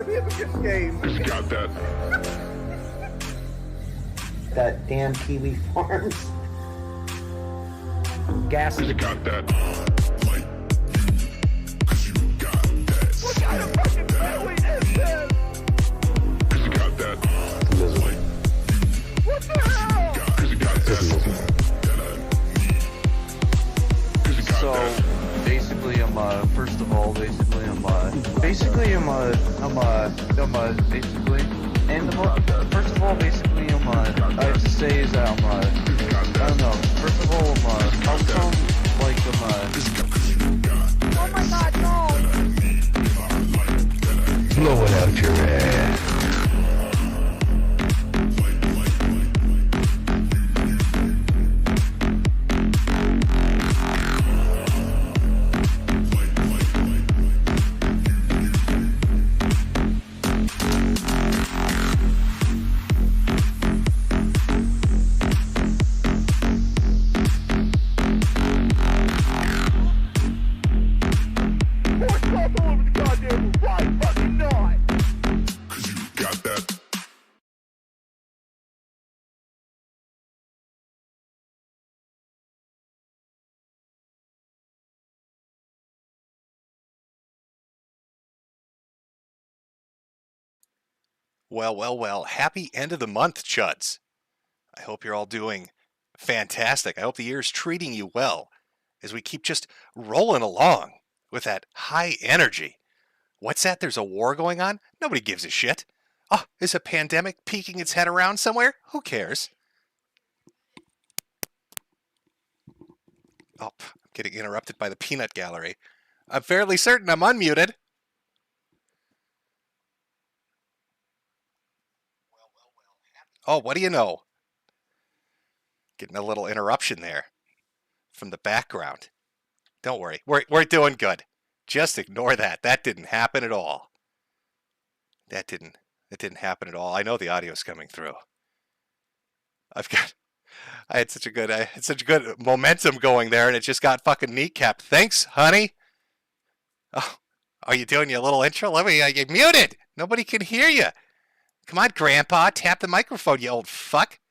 Game. Got that. That damn Kiwi Farms. Gas in the Got that. Like you, 'cause you got that. What kind of fucking family is this? 'Cause you got that. Like What the hell? 'cause you got that. That I need. 'Cause you got So that. basically, first of all, basically, and first of all, basically, I have to say is that I don't know. First of all, how come, like, Oh my god, no! blow it out your ass. More salt all over the goddamn roof. Why fucking not? 'Cause you got that. Well, well, well. Happy end of the month, Chuds. I hope you're all doing fantastic. I hope the year's treating you well as we keep just rolling along with that high energy. What's that? There's a war going on? Nobody gives a shit. Oh, is a pandemic peeking its head around somewhere? Who cares? Oh, I'm getting interrupted by the peanut gallery. I'm fairly certain I'm unmuted. Oh, what do you know? Getting a little interruption there from the background. Don't worry, we're doing good. Just ignore that. That didn't happen at all. That didn't happen at all. I know the audio's coming through. I had such a good momentum going there, and it just got fucking kneecapped. Thanks, honey. Oh, are you doing your little intro? Let me. You're muted. Nobody can hear you. Come on, Grandpa, tap the microphone, you old fuck.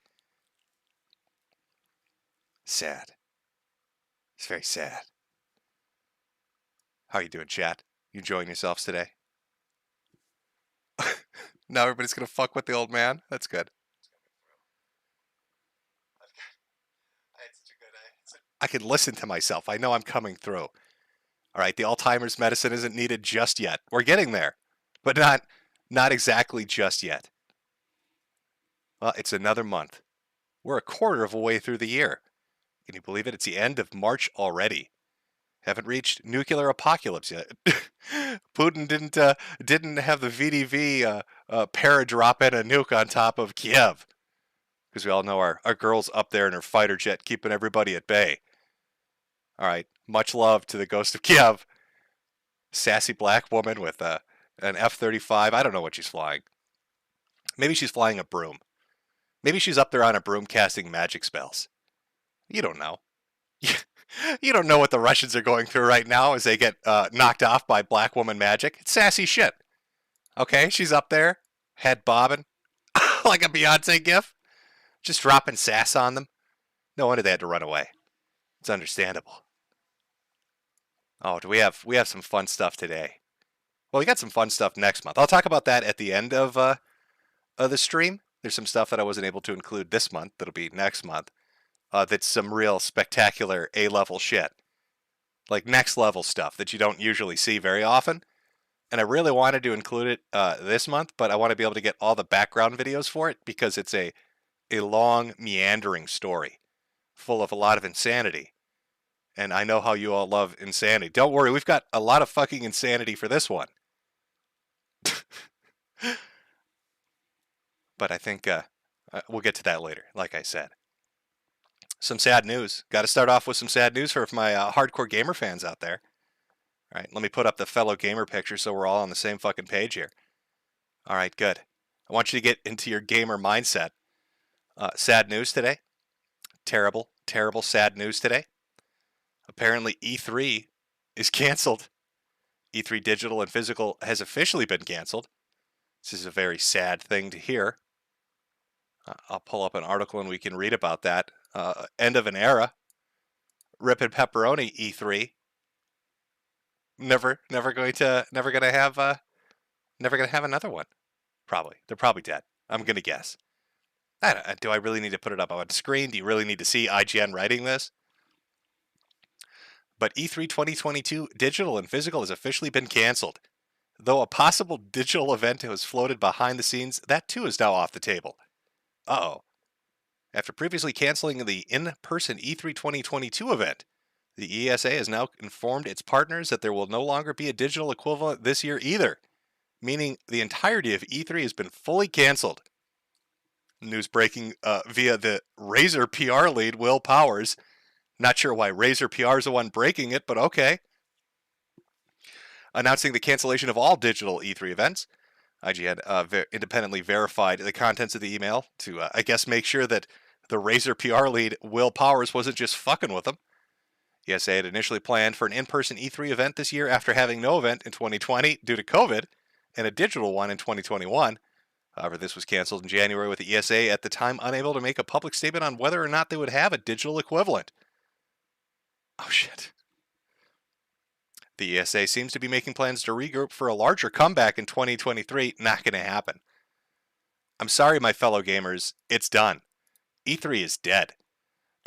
Sad. It's very sad. How are you doing, chat? You enjoying yourselves today? Now everybody's gonna fuck with the old man? That's good. I can listen to myself. I know I'm coming through. All right, the Alzheimer's medicine isn't needed just yet. We're getting there, but not exactly just yet. Well, it's another month. We're a quarter of a way through the year. Can you believe it? It's the end of March already. Haven't reached nuclear apocalypse yet. Putin didn't have the VDV para-drop in a nuke on top of Kiev. Because we all know our girl's up there in her fighter jet keeping everybody at bay. All right, much love to the ghost of Kiev. Sassy black woman with an F-35. I don't know what she's flying. Maybe she's flying a broom. Maybe she's up there on a broom casting magic spells. You don't know. You don't know what the Russians are going through right now as they get knocked off by black woman magic. It's sassy shit. Okay, she's up there, head bobbing, like a Beyonce gif, just dropping sass on them. No wonder they had to run away. It's understandable. Oh, do we have some fun stuff today? Well, we got some fun stuff next month. I'll talk about that at the end of the stream. There's some stuff that I wasn't able to include this month that'll be next month. That's some real spectacular A-level shit. Like next level stuff that you don't usually see very often. And I really wanted to include it this month, but I want to be able to get all the background videos for it because it's a long, meandering story full of a lot of insanity. And I know how you all love insanity. Don't worry, we've got a lot of fucking insanity for this one. But I think we'll get to that later, like I said. Some sad news. Got to start off with some sad news for my hardcore gamer fans out there. All right, let me put up the fellow gamer picture so we're all on the same fucking page here. All right, good. I want you to get into your gamer mindset. Sad news today. Terrible, terrible sad news today. Apparently E3 is canceled. E3 digital and physical has officially been canceled. This is a very sad thing to hear. I'll pull up an article and we can read about that. End of an era. Rip and pepperoni E3. Never gonna have another one. Probably. They're probably dead. I'm gonna guess. Do I really need to put it up on screen? Do you really need to see IGN writing this? But E3 2022 digital and physical has officially been canceled. Though a possible digital event was floated behind the scenes, that too is now off the table. Uh-oh. After previously canceling the in-person E3 2022 event, the ESA has now informed its partners that there will no longer be a digital equivalent this year either, meaning the entirety of E3 has been fully canceled. News breaking via the Razer PR lead, Will Powers. Not sure why Razer PR is the one breaking it, but okay. Announcing the cancellation of all digital E3 events. IGN independently verified the contents of the email to, I guess, make sure that the Razer PR lead, Will Powers, wasn't just fucking with them. ESA had initially planned for an in-person E3 event this year after having no event in 2020 due to COVID and a digital one in 2021. However, this was canceled in January with the ESA at the time unable to make a public statement on whether or not they would have a digital equivalent. Oh shit. The ESA seems to be making plans to regroup for a larger comeback in 2023. Not going to happen. I'm sorry, my fellow gamers. It's done. E3 is dead.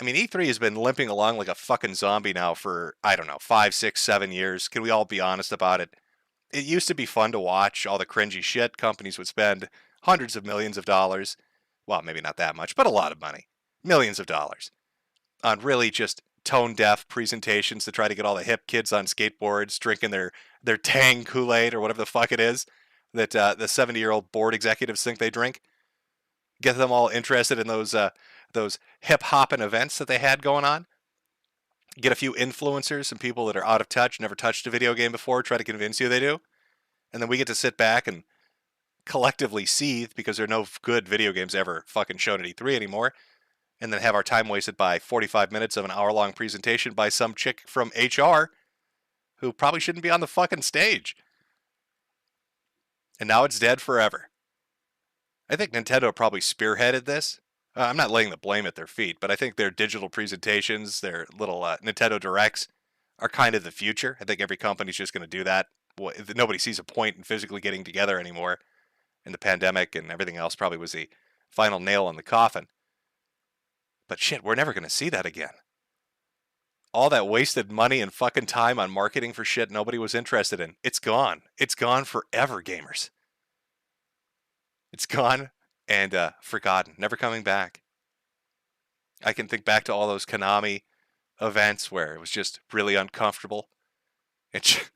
I mean, E3 has been limping along like a fucking zombie now for, 5, 6, 7 years. Can we all be honest about it? It used to be fun to watch all the cringy shit companies would spend hundreds of millions of dollars. Well, maybe not that much, but a lot of money. Millions of dollars. On really just tone-deaf presentations to try to get all the hip kids on skateboards drinking their Tang Kool-Aid or whatever the fuck it is that the 70-year-old board executives think they drink. Get them all interested in those hip-hopping events that they had going on. Get a few influencers, some people that are out of touch, never touched a video game before, try to convince you they do. And then we get to sit back and collectively seethe because there are no good video games ever fucking shown at E3 anymore. And then have our time wasted by 45 minutes of an hour-long presentation by some chick from HR who probably shouldn't be on the fucking stage. And now it's dead forever. I think Nintendo probably spearheaded this. I'm not laying the blame at their feet, but I think their digital presentations, their little Nintendo Directs, are kind of the future. I think every company's just going to do that. Nobody sees a point in physically getting together anymore. And the pandemic and everything else probably was the final nail in the coffin. But shit, we're never going to see that again. All that wasted money and fucking time on marketing for shit nobody was interested in. It's gone. It's gone forever, gamers. It's gone and forgotten. Never coming back. I can think back to all those Konami events where it was just really uncomfortable. It's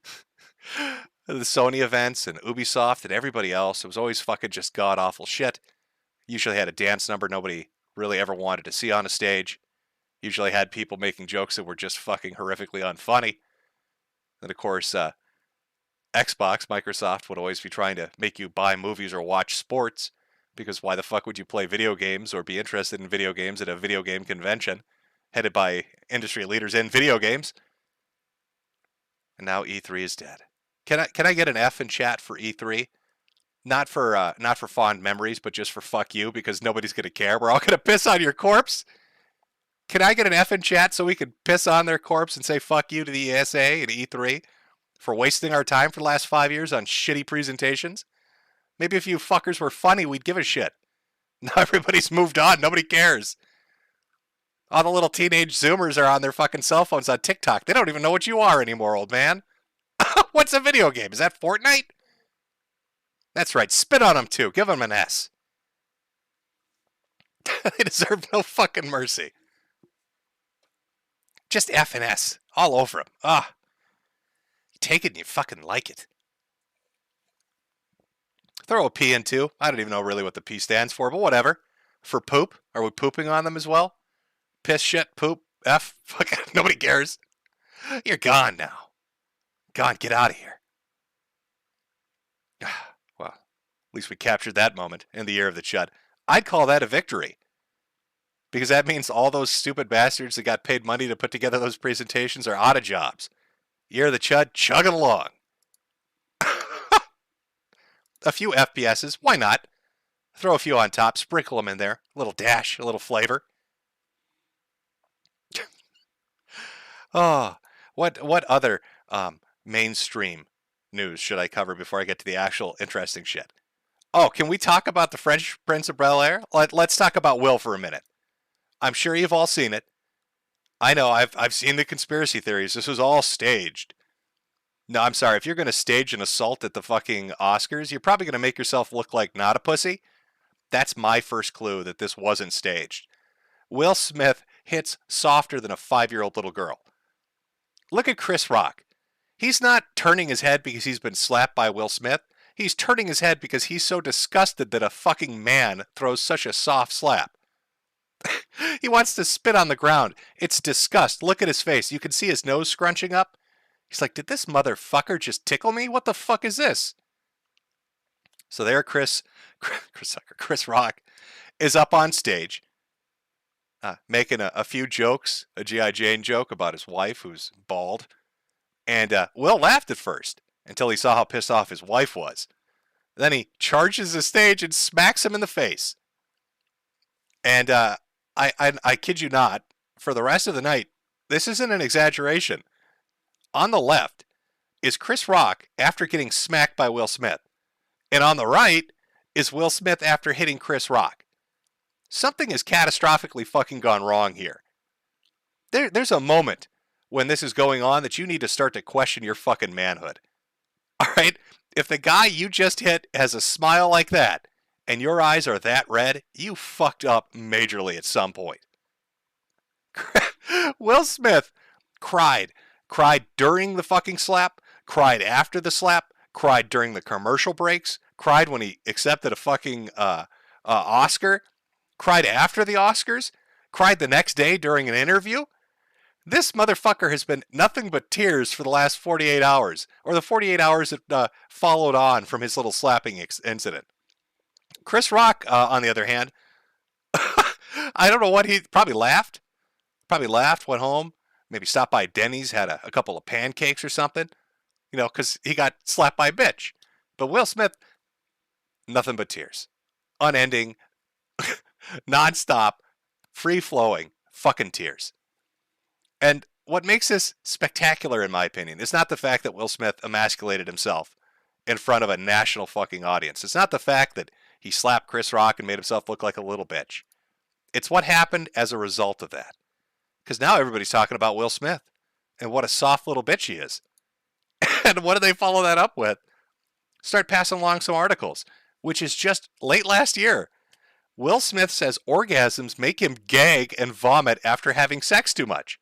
the Sony events and Ubisoft and everybody else. It was always fucking just god-awful shit. Usually had a dance number nobody really ever wanted to see on a stage. Usually had people making jokes that were just fucking horrifically unfunny. And of course, Xbox, Microsoft would always be trying to make you buy movies or watch sports, because why the fuck would you play video games or be interested in video games at a video game convention headed by industry leaders in video games? And now E3 is dead. Can I get an F in chat for E3? Not for fond memories, but just for fuck you, because nobody's going to care. We're all going to piss on your corpse. Can I get an F in chat so we can piss on their corpse and say fuck you to the ESA and E3 for wasting our time for the last 5 years on shitty presentations? Maybe if you fuckers were funny, we'd give a shit. Now everybody's moved on. Nobody cares. All the little teenage Zoomers are on their fucking cell phones on TikTok. They don't even know what you are anymore, old man. What's a video game? Is that Fortnite? That's right. Spit on them too. Give them an S. They deserve no fucking mercy. Just F and S all over them. Ah. You take it and you fucking like it. Throw a P in too. I don't even know really what the P stands for, but whatever. For poop. Are we pooping on them as well? Piss, shit, poop, F. Fuck. Nobody cares. You're gone now. Gone. Get out of here. Well, at least we captured that moment in the year of the Chud. I'd call that a victory. Because that means all those stupid bastards that got paid money to put together those presentations are out of jobs. Year of the Chud, chugging along. a few FPSs. Why not? Throw a few on top, sprinkle them in there. A little dash, a little flavor. Oh, what other mainstream news should I cover before I get to the actual interesting shit? Oh, can we talk about the French Prince of Bel-Air? Let's talk about Will for a minute. I'm sure you've all seen it. I know, I've seen the conspiracy theories. This was all staged. No, I'm sorry. If you're going to stage an assault at the fucking Oscars, you're probably going to make yourself look like not a pussy. That's my first clue that this wasn't staged. Will Smith hits softer than a 5-year-old little girl. Look at Chris Rock. He's not turning his head because he's been slapped by Will Smith. He's turning his head because he's so disgusted that a fucking man throws such a soft slap. He wants to spit on the ground. It's disgust. Look at his face. You can see his nose scrunching up. He's like, did this motherfucker just tickle me? What the fuck is this? So there Chris Rock is up on stage making a few jokes, a G.I. Jane joke about his wife who's bald. And Will laughed at first until he saw how pissed off his wife was. Then he charges the stage and smacks him in the face. And I kid you not, for the rest of the night, this isn't an exaggeration. On the left is Chris Rock after getting smacked by Will Smith. And on the right is Will Smith after hitting Chris Rock. Something has catastrophically fucking gone wrong here. There's a moment when this is going on that you need to start to question your fucking manhood. All right? If the guy you just hit has a smile like that, and your eyes are that red, you fucked up majorly at some point. Will Smith cried during the fucking slap, cried after the slap, cried during the commercial breaks, cried when he accepted a fucking Oscar, cried after the Oscars, cried the next day during an interview. This motherfucker has been nothing but tears for the last 48 hours, or the 48 hours that followed on from his little slapping incident. Chris Rock, on the other hand, I don't know what he probably laughed. Went home, maybe stopped by Denny's, had a couple of pancakes or something, because he got slapped by a bitch. But Will Smith, nothing but tears. Unending, nonstop, free-flowing fucking tears. And what makes this spectacular, in my opinion, is not the fact that Will Smith emasculated himself in front of a national fucking audience. It's not the fact that he slapped Chris Rock and made himself look like a little bitch. It's what happened as a result of that. Because now everybody's talking about Will Smith and what a soft little bitch he is. And what do they follow that up with? Start passing along some articles, which is just late last year. Will Smith says orgasms make him gag and vomit after having sex too much.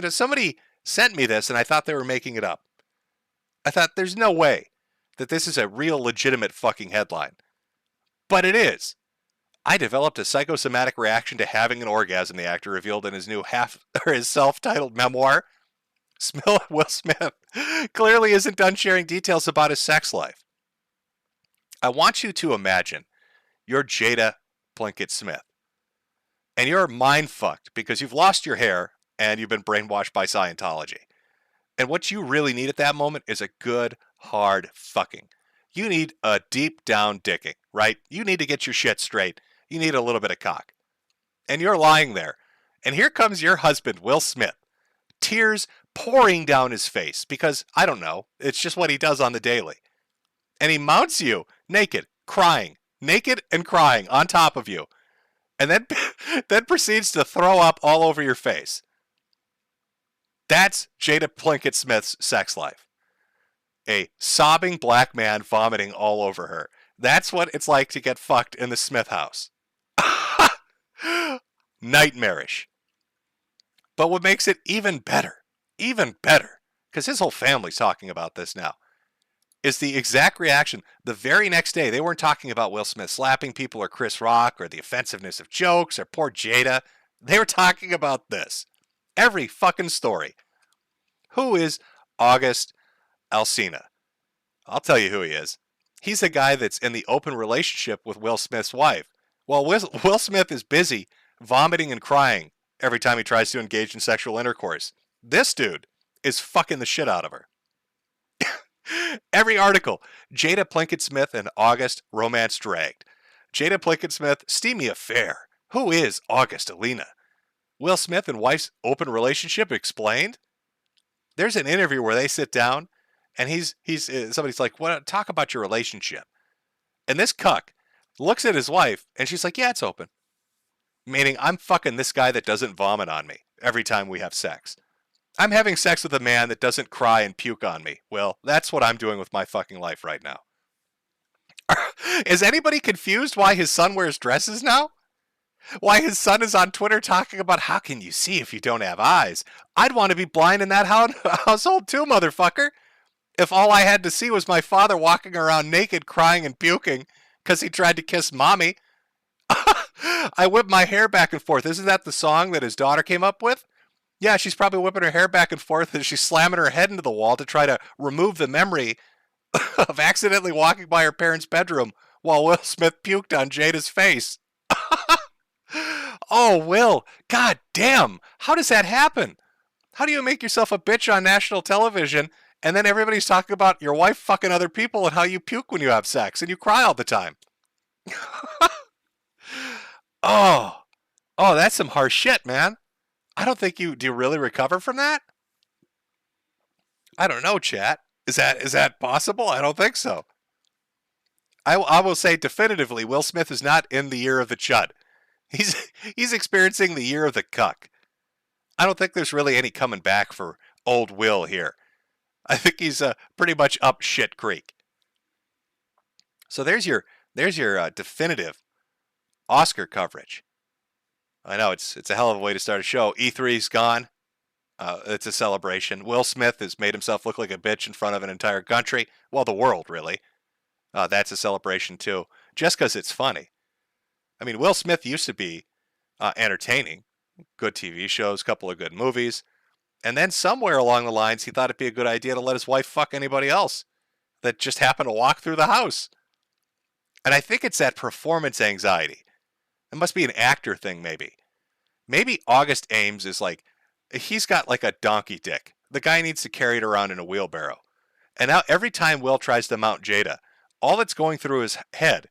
Somebody sent me this and I thought they were making it up. I thought there's no way that this is a real legitimate fucking headline. But it is. I developed a psychosomatic reaction to having an orgasm, the actor revealed in his new his self-titled memoir. Will Smith clearly isn't done sharing details about his sex life. I want you to imagine you're Jada Pinkett Smith. And you're mind-fucked because you've lost your hair and you've been brainwashed by Scientology. And what you really need at that moment is a good, hard fucking. You need a deep down dicking, right? You need to get your shit straight. You need a little bit of cock. And you're lying there. And here comes your husband, Will Smith. Tears pouring down his face because, I don't know, it's just what he does on the daily. And he mounts you naked, crying, naked and crying on top of you. And then proceeds to throw up all over your face. That's Jada Pinkett Smith's sex life. A sobbing black man vomiting all over her. That's what it's like to get fucked in the Smith house. Nightmarish. But what makes it even better, because his whole family's talking about this now, is the exact reaction. The very next day, they weren't talking about Will Smith slapping people or Chris Rock or the offensiveness of jokes or poor Jada. They were talking about this. Every fucking story. Who is August Alsina? I'll tell you who he is. He's the guy that's in the open relationship with Will Smith's wife. While Will Smith is busy vomiting and crying every time he tries to engage in sexual intercourse, this dude is fucking the shit out of her. Every article, Jada Plinkett Smith and August romance dragged. Jada Plinkett Smith, steamy affair. Who is August Alina? Will Smith and wife's open relationship explained? There's an interview where they sit down, and somebody's like, "What? Talk about your relationship." And this cuck looks at his wife, and she's like, "Yeah, it's open." Meaning, I'm fucking this guy that doesn't vomit on me every time we have sex. I'm having sex with a man that doesn't cry and puke on me. Well, that's what I'm doing with my fucking life right now. Is anybody confused why his son wears dresses now? Why his son is on Twitter talking about how can you see if you don't have eyes? I'd want to be blind in that household too, motherfucker. If all I had to see was my father walking around naked, crying and puking because he tried to kiss mommy. I whip my hair back and forth. Isn't that the song that his daughter came up with? Yeah, she's probably whipping her hair back and forth as she's slamming her head into the wall to try to remove the memory of accidentally walking by her parents' bedroom while Will Smith puked on Jada's face. Oh, Will, god damn, how does that happen? How do you make yourself a bitch on national television and then everybody's talking about your wife fucking other people and how you puke when you have sex and you cry all the time? Oh, that's some harsh shit, man. I don't think do you really recover from that? I don't know, chat. Is that possible? I don't think so. I will say definitively, Will Smith is not in the year of the chud. He's experiencing the year of the cuck. I don't think there's really any coming back for old Will here. I think he's pretty much up shit creek. So there's your definitive Oscar coverage. I know it's a hell of a way to start a show. E3's gone. It's a celebration. Will Smith has made himself look like a bitch in front of an entire country. Well, the world, really. That's a celebration, too. Just because it's funny. I mean, Will Smith used to be entertaining. Good TV shows, couple of good movies. And then somewhere along the lines, he thought it'd be a good idea to let his wife fuck anybody else that just happened to walk through the house. And I think it's that performance anxiety. It must be an actor thing, maybe. Maybe August Ames is like, he's got like a donkey dick. The guy needs to carry it around in a wheelbarrow. And now every time Will tries to mount Jada, all that's going through his head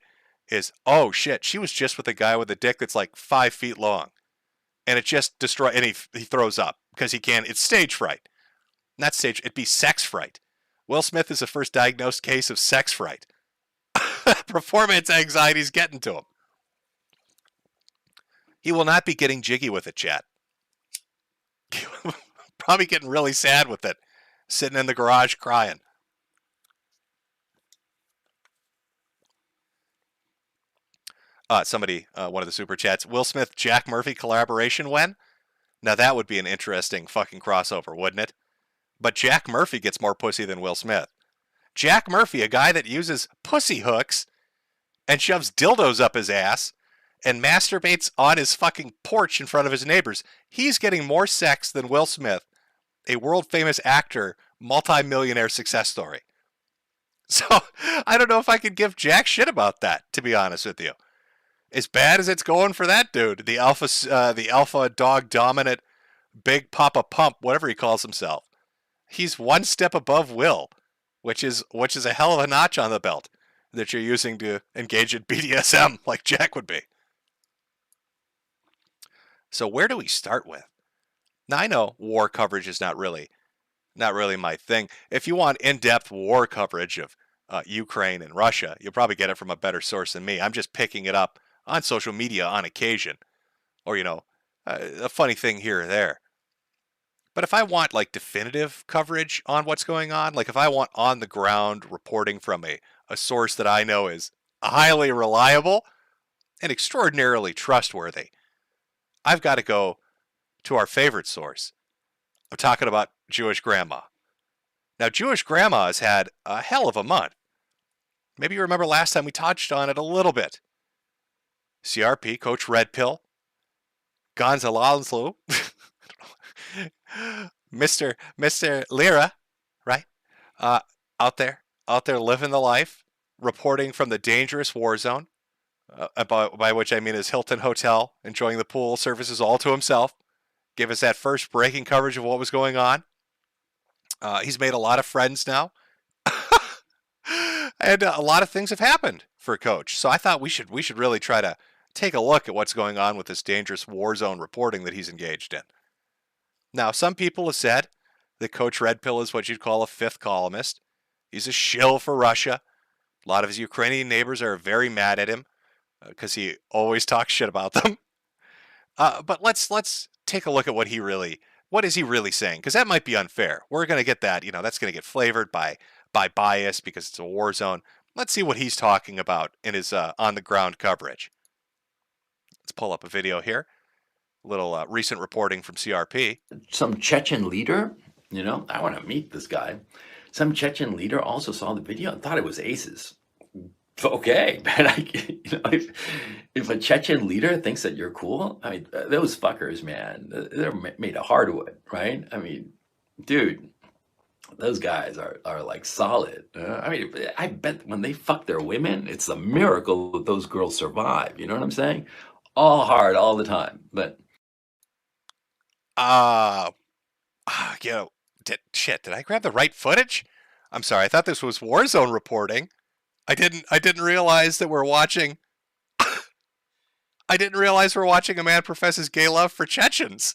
is, oh shit, she was just with a guy with a dick that's like 5 feet long. And it just destroys, and he throws up because he can't, it's stage fright. Not stage, it'd be sex fright. Will Smith is the first diagnosed case of sex fright. Performance anxiety's getting to him. He will not be getting jiggy with it, chat. Probably getting really sad with it. Sitting in the garage crying. Somebody, one of the super chats, Will Smith, Jack Murphy collaboration when? Now that would be an interesting fucking crossover, wouldn't it? But Jack Murphy gets more pussy than Will Smith. Jack Murphy, a guy that uses pussy hooks and shoves dildos up his ass and masturbates on his fucking porch in front of his neighbors. He's getting more sex than Will Smith, a world-famous actor, multi-millionaire success story. So, I don't know if I could give jack shit about that, to be honest with you. As bad as it's going for that dude, the alpha dog dominant, big papa pump, whatever he calls himself. He's one step above Will, which is a hell of a notch on the belt that you're using to engage in BDSM like Jack would be. So where do we start with? Now I know war coverage is not really my thing. If you want in-depth war coverage of Ukraine and Russia, you'll probably get it from a better source than me. I'm just picking it up on social media on occasion, or a funny thing here or there. But if I want like definitive coverage on what's going on, like if I want on the ground reporting from a source that I know is highly reliable and extraordinarily trustworthy, I've got to go to our favorite source. I'm talking about Jewish Grandma. Now, Jewish Grandma has had a hell of a month. Maybe you remember last time we touched on it a little bit. CRP, Coach Red Pill, Gonzalo, Mr. Lira, right? Out there living the life, reporting from the dangerous war zone, by which I mean his Hilton Hotel, enjoying the pool services all to himself. Give us that first breaking coverage of what was going on. He's made a lot of friends now. And a lot of things have happened for Coach. So I thought we should really try to take a look at what's going on with this dangerous war zone reporting that he's engaged in. Now, some people have said that Coach Red Pill is what you'd call a fifth columnist. He's a shill for Russia. A lot of his Ukrainian neighbors are very mad at him because he always talks shit about them. But let's take a look at what is he really saying? Because that might be unfair. We're going to get that, that's going to get flavored by bias because it's a war zone. Let's see what he's talking about in his on the ground coverage. Let's pull up a video here. A little recent reporting from CRP. Some Chechen leader, I want to meet this guy. Some Chechen leader also saw the video and thought it was aces. Okay, man. If a Chechen leader thinks that you're cool, I mean, those fuckers, man, they're made of hardwood, right? I mean, dude, those guys are like solid. I bet when they fuck their women, it's a miracle that those girls survive. You know what I'm saying? All hard all the time, but. Did I grab the right footage? I'm sorry. I thought this was Warzone reporting. I didn't realize that we're watching. I didn't realize we're watching a man professes gay love for Chechens.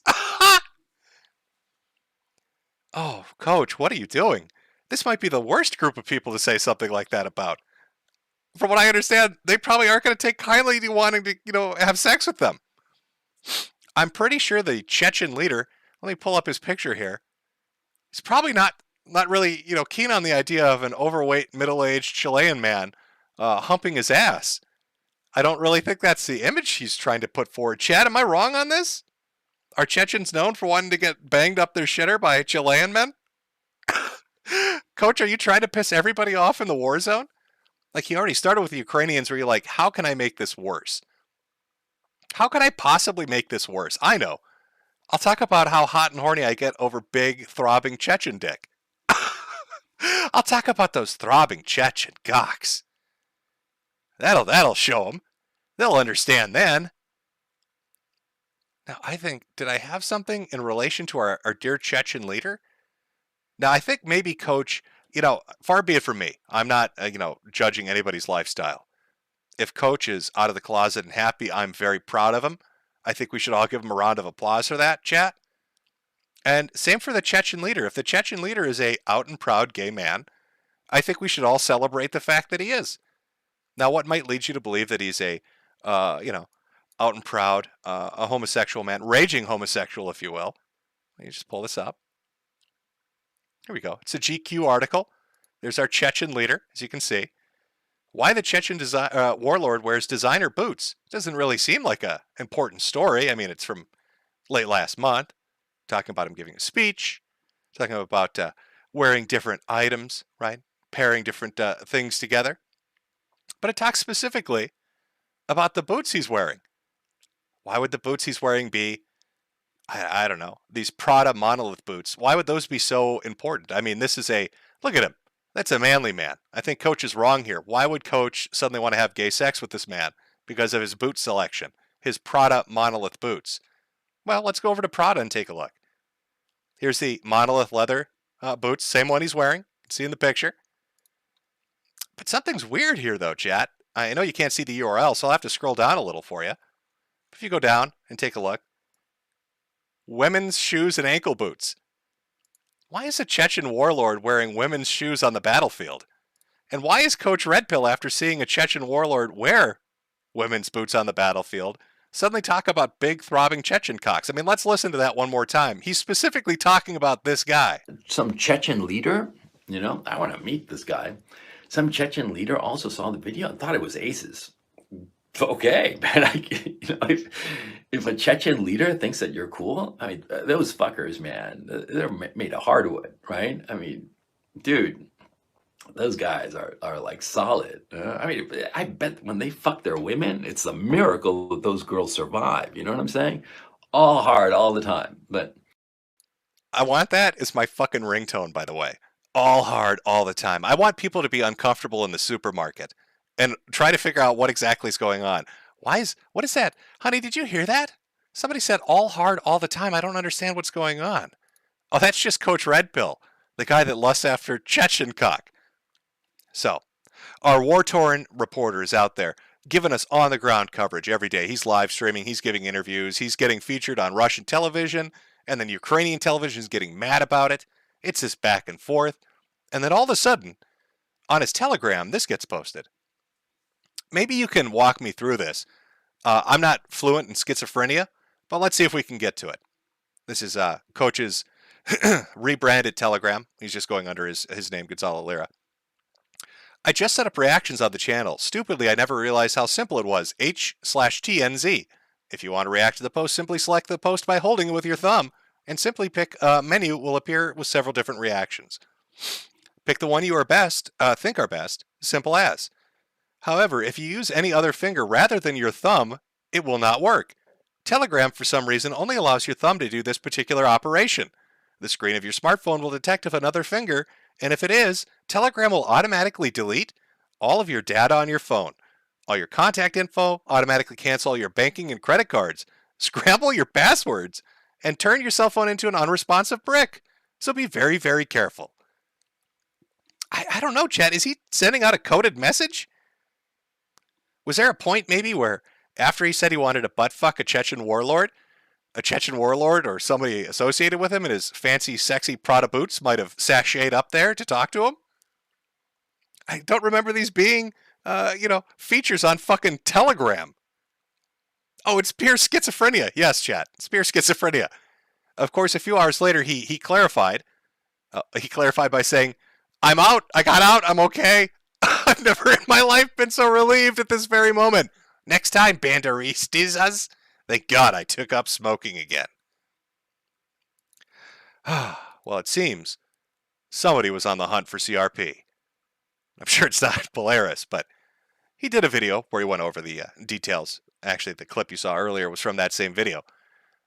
Oh, Coach, what are you doing? This might be the worst group of people to say something like that about. From what I understand, they probably aren't going to take kindly to wanting to, have sex with them. I'm pretty sure the Chechen leader, let me pull up his picture here. He's probably not really, keen on the idea of an overweight, middle-aged Chilean man humping his ass. I don't really think that's the image he's trying to put forward. Chad, am I wrong on this? Are Chechens known for wanting to get banged up their shitter by Chilean men? Coach, are you trying to piss everybody off in the war zone? Like, he already started with the Ukrainians where you're like, how can I make this worse? How can I possibly make this worse? I know. I'll talk about how hot and horny I get over big, throbbing Chechen dick. I'll talk about those throbbing Chechen gocks. That'll show them. They'll understand then. Now, I think, did I have something in relation to our dear Chechen leader? Now, I think maybe Coach, far be it from me. I'm not, judging anybody's lifestyle. If Coach is out of the closet and happy, I'm very proud of him. I think we should all give him a round of applause for that, chat. And same for the Chechen leader. If the Chechen leader is a out and proud gay man, I think we should all celebrate the fact that he is. Now, what might lead you to believe that he's a, out and proud, a homosexual man, raging homosexual, if you will? Let me just pull this up. Here we go. It's a GQ article. There's our Chechen leader, as you can see. Why the Chechen warlord wears designer boots. Doesn't really seem like a important story. I mean, it's from late last month. Talking about him giving a speech. Talking about wearing different items, right? Pairing different things together. But it talks specifically about the boots he's wearing. Why would the boots he's wearing be, I don't know, these Prada monolith boots? Why would those be so important? I mean, this is look at him. That's a manly man. I think Coach is wrong here. Why would Coach suddenly want to have gay sex with this man? Because of his boot selection. His Prada monolith boots. Well, let's go over to Prada and take a look. Here's the monolith leather boots. Same one he's wearing. You can see in the picture. But something's weird here, though, chat. I know you can't see the URL, so I'll have to scroll down a little for you. If you go down and take a look. Women's shoes and ankle boots. Why is a Chechen warlord wearing women's shoes on the battlefield? And why is Coach Red Pill, after seeing a Chechen warlord wear women's boots on the battlefield, suddenly talk about big throbbing Chechen cocks? I mean, let's listen to that one more time. He's specifically talking about this guy. Some Chechen leader, I want to meet this guy. Some Chechen leader also saw the video and thought it was aces. Okay, man. If a Chechen leader thinks that you're cool, I mean, those fuckers, man, they're made of hardwood, right? I mean, dude, those guys are like solid. I bet when they fuck their women, it's a miracle that those girls survive. You know what I'm saying? All hard all the time, but I want that as my fucking ringtone, by the way. All hard all the time. I want people to be uncomfortable in the supermarket and try to figure out what exactly is going on. What is that? Honey, did you hear that? Somebody said all hard all the time. I don't understand what's going on. Oh, that's just Coach Red Pill, the guy that lusts after Chechen cock. So, our war-torn reporter is out there giving us on-the-ground coverage every day. He's live streaming, he's giving interviews, he's getting featured on Russian television, and then Ukrainian television is getting mad about it. It's this back and forth. And then all of a sudden, on his Telegram, this gets posted. Maybe you can walk me through this. I'm not fluent in schizophrenia, but let's see if we can get to it. This is Coach's rebranded Telegram. He's just going under his name, Gonzalo Lira. I just set up reactions on the channel. Stupidly, I never realized how simple it was. H/TNZ. If you want to react to the post, simply select the post by holding it with your thumb, and simply pick a menu will appear with several different reactions. Pick the one you think are best, simple as. However, if you use any other finger rather than your thumb, it will not work. Telegram, for some reason, only allows your thumb to do this particular operation. The screen of your smartphone will detect if another finger, and if it is, Telegram will automatically delete all of your data on your phone. All your contact info, automatically cancel all your banking and credit cards, scramble your passwords, and turn your cell phone into an unresponsive brick. So be very, very careful. I don't know, Chad. Is he sending out a coded message? Was there a point maybe where after he said he wanted to butt-fuck a Chechen warlord or somebody associated with him in his fancy, sexy Prada boots might have sashayed up there to talk to him? I don't remember these being, features on fucking Telegram. Oh, it's pure schizophrenia. Yes, chat. It's pure schizophrenia. Of course, a few hours later, he clarified. He clarified by saying, I'm out. I got out. I'm okay. I've never in my life been so relieved at this very moment. Next time, banderistas. Thank God I took up smoking again. Well, it seems somebody was on the hunt for CRP. I'm sure it's not Polaris, but he did a video where he went over the details. Actually, the clip you saw earlier was from that same video,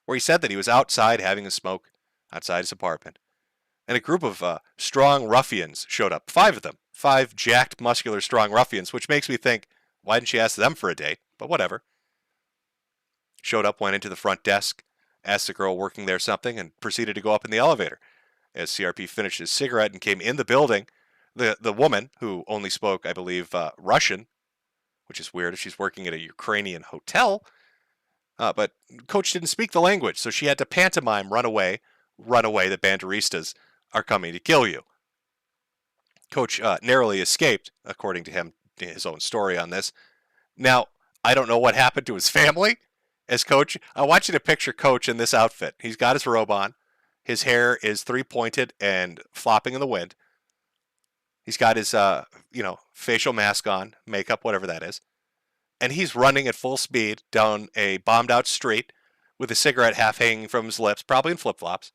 where he said that he was outside having a smoke outside his apartment. And a group of strong ruffians showed up. 5 of them. 5 jacked, muscular, strong ruffians, which makes me think, why didn't you ask them for a date? But whatever. Showed up, went into the front desk, asked the girl working there something, and proceeded to go up in the elevator. As CRP finished his cigarette and came in the building, the woman, who only spoke, I believe, Russian, which is weird if she's working at a Ukrainian hotel, but Coach didn't speak the language, so she had to pantomime run away, the banderistas are coming to kill you. Coach narrowly escaped, according to him, his own story on this. Now, I don't know what happened to his family as Coach. I want you to picture Coach in this outfit. He's got his robe on. His hair is 3-pointed and flopping in the wind. He's got his, facial mask on, makeup, whatever that is. And he's running at full speed down a bombed-out street with a cigarette half hanging from his lips, probably in flip-flops,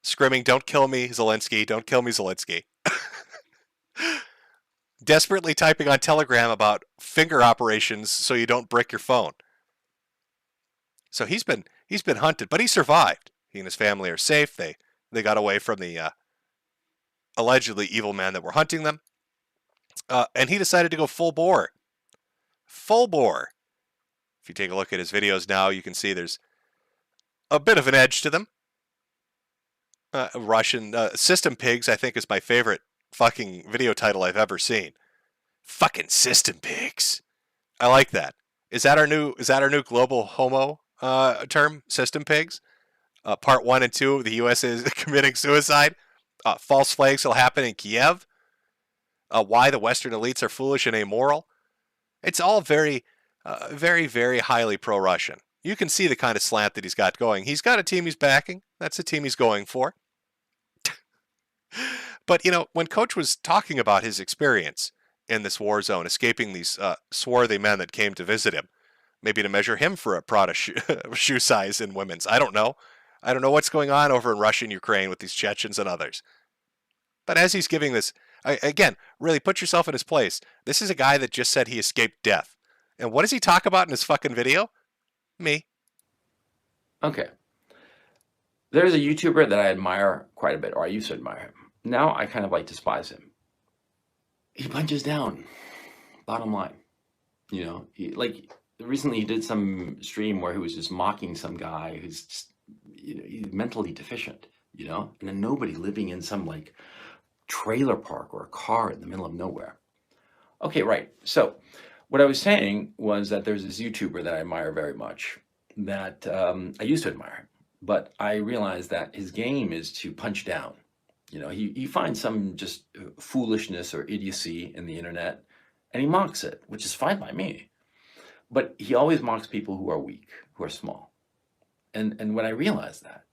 screaming, "Don't kill me, Zelensky, don't kill me, Zelensky." Desperately typing on Telegram about finger operations so you don't brick your phone. So he's been hunted, but he survived. He and his family are safe. They got away from the allegedly evil men that were hunting them. And he decided to go full bore. Full bore. If you take a look at his videos now, you can see there's a bit of an edge to them. Russian System Pigs, I think, is my favorite fucking video title I've ever seen. Fucking System Pigs. I like that. Is that our new global homo term? System Pigs. Part 1 and 2. The U.S. is committing suicide. False flags will happen in Kiev. Why the Western elites are foolish and amoral. It's all very, very, very highly pro-Russian. You can see the kind of slant that he's got going. He's got a team he's backing. That's the team he's going for. But, when Coach was talking about his experience in this war zone, escaping these swarthy men that came to visit him, maybe to measure him for a Prada shoe size in women's. I don't know. I don't know what's going on over in Russia and Ukraine with these Chechens and others. But as he's giving this, again, really put yourself in his place. This is a guy that just said he escaped death. And what does he talk about in his fucking video? Me. Okay. There's a YouTuber that I admire quite a bit, or I used to admire him. Now I kind of despise him. He punches down. Bottom line. Recently he did some stream where he was just mocking some guy who's just, he's mentally deficient, and then nobody living in some trailer park or a car in the middle of nowhere. Okay, right. So, what I was saying was that there's this YouTuber that I admire very much that I used to admire, but I realized that his game is to punch down. You know, he finds some just foolishness or idiocy in the internet and he mocks it, which is fine by me. But he always mocks people who are weak, who are small. And when I realized that,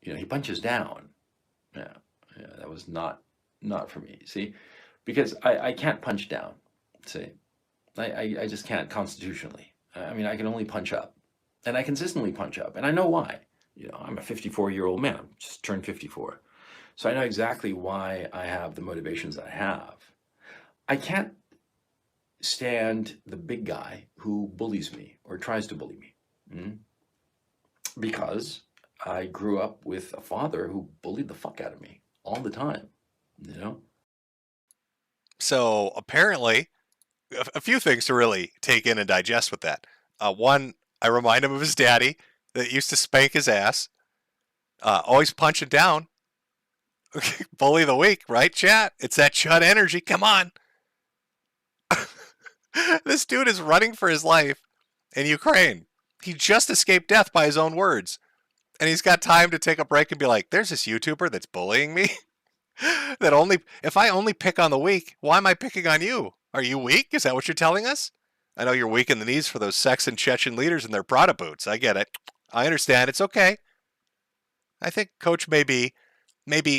you know, he punches down. Yeah, yeah, that was not for me. See, because I can't punch down. See, I just can't constitutionally. I mean, I can only punch up, and I consistently punch up, and I know why. You know, I'm a 54-year-old man. I'm just turned 54, so I know exactly why I have the motivations that I have. I can't stand the big guy who bullies me or tries to bully me, because I grew up with a father who bullied the fuck out of me all the time. You know. So apparently, a few things to really take in and digest with that. One, I remind him of his daddy that used to spank his ass, always punching down, bully the weak, right, chat? It's that Chud energy. Come on. This dude is running for his life in Ukraine. He just escaped death by his own words. And he's got time to take a break and be like, there's this YouTuber that's bullying me. That only, if I only pick on the weak, why am I picking on you? Are you weak? Is that what you're telling us? I know you're weak in the knees for those Saxon Chechen leaders in their Prada boots. I get it. I understand. It's okay. I think Coach may be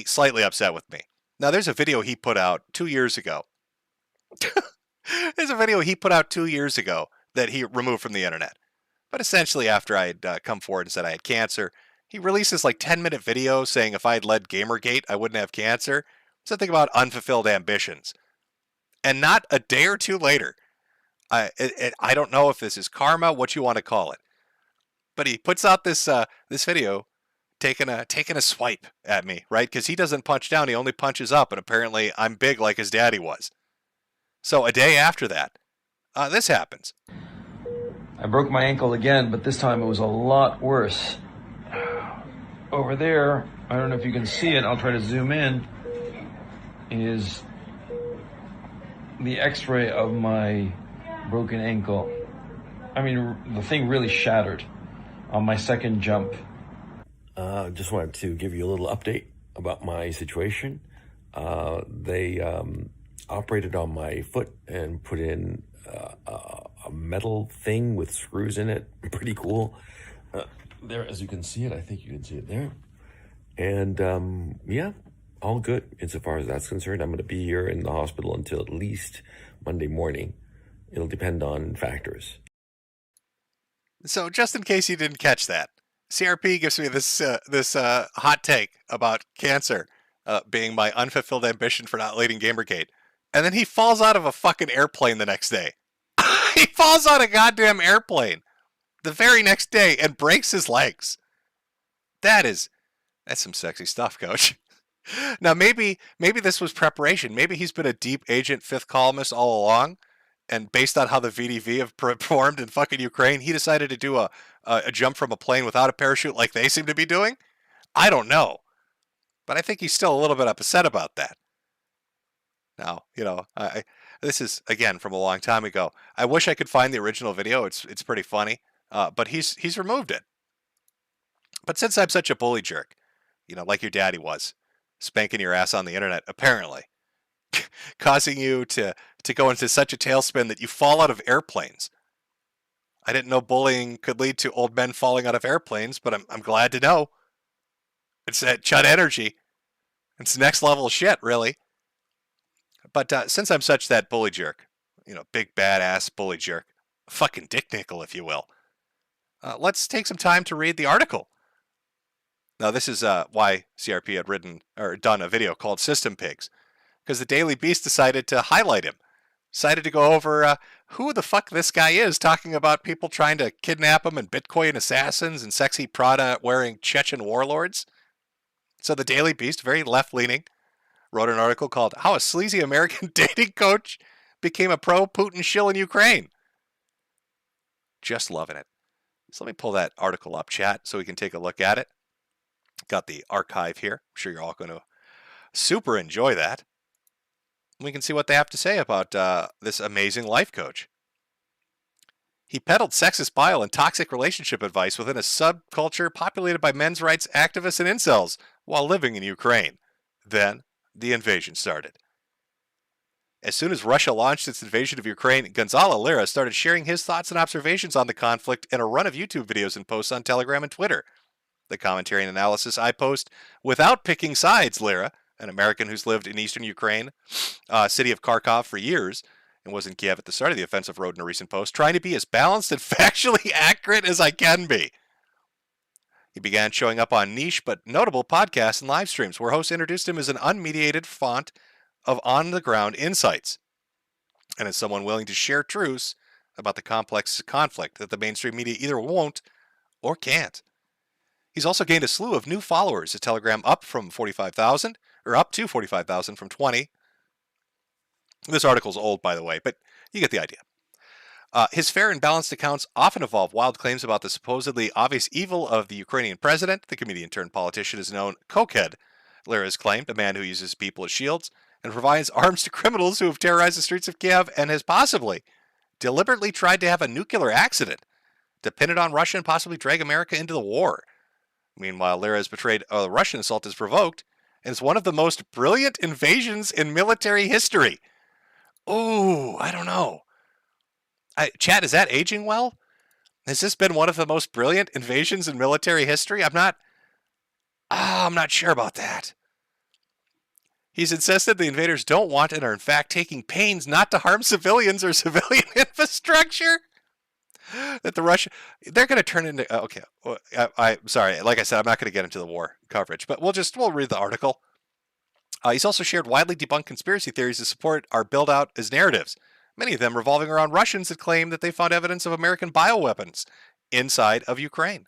slightly upset with me. Now, there's a video he put out 2 years ago. There's a video he put out 2 years ago that he removed from the internet. But essentially, after I had come forward and said I had cancer, he released this like 10-minute video saying if I had led Gamergate, I wouldn't have cancer. Something about unfulfilled ambitions. And not a day or two later, I don't know if this is karma, what you want to call it, but he puts out this this video taking a swipe at me, right? Because he doesn't punch down, he only punches up, and apparently I'm big like his daddy was. So a day after that, this happens. I broke my ankle again, but this time it was a lot worse. Over there, I don't know if you can see it, I'll try to zoom in, is the x-ray of my broken ankle. I mean, the thing really shattered on my second jump. Just wanted to give you a little update about my situation. They operated on my foot and put in a metal thing with screws in it. Pretty cool. There, as you can see it, I think you can see it there. And yeah, all good insofar as that's concerned. I'm going to be here in the hospital until at least Monday morning. It'll depend on factors. So just in case you didn't catch that, CRP gives me this hot take about cancer being my unfulfilled ambition for not leading Gamergate. And then he falls out of a fucking airplane the next day. He falls out of a goddamn airplane the very next day and breaks his legs. That's some sexy stuff, Coach. Now, maybe this was preparation. Maybe he's been a deep agent fifth columnist all along, and based on how the VDV have performed in fucking Ukraine, he decided to do a jump from a plane without a parachute like they seem to be doing. I don't know. But I think he's still a little bit upset about that. Now, you know, this is, again, from a long time ago. I wish I could find the original video. It's pretty funny. But he's removed it. But since I'm such a bully jerk, you know, like your daddy was, spanking your ass on the internet, apparently, causing you to go into such a tailspin that you fall out of airplanes. I didn't know bullying could lead to old men falling out of airplanes, but I'm glad to know. It's that Chud energy. It's next level shit, really. But since I'm such that bully jerk, you know, big badass bully jerk, fucking dick nickel, if you will, let's take some time to read the article. Now, this is why CRP had done a video called System Pigs, because the Daily Beast decided to highlight him, decided to go over who the fuck this guy is, talking about people trying to kidnap him and Bitcoin assassins and sexy Prada-wearing Chechen warlords. So the Daily Beast, very left-leaning, wrote an article called How a Sleazy American Dating Coach Became a Pro-Putin Shill in Ukraine. Just loving it. So let me pull that article up, chat, so we can take a look at it. Got the archive here. I'm sure you're all going to super enjoy that. We can see what they have to say about this amazing life coach. He peddled sexist bile and toxic relationship advice within a subculture populated by men's rights activists and incels while living in Ukraine. Then, the invasion started. As soon as Russia launched its invasion of Ukraine, Gonzalo Lira started sharing his thoughts and observations on the conflict in a run of YouTube videos and posts on Telegram and Twitter. The commentary and analysis I post without picking sides, Lira, an American who's lived in eastern Ukraine, city of Kharkov for years, and was in Kiev at the start of the offensive, wrote in a recent post, trying to be as balanced and factually accurate as I can be. He began showing up on niche but notable podcasts and live streams where hosts introduced him as an unmediated font of on-the-ground insights, and as someone willing to share truths about the complex conflict that the mainstream media either won't or can't. He's also gained a slew of new followers at Telegram, up to 45,000 from 20. This article's old, by the way, but you get the idea. His fair and balanced accounts often involve wild claims about the supposedly obvious evil of the Ukrainian president. The comedian turned politician is known cokehead, Lira has claimed, a man who uses people as shields and provides arms to criminals who have terrorized the streets of Kiev and has possibly deliberately tried to have a nuclear accident to pin it on Russia and possibly drag America into the war. Meanwhile, Lira has portrayed a Russian assault as provoked and is one of the most brilliant invasions in military history. Ooh, I don't know. Chat, is that aging well? Has this been one of the most brilliant invasions in military history? I'm not sure about that. He's insisted the invaders don't want and are in fact taking pains not to harm civilians or civilian infrastructure. That they're going to turn into, okay, I'm sorry, like I said, I'm not going to get into the war coverage, but we'll read the article. He's also shared widely debunked conspiracy theories to support our build-out as narratives, many of them revolving around Russians that claim that they found evidence of American bioweapons inside of Ukraine.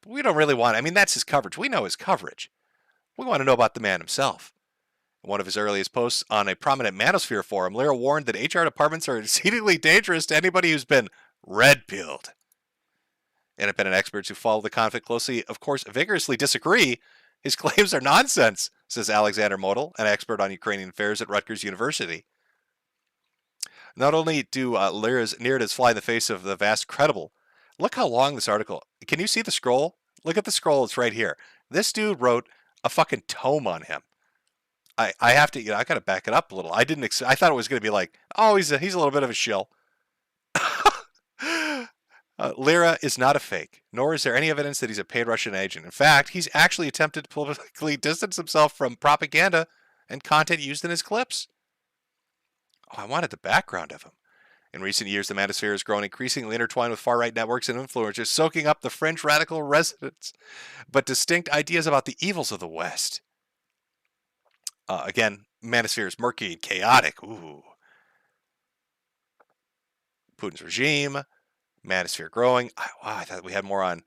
But we don't really that's his coverage. We know his coverage. We want to know about the man himself. In one of his earliest posts on a prominent manosphere forum, Lira warned that HR departments are exceedingly dangerous to anybody who's been red-pilled. Independent experts who follow the conflict closely, of course, vigorously disagree. His claims are nonsense, says Alexander Model, an expert on Ukrainian affairs at Rutgers University. Not only do Lira's narratives fly in the face of the vast credible, look how long this article, can you see the scroll? Look at the scroll, it's right here. This dude wrote a fucking tome on him. I have to, I gotta back it up a little. I thought it was going to be like, oh, he's a little bit of a shill. Lira is not a fake, nor is there any evidence that he's a paid Russian agent. In fact, he's actually attempted to politically distance himself from propaganda and content used in his clips. Oh, I wanted the background of him. In recent years, the manosphere has grown increasingly intertwined with far-right networks and influencers, soaking up the fringe radical residents, but distinct ideas about the evils of the West. Again, manosphere is murky and chaotic. Ooh. Putin's regime, manosphere growing. I thought we had more on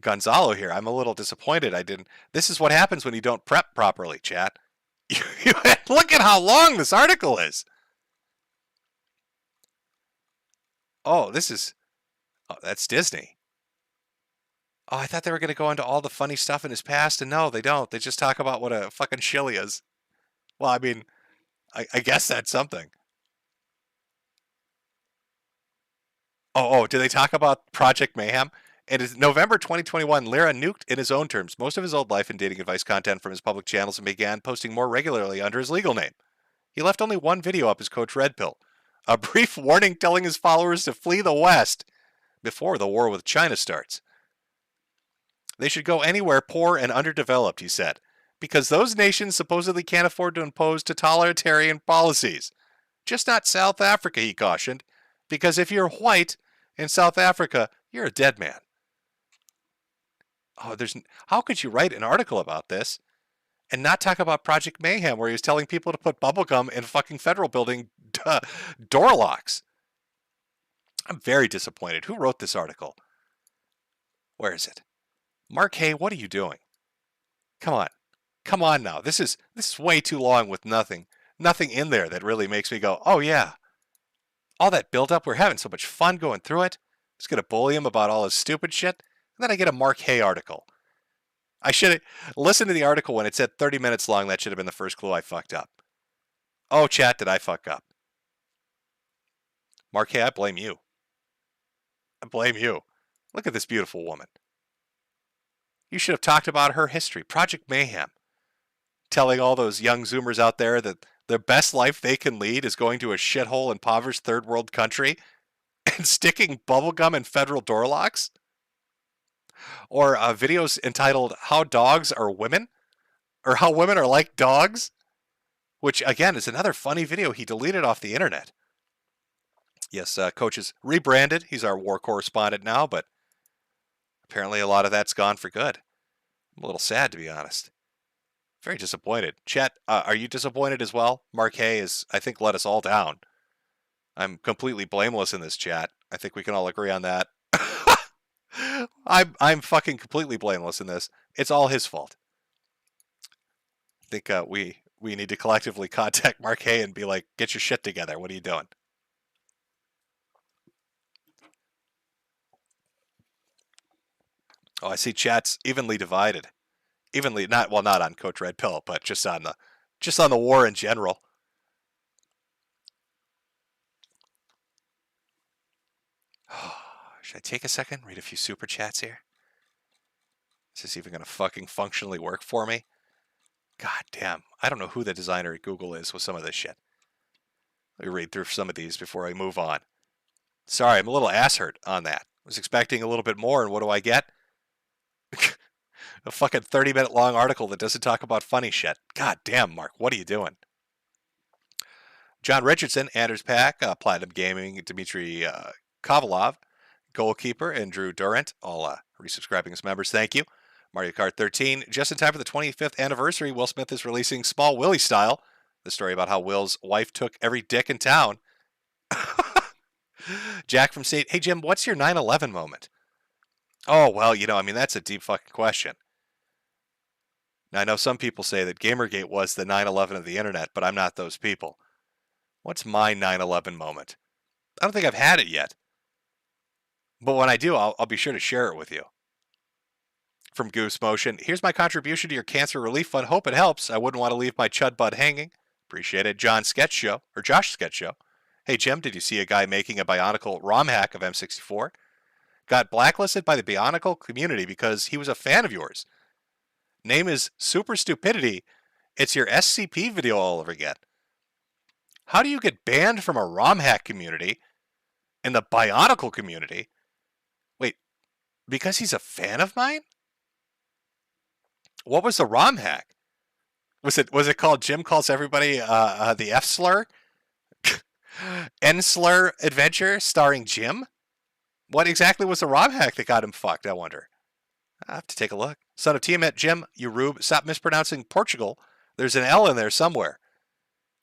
Gonzalo here. I'm a little disappointed I didn't. This is what happens when you don't prep properly, chat. Look at how long this article is. Oh, that's Disney. Oh, I thought they were going to go into all the funny stuff in his past, and no, they don't. They just talk about what a fucking shill he is. Well, I guess that's something. Do they talk about Project Mayhem? In November 2021, Lira nuked, in his own terms, most of his old life and dating advice content from his public channels and began posting more regularly under his legal name. He left only one video up as Coach Red Pill, a brief warning telling his followers to flee the West before the war with China starts. They should go anywhere poor and underdeveloped, he said, because those nations supposedly can't afford to impose totalitarian policies. Just not South Africa, he cautioned, because if you're white in South Africa, you're a dead man. How could you write an article about this and not talk about Project Mayhem, where he was telling people to put bubblegum in fucking federal building door locks? I'm very disappointed. Who wrote this article? Where is it? Mark Hay, what are you doing? Come on now. This is way too long with nothing in there that really makes me go, oh yeah. All that build up, we're having so much fun going through it. I'm just going to bully him about all his stupid shit. And then I get a Mark Hay article. I should have listened to the article when it said 30 minutes long. That should have been the first clue I fucked up. Oh, chat, did I fuck up? Mark, I blame you. I blame you. Look at this beautiful woman. You should have talked about her history. Project Mayhem. Telling all those young Zoomers out there that the best life they can lead is going to a shithole impoverished third world country and sticking bubblegum in federal door locks? Or videos entitled How Dogs Are Women? Or How Women Are Like Dogs? Which, again, is another funny video he deleted off the internet. Yes, Coach is rebranded. He's our war correspondent now, but apparently a lot of that's gone for good. I'm a little sad, to be honest. Very disappointed. Chat, are you disappointed as well? Mark Hay has, I think, let us all down. I'm completely blameless in this chat. I think we can all agree on that. I'm fucking completely blameless in this. It's all his fault. I think we need to collectively contact Mark Hay and be like, get your shit together. What are you doing? Oh, I see chat's evenly divided. Evenly, not on Coach Red Pill, but just on the war in general. Should I take a second, read a few super chats here? Is this even gonna fucking functionally work for me? God damn, I don't know who the designer at Google is with some of this shit. Let me read through some of these before I move on. Sorry, I'm a little ass hurt on that. I was expecting a little bit more, and what do I get? A fucking 30-minute long article that doesn't talk about funny shit. God damn, Mark, what are you doing? John Richardson, Anders Pack, Platinum Gaming, Dmitry Kovalov, Goalkeeper, and Drew Durant, all resubscribing as members. Thank you. Mario Kart 13, just in time for the 25th anniversary, Will Smith is releasing Small Willie Style, the story about how Will's wife took every dick in town. Jack from State, hey Jim, what's your 9/11 moment? Oh, well, I mean, that's a deep fucking question. Now, I know some people say that Gamergate was the 9/11 of the internet, but I'm not those people. What's my 9/11 moment? I don't think I've had it yet. But when I do, I'll be sure to share it with you. From Goose Motion, here's my contribution to your cancer relief fund. Hope it helps. I wouldn't want to leave my chud bud hanging. Appreciate it. Josh Sketch Show. Hey, Jim, did you see a guy making a Bionicle ROM hack of M64? Got blacklisted by the Bionicle community because he was a fan of yours. Name is Super Stupidity. It's your SCP video all over again. How do you get banned from a ROM hack community and the Bionicle community? Wait, because he's a fan of mine? What was the ROM hack? Was it called Jim Calls Everybody the F Slur? N Slur Adventure starring Jim? What exactly was the ROM hack that got him fucked, I wonder? I have to take a look. Son of Tiamat, Jim, you rube, stop mispronouncing Portugal. There's an L in there somewhere.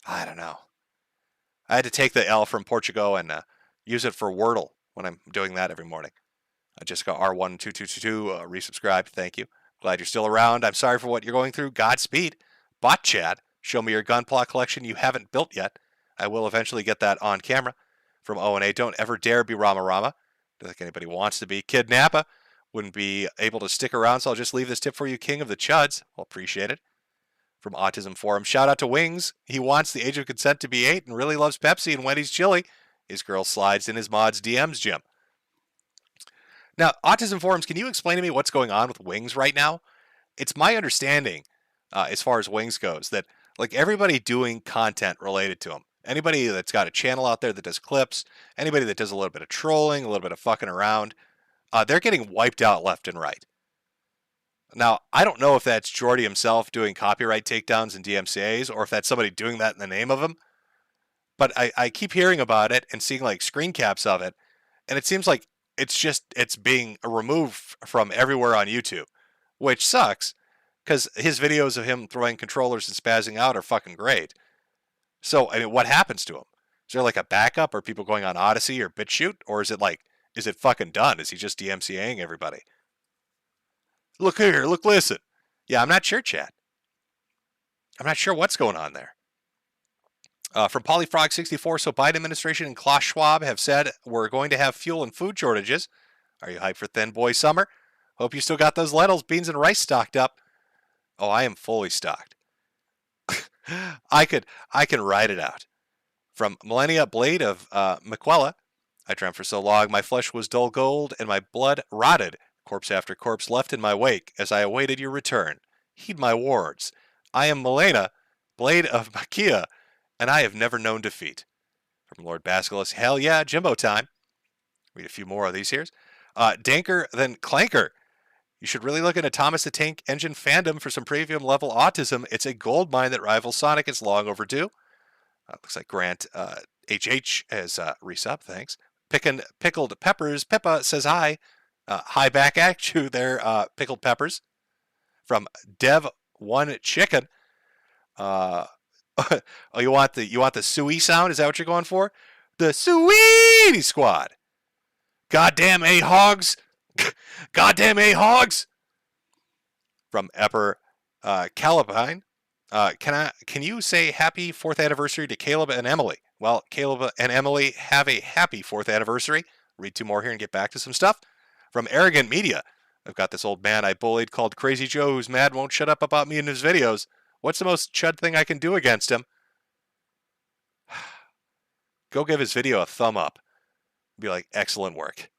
I don't know. I had to take the L from Portugal and use it for Wordle when I'm doing that every morning. I just got R12222 resubscribed. Thank you. Glad you're still around. I'm sorry for what you're going through. Godspeed. Bot Chad, show me your gunpla collection you haven't built yet. I will eventually get that on camera. From O&A, don't ever dare be Rama Rama. Don't think anybody wants to be. Kid Nappa wouldn't be able to stick around, so I'll just leave this tip for you, King of the Chuds. I'll appreciate it. From Autism Forum, shout out to Wings. He wants the age of consent to be 8 and really loves Pepsi and Wendy's chili. His girl slides in his mod's DMs, Jim. Now, Autism Forums, can you explain to me what's going on with Wings right now? It's my understanding, as far as Wings goes, that like everybody doing content related to him, anybody that's got a channel out there that does clips, anybody that does a little bit of trolling, a little bit of fucking around, they're getting wiped out left and right. Now, I don't know if that's Jordy himself doing copyright takedowns and DMCAs, or if that's somebody doing that in the name of him. But I keep hearing about it and seeing like screen caps of it, and it seems like it's being removed from everywhere on YouTube, which sucks, because his videos of him throwing controllers and spazzing out are fucking great. So, I mean, what happens to him? Is there like a backup? Are people going on Odyssey or BitChute? Or is it fucking done? Is he just DMCAing everybody? Look here, listen. Yeah, I'm not sure, chat. I'm not sure what's going on there. From Polyfrog64, so Biden administration and Klaus Schwab have said we're going to have fuel and food shortages. Are you hyped for Thin Boy Summer? Hope you still got those lentils, beans, and rice stocked up. Oh, I am fully stocked. I can write it out. From Millennia Blade of McQuella, I dreamt for so long my flesh was dull gold and my blood rotted. Corpse after corpse left in my wake as I awaited your return. Heed my words. I am Milena, Blade of Makia, and I have never known defeat. From Lord Basilisk, hell yeah, Jimbo time. Read a few more of these here. Danker than Clanker. You should really look into Thomas the Tank Engine fandom for some premium level autism. It's a gold mine that rivals Sonic. It's long overdue. Looks like Grant HH has resub. Thanks. Pickled Peppers. Pippa says hi. Hi back at you there, Pickled Peppers. From Dev One Chicken. Oh, you want the suey sound? Is that what you're going for? The Sweetie Squad. Goddamn A-Hogs. Goddamn A-Hogs. From Epper Calabine. Can you say happy 4th anniversary to Caleb and Emily? Well, Caleb and Emily have a happy 4th anniversary. Read 2 more here and get back to some stuff. From Arrogant Media. I've got this old man I bullied called Crazy Joe who's mad won't shut up about me in his videos. What's the most chud thing I can do against him? Go give his video a thumb up. Be like, excellent work.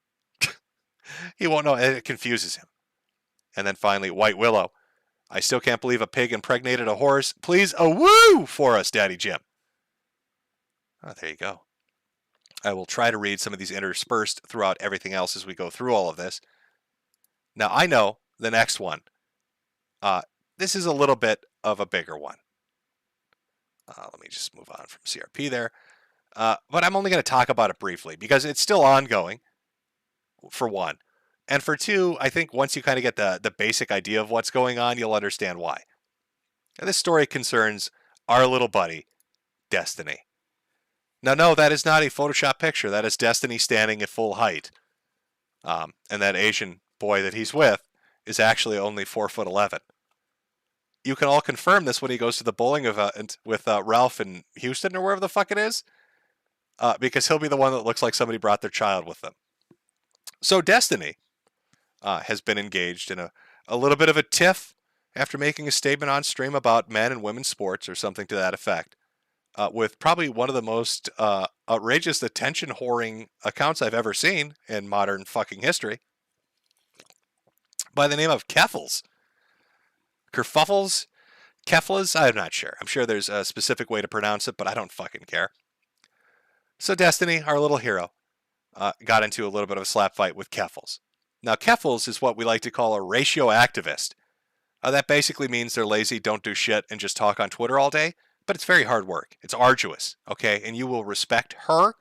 He won't know. It confuses him. And then finally, White Willow. I still can't believe a pig impregnated a horse. Please, a woo for us, Daddy Jim. Oh, there you go. I will try to read some of these interspersed throughout everything else as we go through all of this. Now, I know the next one. This is a little bit of a bigger one. Let me just move on from CRP there. But I'm only going to talk about it briefly because it's still ongoing, for one. And for two, I think once you kind of get the basic idea of what's going on, you'll understand why. And this story concerns our little buddy, Destiny. Now, no, that is not a Photoshop picture. That is Destiny standing at full height. And that Asian boy that he's with is actually only 4'11". You can all confirm this when he goes to the bowling event with Ralph in Houston or wherever the fuck it is. Because he'll be the one that looks like somebody brought their child with them. So Destiny has been engaged in a little bit of a tiff after making a statement on stream about men and women's sports or something to that effect. With probably one of the most outrageous attention whoring accounts I've ever seen in modern fucking history. By the name of Keffels. Kerfuffles? Keffles? I'm not sure. I'm sure there's a specific way to pronounce it, but I don't fucking care. So Destiny, our little hero, got into a little bit of a slap fight with Keffels. Now, Keffels is what we like to call a ratio activist. That basically means they're lazy, don't do shit, and just talk on Twitter all day. But it's very hard work. It's arduous, okay? And you will respect her,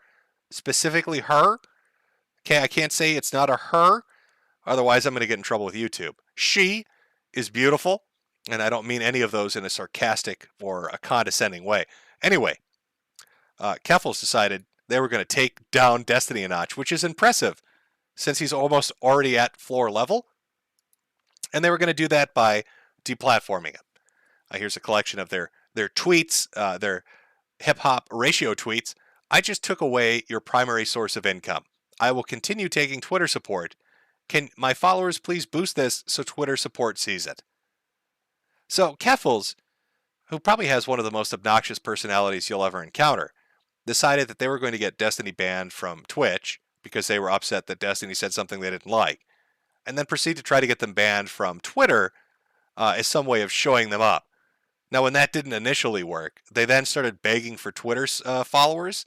specifically her. Okay, I can't say it's not a her, otherwise I'm going to get in trouble with YouTube. She is beautiful, and I don't mean any of those in a sarcastic or a condescending way. Anyway, Keffels decided they were going to take down Destiny a notch, which is impressive, since he's almost already at floor level. And they were going to do that by deplatforming him. Here's a collection of their tweets, their hip-hop ratio tweets. I just took away your primary source of income. I will continue taking Twitter support. Can my followers please boost this so Twitter support sees it? So Keffels, who probably has one of the most obnoxious personalities you'll ever encounter, decided that they were going to get Destiny banned from Twitch because they were upset that Destiny said something they didn't like, and then proceed to try to get them banned from Twitter as some way of showing them up. Now, when that didn't initially work, they then started begging for Twitter's followers,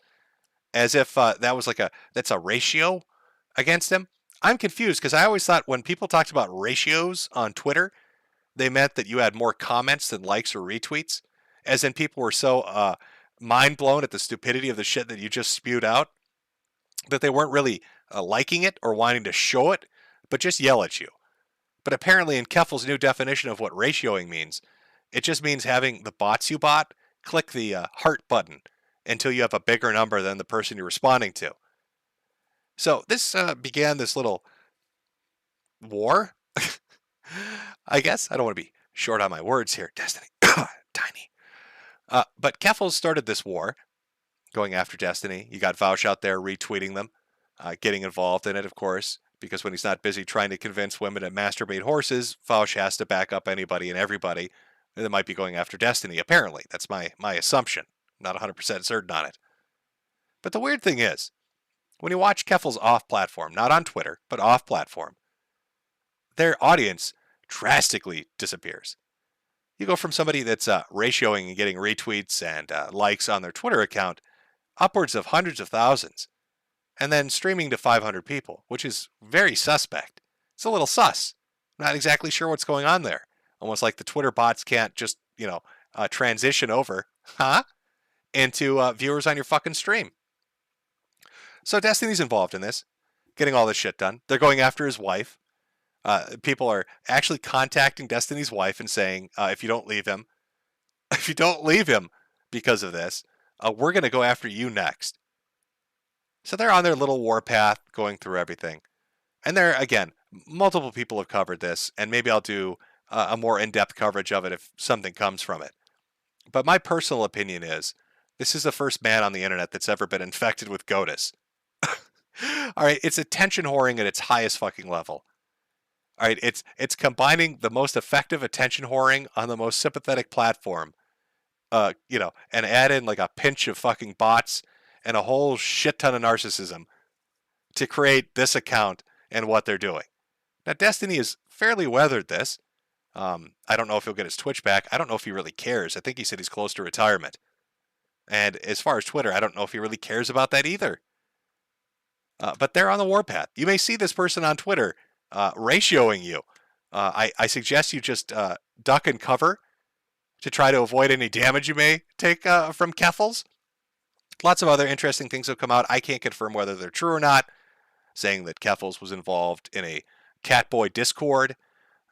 as if that's a ratio against them. I'm confused because I always thought when people talked about ratios on Twitter, they meant that you had more comments than likes or retweets, as in people were so mind blown at the stupidity of the shit that you just spewed out that they weren't really liking it or wanting to show it, but just yell at you. But apparently in Keffel's new definition of what ratioing means, it just means having the bots you bot click the heart button until you have a bigger number than the person you're responding to. So this began this little war, I guess. I don't want to be short on my words here. Destiny, tiny. But Keffels started this war, going after Destiny. You got Vaush out there retweeting them, getting involved in it, of course, because when he's not busy trying to convince women to masturbate horses, Vaush has to back up anybody and everybody that might be going after Destiny, apparently. That's my assumption. I'm not 100% certain on it. But the weird thing is, when you watch Keffels off-platform, not on Twitter, but off-platform, their audience drastically disappears. You go from somebody that's ratioing and getting retweets and likes on their Twitter account upwards of hundreds of thousands, and then streaming to 500 people, which is very suspect. It's a little sus. I'm not exactly sure what's going on there. Almost like the Twitter bots can't just, transition over, into viewers on your fucking stream. So Destiny's involved in this, getting all this shit done. They're going after his wife. People are actually contacting Destiny's wife and saying, if you don't leave him because of this, we're going to go after you next. So they're on their little warpath going through everything. And there, again, multiple people have covered this, and maybe I'll do a more in-depth coverage of it if something comes from it. But my personal opinion is, this is the first man on the internet that's ever been infected with GOTUS. All right, it's attention whoring at its highest fucking level. All right, it's combining the most effective attention whoring on the most sympathetic platform, and add in like a pinch of fucking bots and a whole shit ton of narcissism to create this account and what they're doing. Now, Destiny has fairly weathered this. I don't know if he'll get his Twitch back. I don't know if he really cares. I think he said he's close to retirement. And as far as Twitter, I don't know if he really cares about that either. But they're on the warpath. You may see this person on Twitter ratioing you. I suggest you just duck and cover to try to avoid any damage you may take from Keffels. Lots of other interesting things have come out. I can't confirm whether they're true or not, saying that Keffels was involved in a Catboy Discord,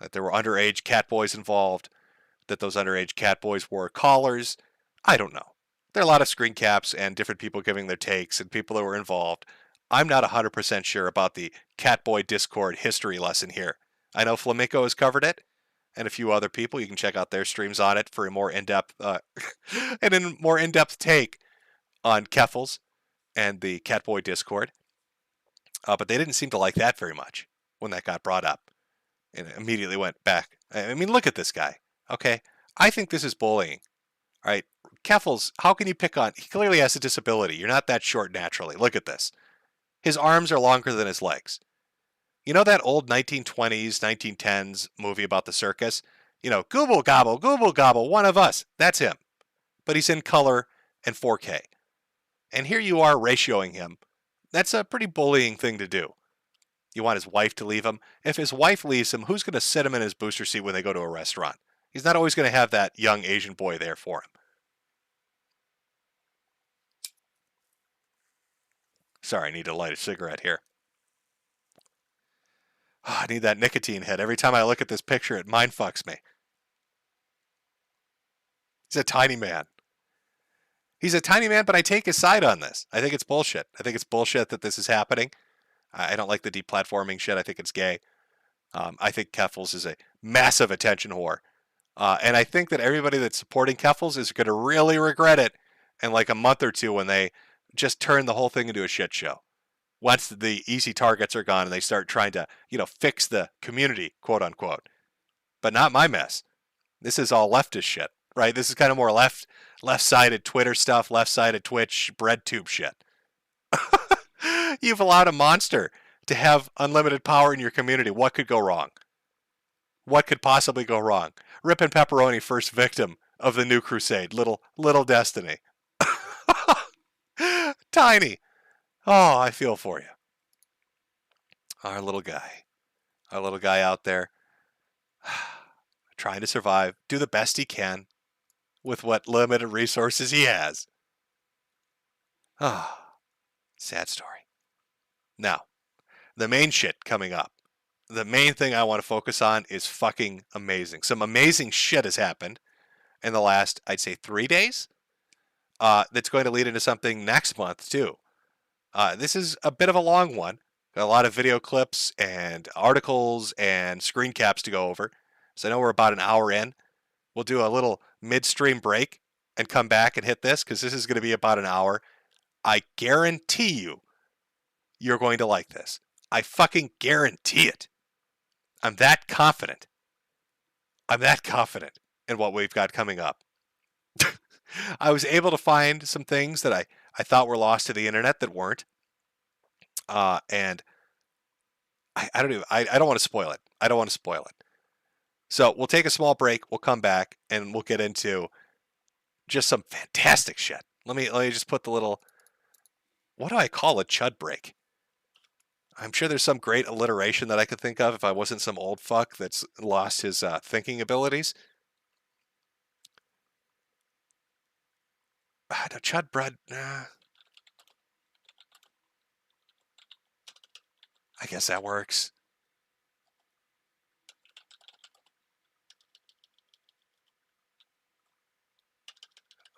that there were underage Catboys involved, that those underage Catboys wore collars. I don't know. There are a lot of screen caps and different people giving their takes and people that were involved. I'm not 100% sure about the Catboy Discord history lesson here. I know Flamenco has covered it, and a few other people. You can check out their streams on it for a more in-depth take on Keffels and the Catboy Discord. But they didn't seem to like that very much when that got brought up, and it immediately went back. I mean, look at this guy. Okay, I think this is bullying. All right, Keffels, how can you pick on? He clearly has a disability. You're not that short naturally. Look at this. His arms are longer than his legs. You know that old 1920s, 1910s movie about the circus? Gooble gobble, one of us. That's him. But he's in color and 4K. And here you are ratioing him. That's a pretty bullying thing to do. You want his wife to leave him? If his wife leaves him, who's going to sit him in his booster seat when they go to a restaurant? He's not always going to have that young Asian boy there for him. Sorry, I need to light a cigarette here. Oh, I need that nicotine hit. Every time I look at this picture, it mindfucks me. He's a tiny man. He's a tiny man, but I take his side on this. I think it's bullshit. I think it's bullshit that this is happening. I don't like the deplatforming shit. I think it's gay. I think Keffels is a massive attention whore. And I think that everybody that's supporting Keffels is going to really regret it in like a month or two when they just turn the whole thing into a shit show. Once the easy targets are gone and they start trying to, fix the community, quote unquote. But not my mess. This is all leftist shit, right? This is kind of more left-sided Twitter stuff, left-sided Twitch, breadtube shit. You've allowed a monster to have unlimited power in your community. What could go wrong? What could possibly go wrong? Rip and Pepperoni, first victim of the new crusade. Little Destiny. Tiny. Oh, I feel for you. Our little guy out there trying to survive, do the best he can with what limited resources he has. Sad story. Now, the main shit coming up. The main thing I want to focus on is fucking amazing. Some amazing shit has happened in the last, I'd say, 3 days. That's going to lead into something next month, too. This is a bit of a long one. Got a lot of video clips and articles and screen caps to go over. So I know we're about an hour in. We'll do a little midstream break and come back and hit this because this is going to be about an hour. I guarantee you're going to like this. I fucking guarantee it. I'm that confident. and what we've got coming up. I was able to find some things that I thought were lost to the internet that weren't. And I don't want to spoil it. I don't want to spoil it. So we'll take a small break. We'll come back and we'll get into just some fantastic shit. Let me just put the little, what do I call a chud break? I'm sure there's some great alliteration that I could think of if I wasn't some old fuck that's lost his thinking abilities. No, chud bread. I guess that works.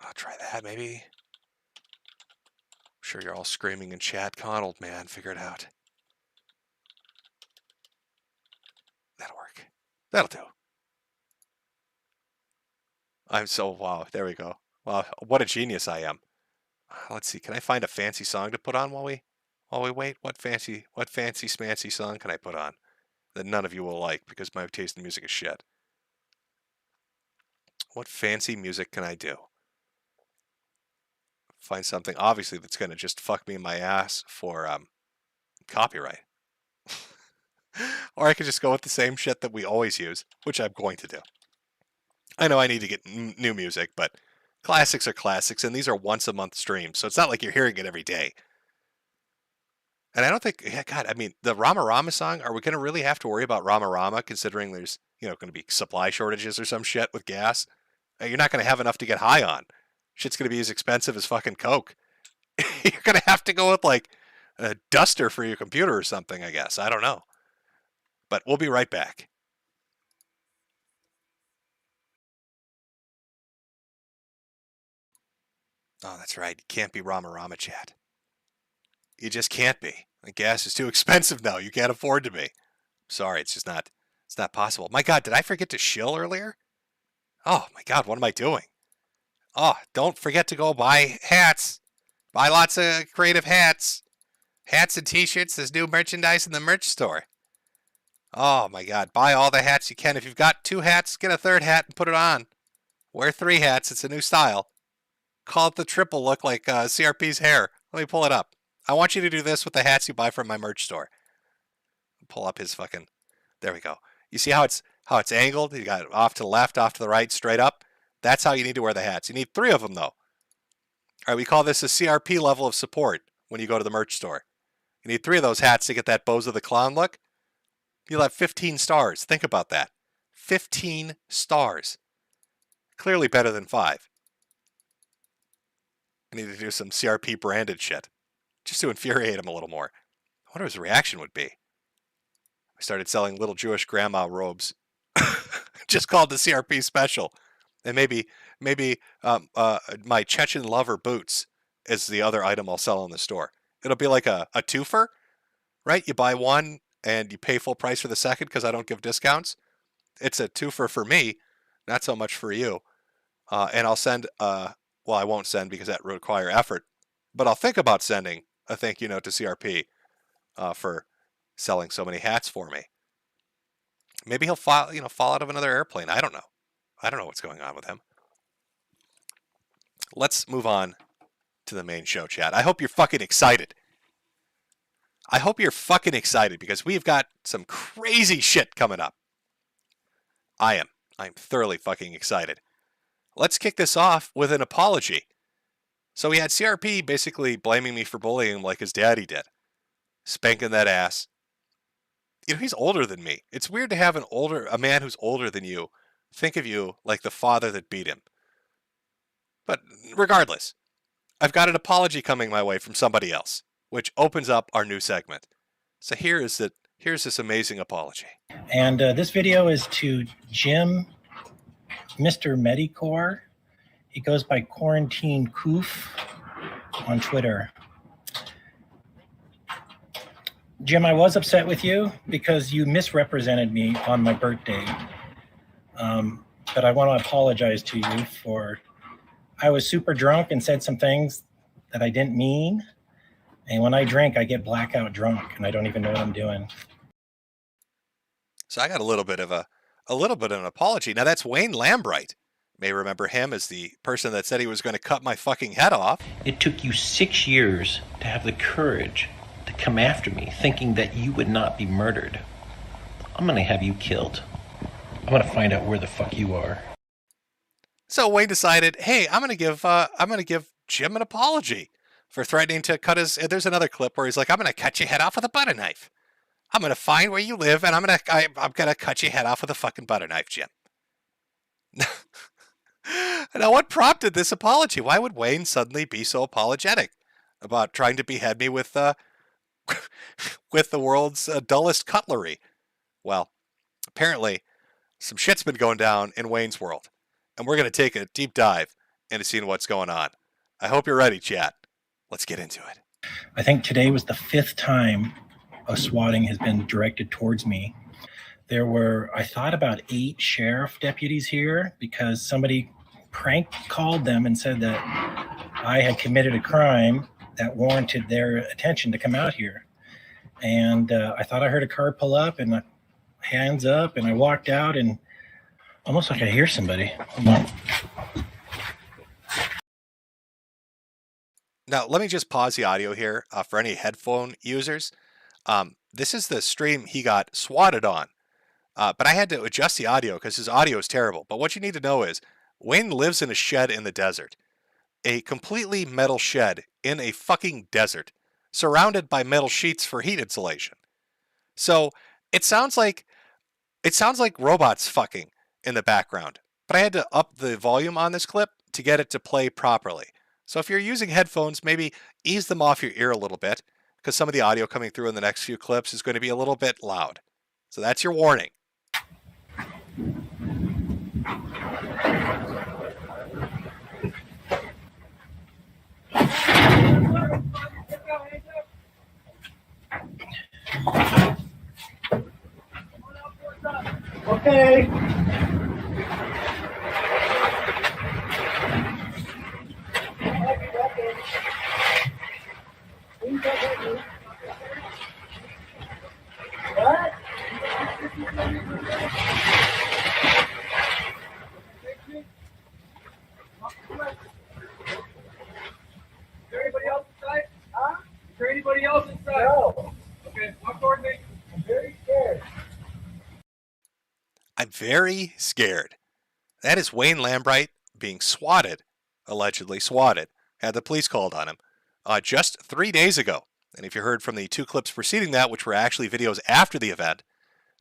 I'll try that, maybe. I'm sure you're all screaming in chat. Come on, old man, figure it out. That'll work. That'll do. Wow, there we go. Wow, what a genius I am. Let's see, can I find a fancy song to put on while we wait? What fancy smancy song can I put on that none of you will like because my taste in music is shit? What fancy music can I do? Find something, obviously, that's going to just fuck me in my ass for copyright. Or I could just go with the same shit that we always use, which I'm going to do. I know I need to get new music, but classics are classics, and these are once-a-month streams, so it's not like you're hearing it every day. And I don't think, yeah, God, I mean, the Rama Rama song, are we going to really have to worry about Rama Rama, considering there's, going to be supply shortages or some shit with gas? You're not going to have enough to get high on. Shit's going to be as expensive as fucking Coke. You're going to have to go with, like, a duster for your computer or something, I guess. I don't know. But we'll be right back. Oh, that's right. You can't be Rama Rama chat. You just can't be. The gas is too expensive now. You can't afford to be. Sorry, it's not possible. My God, did I forget to shill earlier? Oh, my God, what am I doing? Oh, don't forget to go buy hats. Buy lots of creative hats. Hats and t-shirts. There's new merchandise in the merch store. Oh, my God. Buy all the hats you can. If you've got 2 hats, get a 3rd hat and put it on. Wear 3 hats. It's a new style. Call it the triple look like CRP's hair. Let me pull it up. I want you to do this with the hats you buy from my merch store. Pull up his fucking... There we go. You see how it's angled? You got it off to the left, off to the right, straight up. That's how you need to wear the hats. You need 3 of them, though. All right, we call this a CRP level of support when you go to the merch store. You need 3 of those hats to get that Bozo the Clown look. You'll have 15 stars. Think about that. 15 stars. Clearly better than 5. I need to do some CRP branded shit. Just to infuriate him a little more. I wonder what his reaction would be. I started selling little Jewish grandma robes. Just called the CRP special. And maybe my Chechen lover boots is the other item I'll sell in the store. It'll be like a twofer, right? You buy one and you pay full price for the second because I don't give discounts. It's a twofer for me, not so much for you. And I'll send, well, I won't send because that would require effort, but I'll think about sending a thank you note to CRP for selling so many hats for me. Maybe he'll fall out of another airplane. I don't know. I don't know what's going on with him. Let's move on to the main show, chat. I hope you're fucking excited. I hope you're fucking excited because we've got some crazy shit coming up. I am. I'm thoroughly fucking excited. Let's kick this off with an apology. So we had CRP basically blaming me for bullying him like his daddy did. Spanking that ass. He's older than me. It's weird to have a man who's older than you think of you like the father that beat him. But regardless, I've got an apology coming my way from somebody else, which opens up our new segment. So here's this amazing apology. And this video is to Jim, Mr. Metokur. He goes by Quarantine Coof on Twitter. Jim, I was upset with you because you misrepresented me on my birthday. But I want to apologize to you for, I was super drunk and said some things that I didn't mean. And when I drink, I get blackout drunk and I don't even know what I'm doing. So I got a little bit of a a little bit of an apology. Now, that's Wayne Lambright. You may remember him as the person that said he was going to cut my fucking head off. It took you 6 years to have the courage to come after me, thinking that you would not be murdered. I'm going to have you killed. I'm going to find out where the fuck you are. So Wayne decided, hey, I'm going to give Jim an apology for threatening to cut his. There's another clip where he's like, I'm going to cut your head off with a butter knife. I'm going to find where you live, and I'm going to cut your head off with a fucking butter knife, Jim. Now, what prompted this apology? Why would Wayne suddenly be so apologetic about trying to behead me with with the world's dullest cutlery? Well, apparently, some shit's been going down in Wayne's world, and we're going to take a deep dive into seeing what's going on. I hope you're ready, chat. Let's get into it. I think today was the 5th time a swatting has been directed towards me. There were, I thought, about 8 sheriff deputies here because somebody prank called them and said that I had committed a crime that warranted their attention to come out here. And I thought I heard a car pull up and hands up, and I walked out and almost like I hear somebody. Hold on. Now, let me just pause the audio here for any headphone users. This is the stream he got swatted on. But I had to adjust the audio because his audio is terrible. But what you need to know is Wayne lives in a shed in the desert. A completely metal shed in a fucking desert, surrounded by metal sheets for heat insulation. So it sounds like robots fucking in the background. But I had to up the volume on this clip to get it to play properly. So if you're using headphones, maybe ease them off your ear a little bit, because some of the audio coming through in the next few clips is going to be a little bit loud. So that's your warning. Okay. What? Is there anybody else inside? Huh? Is there anybody else inside? No. Okay, walk toward me. I'm very scared. I'm very scared. That is Wayne Lambright being swatted, allegedly swatted, had the police called on him, just 3 days ago. And if you heard from the 2 clips preceding that, which were actually videos after the event,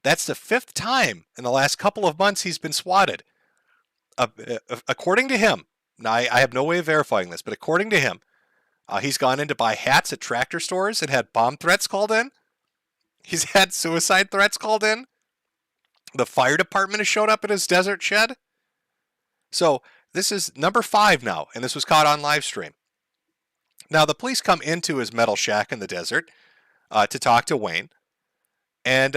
that's the 5th time in the last couple of months he's been swatted. According to him, now I have no way of verifying this, but according to him, he's gone in to buy hats at tractor stores and had bomb threats called in. He's had suicide threats called in. The fire department has showed up at his desert shed. So this is number 5 now, and this was caught on live stream. Now the police come into his metal shack in the desert to talk to Wayne, and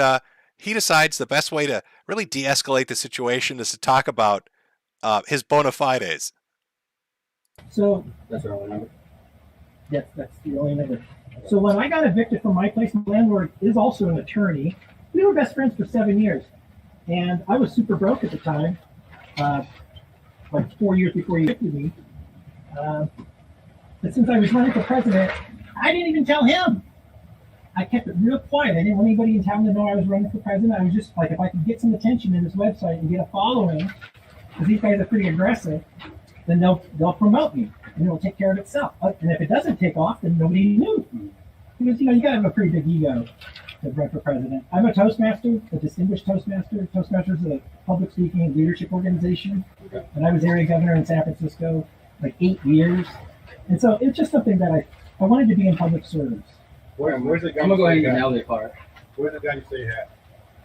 he decides the best way to really de-escalate the situation is to talk about his bona fides. So that's the only number. Yes, that's the only number. So when I got evicted from my place, my landlord is also an attorney. We were best friends for 7 years, and I was super broke at the time, like 4 years before he evicted me. But since I was running for president, I didn't even tell him. I kept it real quiet. I didn't want anybody in town to know I was running for president. I was just like, if I could get some attention in this website and get a following, because these guys are pretty aggressive, then they'll promote me and it'll take care of itself. And if it doesn't take off, then nobody knew. Because, you gotta have a pretty big ego to run for president. I'm a Toastmaster, a distinguished Toastmaster. Toastmasters is a public speaking and leadership organization. And I was area governor in San Francisco like 8 years. And so it's just something that I wanted to be in public service. Where's the gun? I'm gonna go ahead and get out of the car. Where's the gun you say you had?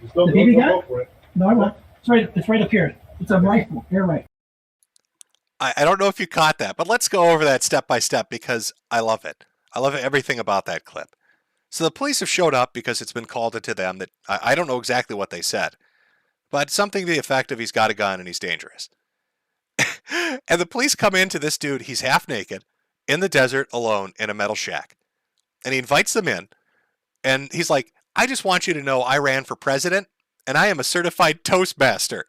Just The BB gun? No, I won't. It's right up here. It's a rifle, air rifle. I don't know if you caught that, but let's go over that step by step because I love it. I love everything about that clip. So the police have showed up because it's been called into them that I don't know exactly what they said, but something to the effect of he's got a gun and he's dangerous. And the police come into this dude, he's half naked, in the desert alone in a metal shack. And he invites them in, and he's like, I just want you to know I ran for president, and I am a certified Toastmaster.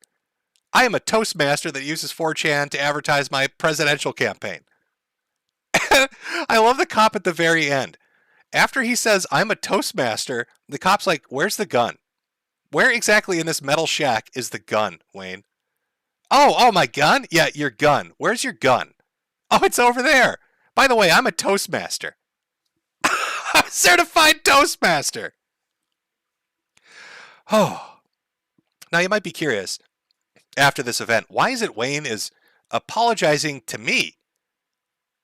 I am a Toastmaster that uses 4chan to advertise my presidential campaign. I love the cop at the very end. After he says, I'm a Toastmaster, the cop's like, where's the gun? Where exactly in this metal shack is the gun, Wayne? Oh, my gun? Yeah, your gun. Where's your gun? Oh, it's over there. By the way, I'm a Toastmaster. I'm a certified Toastmaster. Oh. Now, you might be curious, after this event, why is it Wayne is apologizing to me?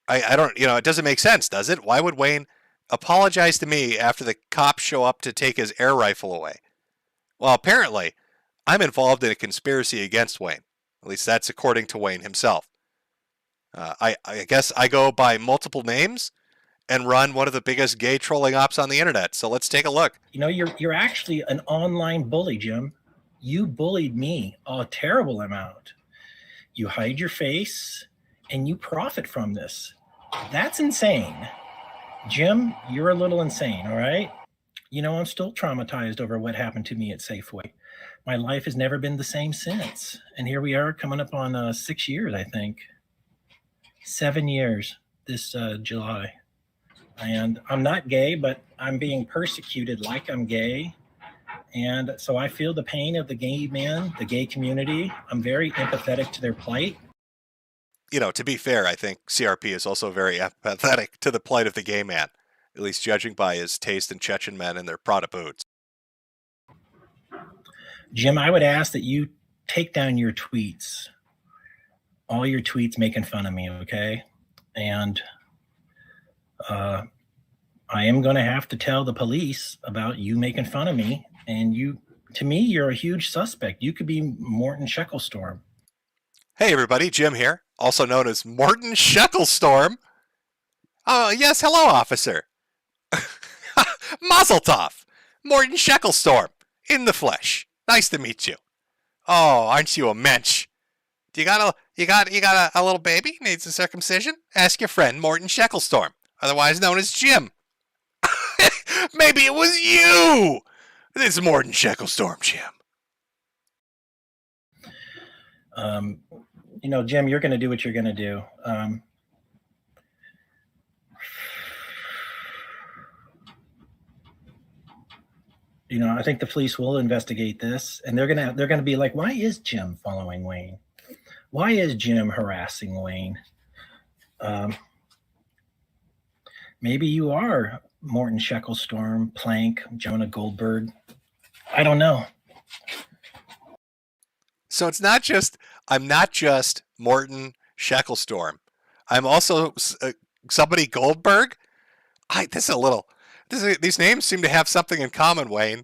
I don't, it doesn't make sense, does it? Why would Wayne apologize to me after the cops show up to take his air rifle away? Well, apparently, I'm involved in a conspiracy against Wayne. At least that's according to Wayne himself. I guess I go by multiple names and run one of the biggest gay trolling ops on the internet. So let's take a look. You're actually an online bully, Jim. You bullied me a terrible amount. You hide your face and you profit from this. That's insane. Jim, you're a little insane, all right? I'm still traumatized over what happened to me at Safeway. My life has never been the same since. And here we are coming up on 6 years, I think. 7 years this July. And I'm not gay, but I'm being persecuted like I'm gay. And so I feel the pain of the gay men, the gay community. I'm very empathetic to their plight. To be fair, I think CRP is also very empathetic to the plight of the gay man, at least judging by his taste in Chechen men and their Prada boots. Jim, I would ask that you take down your tweets, all your tweets making fun of me, okay? And I am going to have to tell the police about you making fun of me. And to me, you're a huge suspect. You could be Morton Shecklestorm. Hey, everybody, Jim here, also known as Morton Shecklestorm. Oh, yes, hello, officer. Mazel tov. Morton Shecklestorm, in the flesh. Nice to meet you. Oh, aren't you a mensch? You got a little baby needs a circumcision? Ask your friend Morton Shecklestorm, otherwise known as Jim. Maybe it was you. This is Morton Shecklestorm, Jim. Jim, you're going to do what you're going to do. I think the police will investigate this, and they're gonna be like, why is Jim following Wayne? Why is Jim harassing Wayne? Maybe you are Morton Shecklestorm, Plank, Jonah Goldberg. I don't know. So I'm not just Morton Shecklestorm. I'm also somebody Goldberg. These names seem to have something in common, Wayne.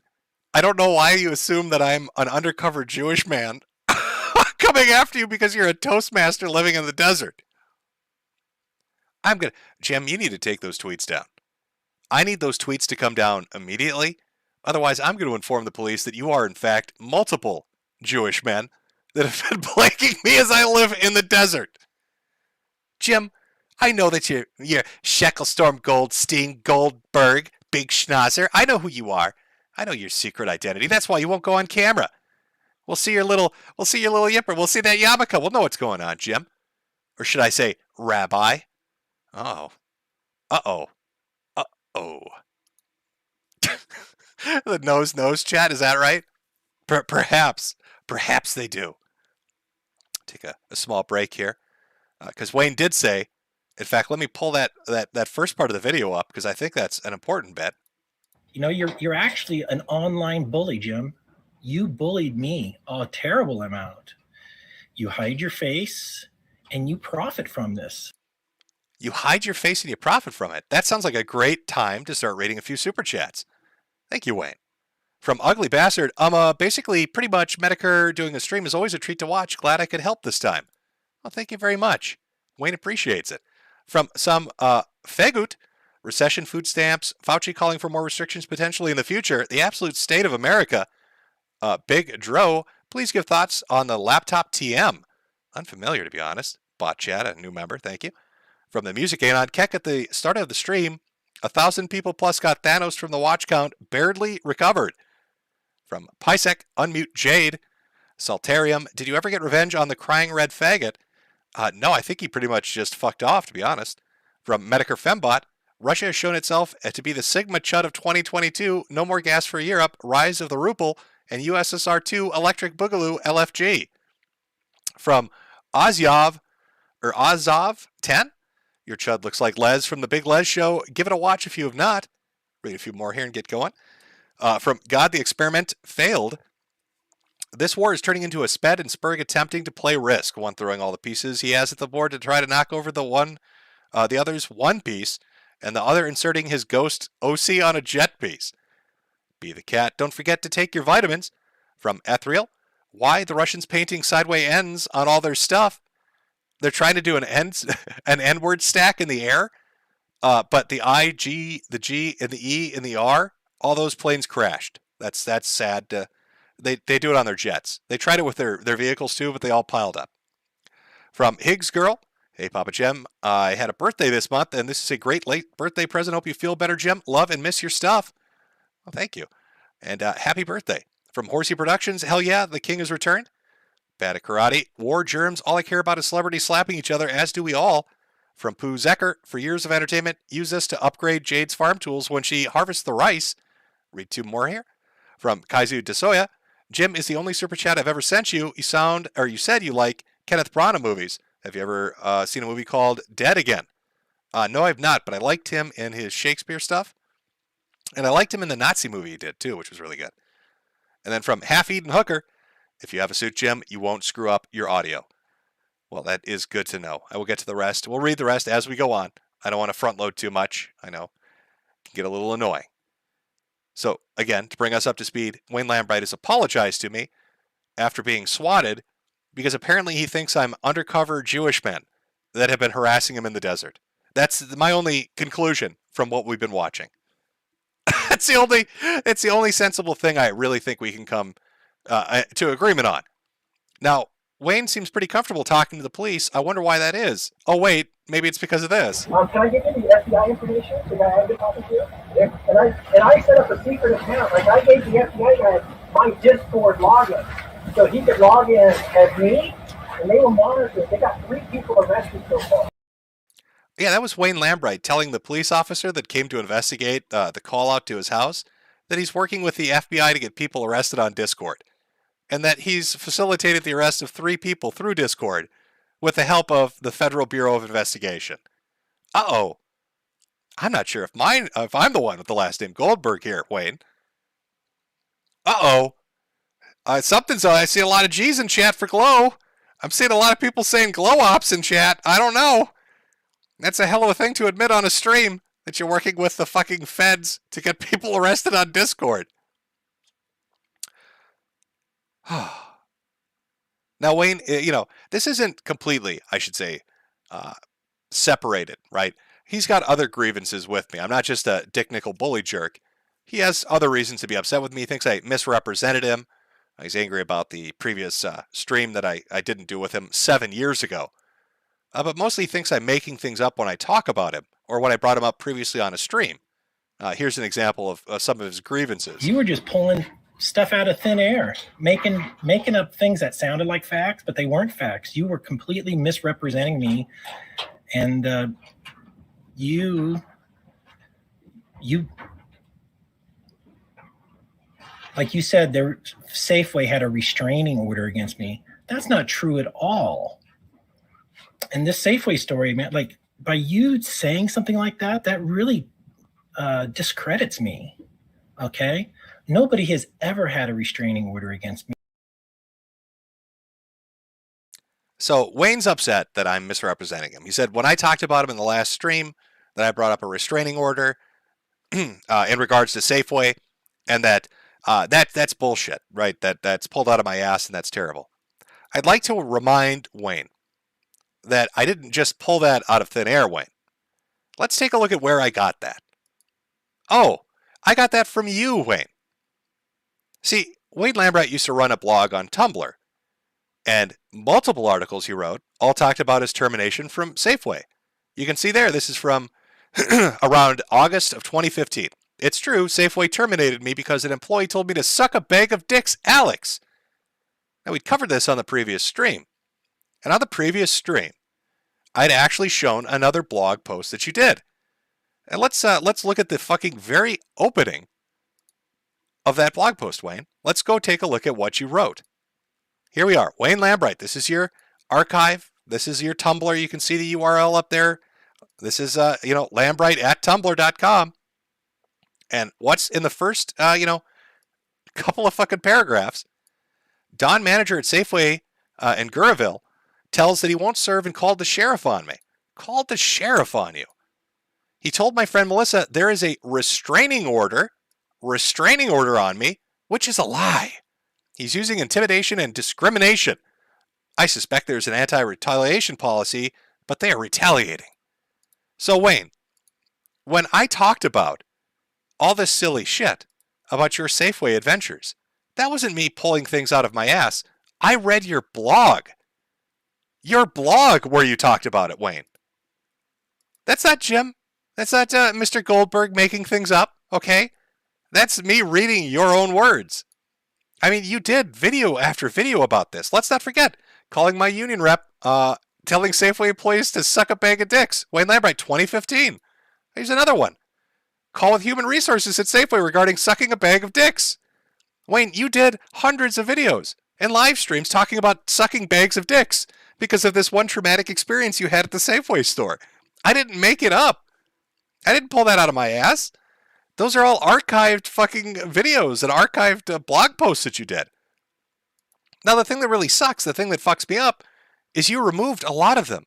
I don't know why you assume that I'm an undercover Jewish man coming after you because you're a Toastmaster living in the desert. Jim, you need to take those tweets down. I need those tweets to come down immediately. Otherwise, I'm going to inform the police that you are, in fact, multiple Jewish men that have been plaguing me as I live in the desert. Jim, I know that you're Shecklestorm Goldstein Goldberg, Big Schnauzer. I know who you are. I know your secret identity. That's why you won't go on camera. We'll see your little yipper. We'll see that yarmulke. We'll know what's going on, Jim. Or should I say, Rabbi? Oh. Uh-oh. Uh-oh. The nose chat, is that right? Perhaps they do. Take a small break here. Because Wayne did say, in fact, let me pull that first part of the video up because I think that's an important bit. You're actually an online bully, Jim. You bullied me a terrible amount. You hide your face and you profit from this. You hide your face and you profit from it. That sounds like a great time to start reading a few super chats. Thank you, Wayne. From Ugly Bastard, basically pretty much Metokur doing a stream is always a treat to watch. Glad I could help this time. Well, thank you very much. Wayne appreciates it. From some Fegut, recession, food stamps, Fauci calling for more restrictions potentially in the future, the absolute state of America. Big Dro, please give thoughts on the laptop TM. Unfamiliar, to be honest. Bot chat, a new member, thank you. From the Music Anon, Keck at the start of the stream, 1,000 people plus got Thanos from the watch count, barely recovered. From Pisek, Unmute Jade, Saltarium, did you ever get revenge on the crying red faggot? No, I think he pretty much just fucked off, to be honest. From Metokur Fembot, Russia has shown itself to be the Sigma Chud of 2022, no more gas for Europe, rise of the ruble, and USSR2 electric boogaloo LFG. From Ozyav, or Ozov 10, your Chud looks like Les from the Big Les Show. Give it a watch if you have not. Read a few more here and get going. From God, the experiment failed. This war is turning into a Sped and Spurg attempting to play Risk, one throwing all the pieces he has at the board to try to knock over the other's one piece, and the other inserting his ghost OC on a jet piece. Be the cat. Don't forget to take your vitamins. From Ethereal, why the Russians painting sideway ends on all their stuff? They're trying to do an N-word stack in the air, but the I, G, the G, and the E, and the R, all those planes crashed. That's sad. They do it on their jets. They tried it with their vehicles too, but they all piled up. From Higgs Girl, hey Papa Jim, I had a birthday this month, and this is a great late birthday present. Hope you feel better, Jim. Love and miss your stuff. Well, thank you. And happy birthday. From Horsey Productions, hell yeah, the king has returned. Bad at Karate, war, germs, all I care about is celebrities slapping each other, as do we all. From Pooh Zecker, for years of entertainment, use this to upgrade Jade's farm tools when she harvests the rice. Read two more here. From Kaizu Desoya, Jim is the only super chat I've ever sent you. You said you like Kenneth Branagh movies. Have you ever seen a movie called Dead Again? No, I've not, but I liked him in his Shakespeare stuff. And I liked him in the Nazi movie he did too, which was really good. And then from Half-Eaten Hooker, if you have a suit, Jim, you won't screw up your audio. Well, that is good to know. I will get to the rest. We'll read the rest as we go on. I don't want to front load too much. I know it can get a little annoying. So, again, to bring us up to speed, Wayne Lambright has apologized to me after being swatted because apparently he thinks I'm undercover Jewish men that have been harassing him in the desert. That's my only conclusion from what we've been watching. It's the only sensible thing I really think we can come to agreement on. Now, Wayne seems pretty comfortable talking to the police. I wonder why that is. Oh, wait, maybe it's because of this. Can I give you the FBI information, the guy I've been talking to? And I set up a secret account. Like, I gave the FBI guy my Discord login so he could log in as me, and they were monitoring. They got 3 people arrested so far. Yeah, that was Wayne Lambright telling the police officer that came to investigate the call out to his house that he's working with the FBI to get people arrested on Discord, and that he's facilitated the arrest of 3 people through Discord with the help of the Federal Bureau of Investigation. Uh-oh. I'm not sure if I'm the one with the last name Goldberg here, Wayne. Uh-oh. I see a lot of G's in chat for Glow. I'm seeing a lot of people saying Glow Ops in chat. I don't know. That's a hell of a thing to admit on a stream, that you're working with the fucking feds to get people arrested on Discord. Now, Wayne, this isn't completely, I should say, separated, right? He's got other grievances with me. I'm not just a dick nickel bully jerk. He has other reasons to be upset with me. He thinks I misrepresented him. He's angry about the previous stream that I didn't do with him 7 years ago. But mostly he thinks I'm making things up when I talk about him, or when I brought him up previously on a stream. Here's an example of some of his grievances. You were just pulling stuff out of thin air, making up things that sounded like facts, but they weren't facts. You were completely misrepresenting me, and you like you said, Safeway had a restraining order against me. That's not true at all. And this Safeway story, man, like, by you saying something like that, that really discredits me. Okay? Nobody has ever had a restraining order against me. So Wayne's upset that I'm misrepresenting him. He said when I talked about him in the last stream that I brought up a restraining order in regards to Safeway, and that's bullshit, right? That's pulled out of my ass, and that's terrible. I'd like to remind Wayne that I didn't just pull that out of thin air, Wayne. Let's take a look at where I got that. Oh, I got that from you, Wayne. See, Wayne Lambright used to run a blog on Tumblr, and multiple articles he wrote all talked about his termination from Safeway. You can see there, this is from around August of 2015. It's true, Safeway terminated me because an employee told me to suck a bag of dicks, Alex. Now, we'd covered this on the previous stream. And on the previous stream, I'd actually shown another blog post that you did. And let's look at the fucking very opening of that blog post, Wayne. Let's go take a look at what you wrote. Here we are. Wayne Lambright. This is your archive. This is your Tumblr. You can see the URL up there. This is, Lambright at tumblr.com. And what's in the first, couple of fucking paragraphs? Don manager at Safeway in Guraville tells that he won't serve and called the sheriff on me. Called the sheriff on you. He told my friend Melissa there is a restraining order on me, which is a lie. He's using intimidation and discrimination. I suspect there's an anti-retaliation policy, but they are retaliating. So, Wayne, when I talked about all this silly shit about your Safeway adventures, that wasn't me pulling things out of my ass. I read your blog. Your blog where you talked about it, Wayne. That's not Jim. That's not Mr. Goldberg making things up, okay? That's me reading your own words. I mean, you did video after video about this. Let's not forget, calling my union rep, telling Safeway employees to suck a bag of dicks. Wayne Lambright, 2015. Here's another one. Call with human resources at Safeway regarding sucking a bag of dicks. Wayne, you did hundreds of videos and live streams talking about sucking bags of dicks because of this one traumatic experience you had at the Safeway store. I didn't make it up. I didn't pull that out of my ass. Those are all archived fucking videos and archived blog posts that you did. Now, the thing that really sucks, the thing that fucks me up, is you removed a lot of them.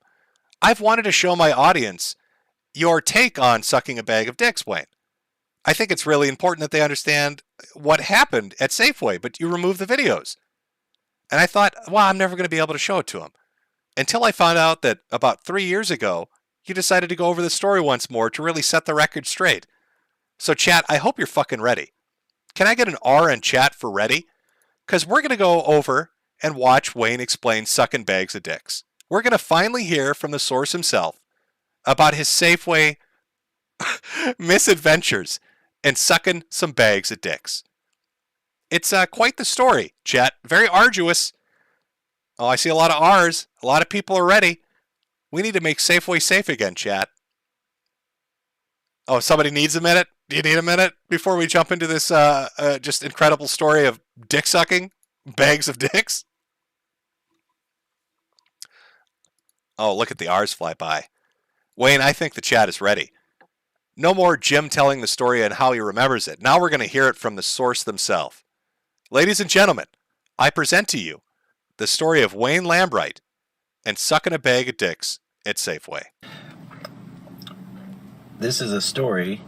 I've wanted to show my audience your take on sucking a bag of dicks, Wayne. I think it's really important that they understand what happened at Safeway, but you removed the videos. And I thought, well, I'm never going to be able to show it to them. Until I found out that about 3 years ago, you decided to go over the story once more to really set the record straight. So chat, I hope you're fucking ready. Can I get an R in chat for ready? Because we're going to go over and watch Wayne explain sucking bags of dicks. We're going to finally hear from the source himself about his Safeway misadventures and sucking some bags of dicks. It's quite the story, chat. Very arduous. Oh, I see a lot of R's. A lot of people are ready. We need to make Safeway safe again, chat. Oh, somebody needs a minute? Do you need a minute before we jump into this just incredible story of dick sucking? Bags of dicks? Oh, look at the R's fly by. Wayne, I think the chat is ready. No more Jim telling the story and how he remembers it. Now we're going to hear it from the source themselves. Ladies and gentlemen, I present to you the story of Wayne Lambright and sucking a bag of dicks at Safeway. This is a story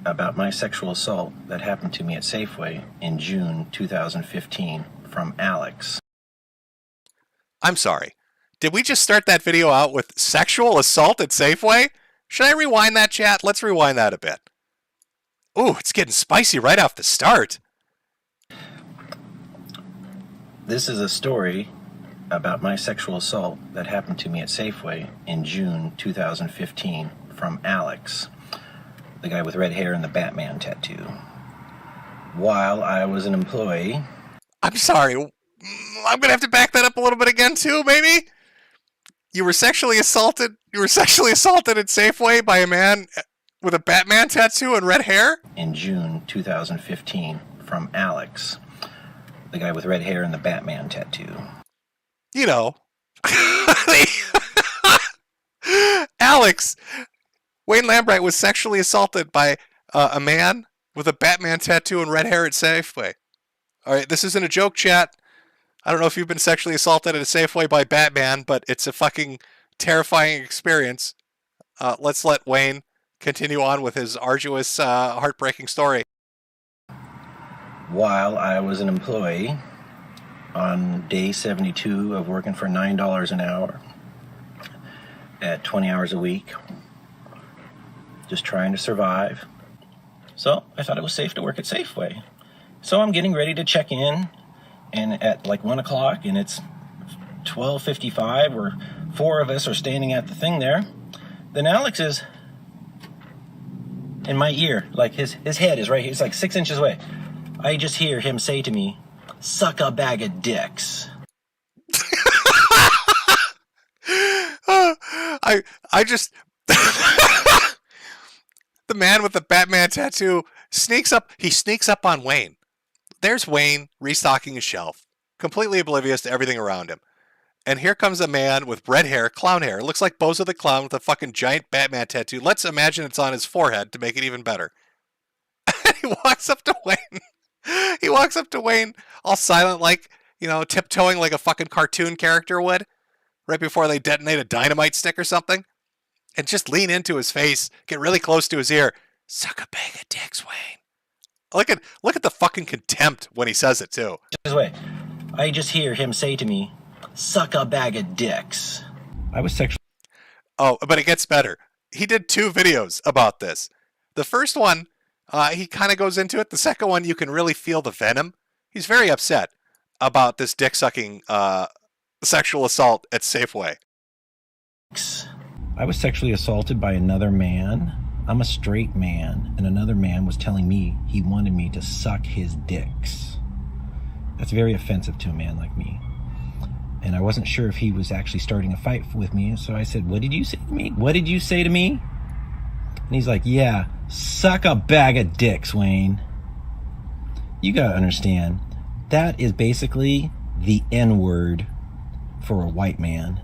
about my sexual assault that happened to me at Safeway in June 2015 from Alex. I'm sorry. Did we just start that video out with sexual assault at Safeway? Should I rewind that, chat? Let's rewind that a bit. Ooh, it's getting spicy right off the start. This is a story about my sexual assault that happened to me at Safeway in June 2015 from Alex, the guy with red hair and the Batman tattoo. While I was an employee... I'm sorry. I'm going to have to back that up a little bit again, too, maybe? You were sexually assaulted? You were sexually assaulted at Safeway by a man with a Batman tattoo and red hair? In June 2015 from Alex, the guy with red hair and the Batman tattoo. You know. Alex, Wayne Lambright was sexually assaulted by a man with a Batman tattoo and red hair at Safeway. All right, this isn't a joke, chat. I don't know if you've been sexually assaulted at a Safeway by Batman, but it's a fucking terrifying experience. Let's let Wayne continue on with his arduous, heartbreaking story. While I was an employee on day 72 of working for $9 an hour at 20 hours a week, just trying to survive. So I thought it was safe to work at Safeway. So I'm getting ready to check in, and at like 1 o'clock, and it's 12:55, where 4 of us are standing at the thing there. Then Alex is in my ear. Like his head is right here. It's like 6 inches away. I just hear him say to me, "Suck a bag of dicks." I just the man with the Batman tattoo sneaks up. He sneaks up on Wayne. There's Wayne restocking his shelf, completely oblivious to everything around him. And here comes a man with red hair, clown hair. It looks like Bozo the Clown with a fucking giant Batman tattoo. Let's imagine it's on his forehead to make it even better. He walks up to Wayne. He walks up to Wayne all silent, like, you know, tiptoeing like a fucking cartoon character would, right before they detonate a dynamite stick or something. And just lean into his face, get really close to his ear. "Suck a bag of dicks, Wayne." Look at the fucking contempt when he says it too. This way. I just hear him say to me, "Suck a bag of dicks." I was sexually. Oh, but it gets better. He did 2 videos about this. The first one, he kind of goes into it. The second one, you can really feel the venom. He's very upset about this dick-sucking sexual assault at Safeway. I was sexually assaulted by another man. I'm a straight man, and another man was telling me he wanted me to suck his dicks. That's very offensive to a man like me. And I wasn't sure if he was actually starting a fight with me, so I said, "What did you say to me? What did you say to me?" And he's like, "Yeah, suck a bag of dicks, Wayne." You gotta understand, that is basically the N-word for a white man.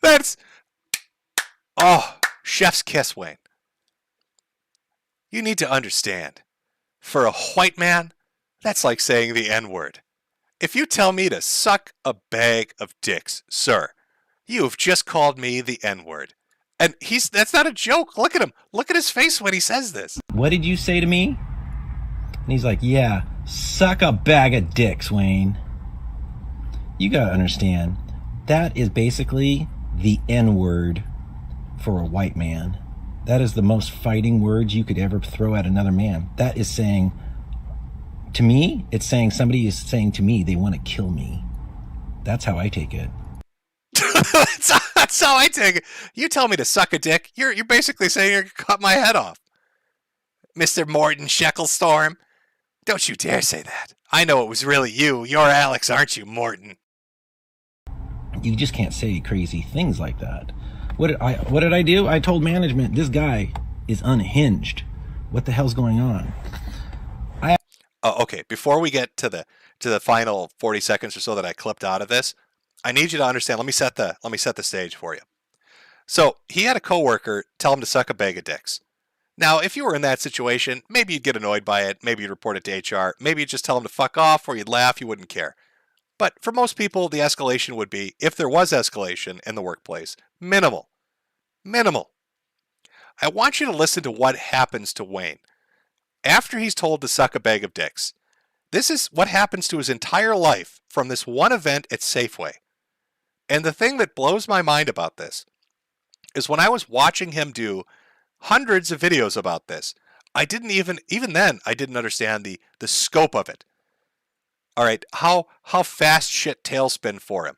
That's... Oh, chef's kiss, Wayne. You need to understand. For a white man, that's like saying the N-word. If you tell me to suck a bag of dicks, sir, you've just called me the N-word. And that's not a joke. Look at him. Look at his face when he says this. "What did you say to me?" And he's like, "Yeah, suck a bag of dicks, Wayne." You gotta understand, that is basically the N-word for a white man. That is the most fighting words you could ever throw at another man. That is saying, to me, it's saying somebody is saying to me they want to kill me. That's how I take it. That's how I take it. You tell me to suck a dick, you're basically saying you're going to cut my head off. Mr. Morton Shecklestorm, don't you dare say that. I know it was really you. You're Alex, aren't you, Morton? You just can't say crazy things like that. What did I do? I told management, this guy is unhinged. What the hell's going on? Oh, okay. Before we get to the final 40 seconds or so that I clipped out of this, I need you to understand. Let me set the stage for you. So he had a coworker tell him to suck a bag of dicks. Now, if you were in that situation, maybe you'd get annoyed by it. Maybe you'd report it to HR. Maybe you'd just tell him to fuck off, or you'd laugh. You wouldn't care. But for most people, the escalation would be, if there was escalation in the workplace, minimal. Minimal. I want you to listen to what happens to Wayne after he's told to suck a bag of dicks. This is what happens to his entire life from this one event at Safeway. And the thing that blows my mind about this is when I was watching him do hundreds of videos about this, I didn't even then, I didn't understand the scope of it. All right, how fast shit tailspin for him.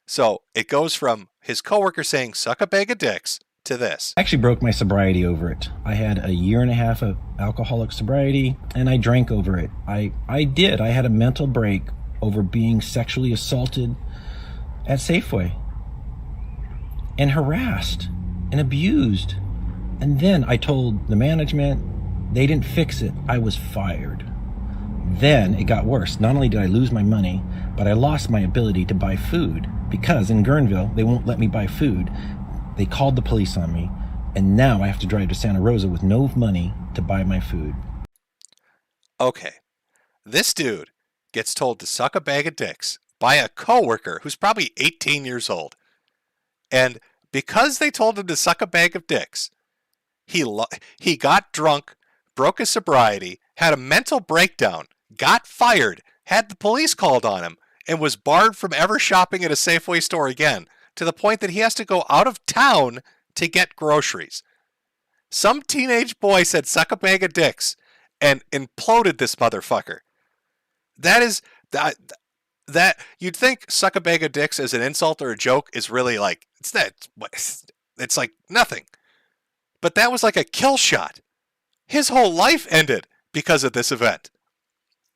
So it goes from his coworker saying, "Suck a bag of dicks," to this. I actually broke my sobriety over it. I had a year and a half of alcoholic sobriety, and I drank over it. I did. I had a mental break over being sexually assaulted at Safeway and harassed and abused. And then I told the management, they didn't fix it. I was fired. Then it got worse. Not only did I lose my money, but I lost my ability to buy food because in Guerneville, they won't let me buy food. They called the police on me, and now I have to drive to Santa Rosa with no money to buy my food. Okay, this dude gets told to suck a bag of dicks by a coworker who's probably 18 years old. And because they told him to suck a bag of dicks, he got drunk, broke his sobriety, had a mental breakdown, got fired, had the police called on him, and was barred from ever shopping at a Safeway store again, to the point that he has to go out of town to get groceries. Some teenage boy said suck a bag of dicks and imploded this motherfucker. That is that you'd think suck a bag of dicks as an insult or a joke is really like it's like nothing. But that was like a kill shot. His whole life ended because of this event.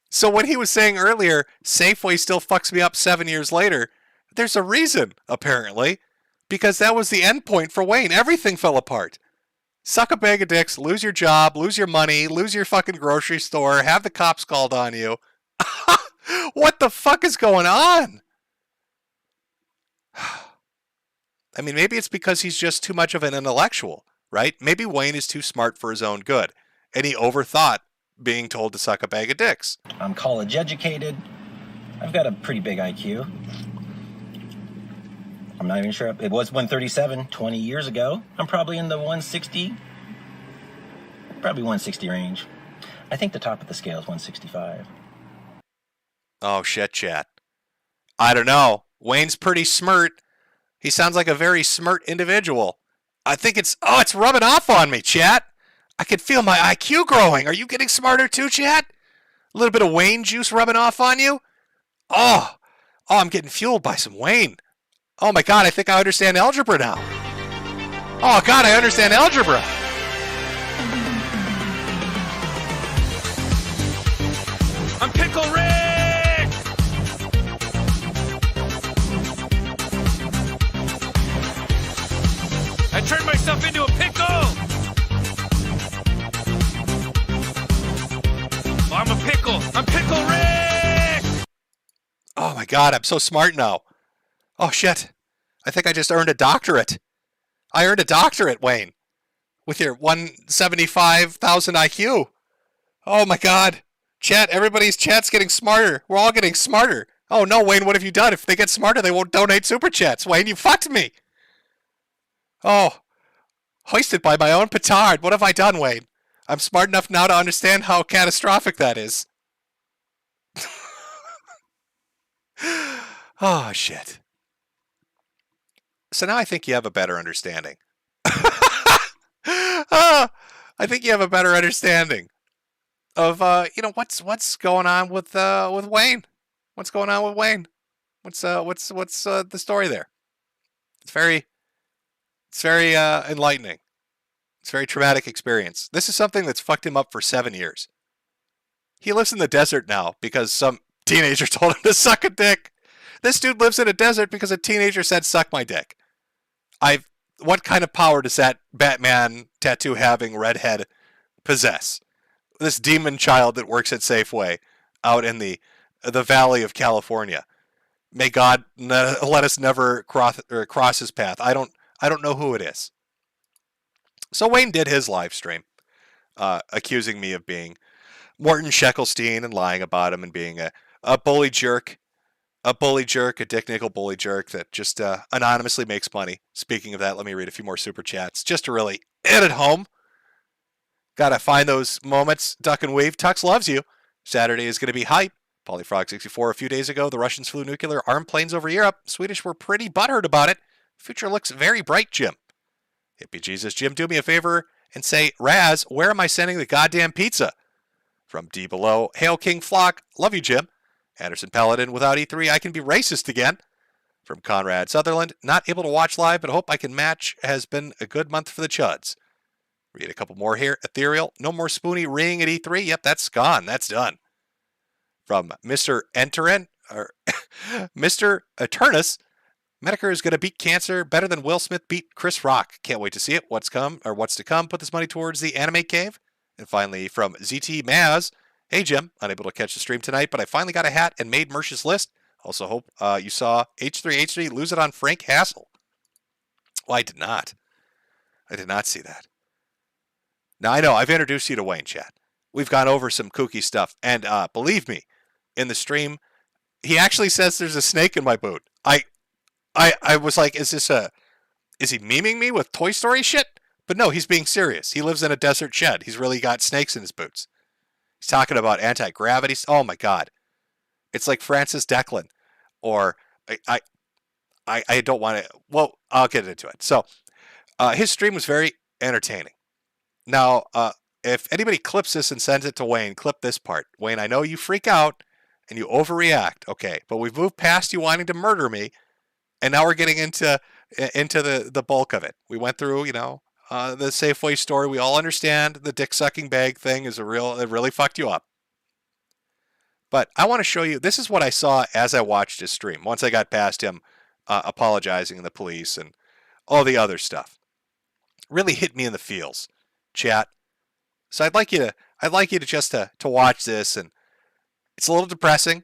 So when he was saying earlier, Safeway still fucks me up 7 years later, there's a reason, apparently. Because that was the end point for Wayne. Everything fell apart. Suck a bag of dicks, lose your job, lose your money, lose your fucking grocery store, have the cops called on you. What the fuck is going on? I mean, maybe it's because he's just too much of an intellectual, right? Maybe Wayne is too smart for his own good, and he overthought being told to suck a bag of dicks. I'm college educated. I've got a pretty big IQ. I'm not even sure. It was 137 20 years ago. I'm probably in the 160 range. I think the top of the scale is 165. Oh, shit, chat. I don't know. Wayne's pretty smart. He sounds like a very smart individual. I think it's rubbing off on me, chat. I can feel my IQ growing. Are you getting smarter too, chat? A little bit of Wayne juice rubbing off on you? Oh, I'm getting fueled by some Wayne. Oh my God, I think I understand algebra now. Oh God, I understand algebra. I'm Pickle Rick! I turned myself into a pickle! Oh, I'm a pickle! I'm Pickle Rick! Oh my God, I'm so smart now. Oh shit, I think I just earned a doctorate. I earned a doctorate, Wayne, with your 175,000 IQ. Oh my God. Chat, everybody's chat's getting smarter. We're all getting smarter. Oh no, Wayne, what have you done? If they get smarter, they won't donate super chats. Wayne, you fucked me. Oh, hoisted by my own petard. What have I done, Wayne? I'm smart enough now to understand how catastrophic that is. Oh, shit. So now I think you have a better understanding. I think you have a better understanding of what's going on with Wayne. What's going on with Wayne? What's the story there? It's very enlightening. It's a very traumatic experience. This is something that's fucked him up for 7 years. He lives in the desert now because some teenager told him to suck a dick. This dude lives in a desert because a teenager said, "Suck my dick." What kind of power does that Batman tattoo having redhead possess? This demon child that works at Safeway out in the valley of California. May God let us never cross his path. I don't know who it is. So Wayne did his live stream, accusing me of being Morton Sheckelstein and lying about him and being a bully jerk. A bully jerk, a Dick Nickel bully jerk that just anonymously makes money. Speaking of that, let me read a few more super chats just to really hit it home. Gotta find those moments. Duck and weave. Tux loves you. Saturday is going to be hype. Polyfrog64 a few days ago. The Russians flew nuclear armed planes over Europe. Swedish were pretty butthurt about it. Future looks very bright, Jim. Hippie Jesus. Jim, do me a favor and say, Raz, where am I sending the goddamn pizza? From D below. Hail King Flock. Love you, Jim. Anderson Paladin, without E3, I can be racist again. From Conrad Sutherland, not able to watch live, but hope I can match. Has been a good month for the Chuds. Read a couple more here. Ethereal, no more Spoonie ringing at E3. Yep, that's gone. That's done. From Mr. Mr. Eternus, Metokur is going to beat cancer better than Will Smith beat Chris Rock. Can't wait to see it. What's to come. Put this money towards the anime cave. And finally, from ZT Maz, hey Jim, unable to catch the stream tonight, but I finally got a hat and made Mersh's list. Also hope you saw H3H3 lose it on Frank Hassel. Well, I did not. I did not see that. Now I know I've introduced you to Wayne, chat. We've gone over some kooky stuff, and believe me, in the stream, he actually says there's a snake in my boot. I was like, is he memeing me with Toy Story shit? But no, he's being serious. He lives in a desert shed. He's really got snakes in his boots. He's talking about anti-gravity. Oh my God. It's like Francis Declan. Or I don't want to. Well, I'll get into it. So his stream was very entertaining. Now, if anybody clips this and sends it to Wayne, clip this part. Wayne, I know you freak out and you overreact. Okay, but we've moved past you wanting to murder me, and now we're getting into the bulk of it. We went through, the Safeway store. We all understand the dick sucking bag thing it really fucked you up. But I want to show you, this is what I saw as I watched his stream. Once I got past him apologizing to the police and all the other stuff. Really hit me in the feels, chat. So I'd like you to just to watch this, and it's a little depressing.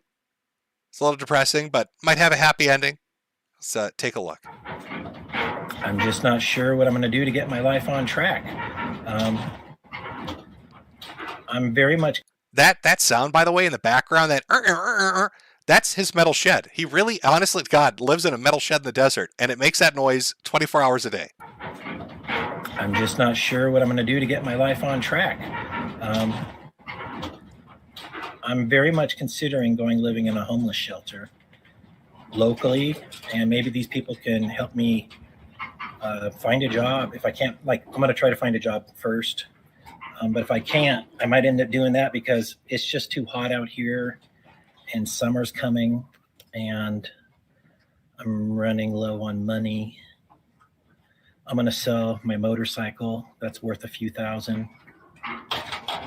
It's a little depressing, but might have a happy ending. Let's take a look. I'm just not sure what I'm going to do to get my life on track. I'm very much... That sound, by the way, in the background, that's his metal shed. He really, honestly, God, lives in a metal shed in the desert, and it makes that noise 24 hours a day. I'm just not sure what I'm going to do to get my life on track. I'm very much considering living in a homeless shelter locally, and maybe these people can help me find a job. If I can't, I'm going to try to find a job first. But if I can't, I might end up doing that because it's just too hot out here and summer's coming and I'm running low on money. I'm going to sell my motorcycle. That's worth a few thousand.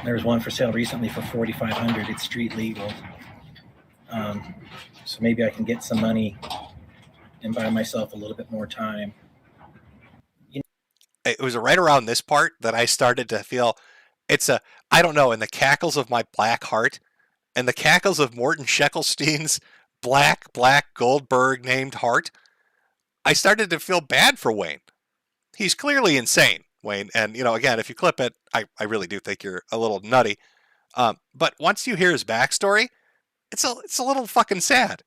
There's one for sale recently for $4,500. It's street legal. So maybe I can get some money and buy myself a little bit more time. It was right around this part that I started to feel I don't know, in the cackles of my black heart and the cackles of Morton Sheckelstein's black Goldberg named heart, I started to feel bad for Wayne. He's clearly insane, Wayne. And, again, if you clip it, I really do think you're a little nutty. But once you hear his backstory, it's a little fucking sad.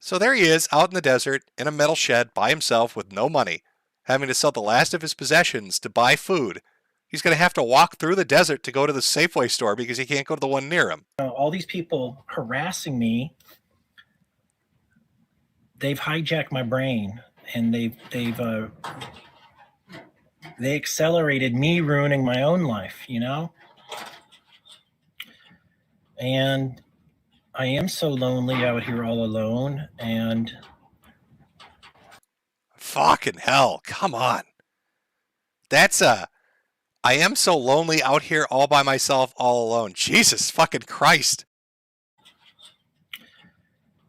So there he is out in the desert in a metal shed by himself with no money, having to sell the last of his possessions to buy food. He's going to have to walk through the desert to go to the Safeway store because he can't go to the one near him. All these people harassing me, they've hijacked my brain, and they accelerated me ruining my own life, And I am so lonely out here all alone, and... Fucking hell, come on. That's I am so lonely out here all by myself, all alone. Jesus fucking Christ.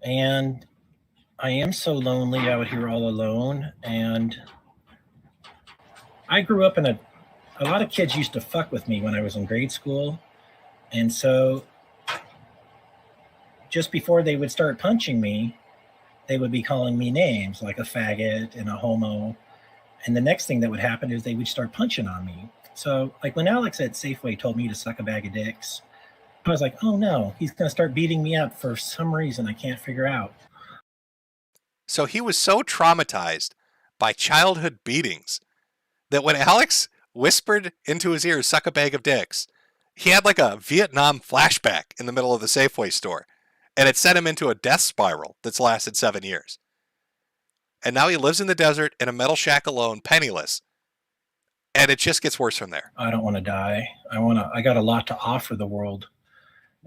And I am so lonely out here all alone, and I grew up in a lot of kids used to fuck with me when I was in grade school, and so just before they would start punching me, they would be calling me names like a faggot and a homo, and the next thing that would happen is they would start punching on me. So, when Alex at Safeway told me to suck a bag of dicks, I was like, oh no, he's going to start beating me up for some reason I can't figure out. So he was so traumatized by childhood beatings that when Alex whispered into his ear, suck a bag of dicks, he had like a Vietnam flashback in the middle of the Safeway store. And it sent him into a death spiral that's lasted 7 years. And now he lives in the desert in a metal shack alone, penniless. And it just gets worse from there. I don't want to die. I got a lot to offer the world.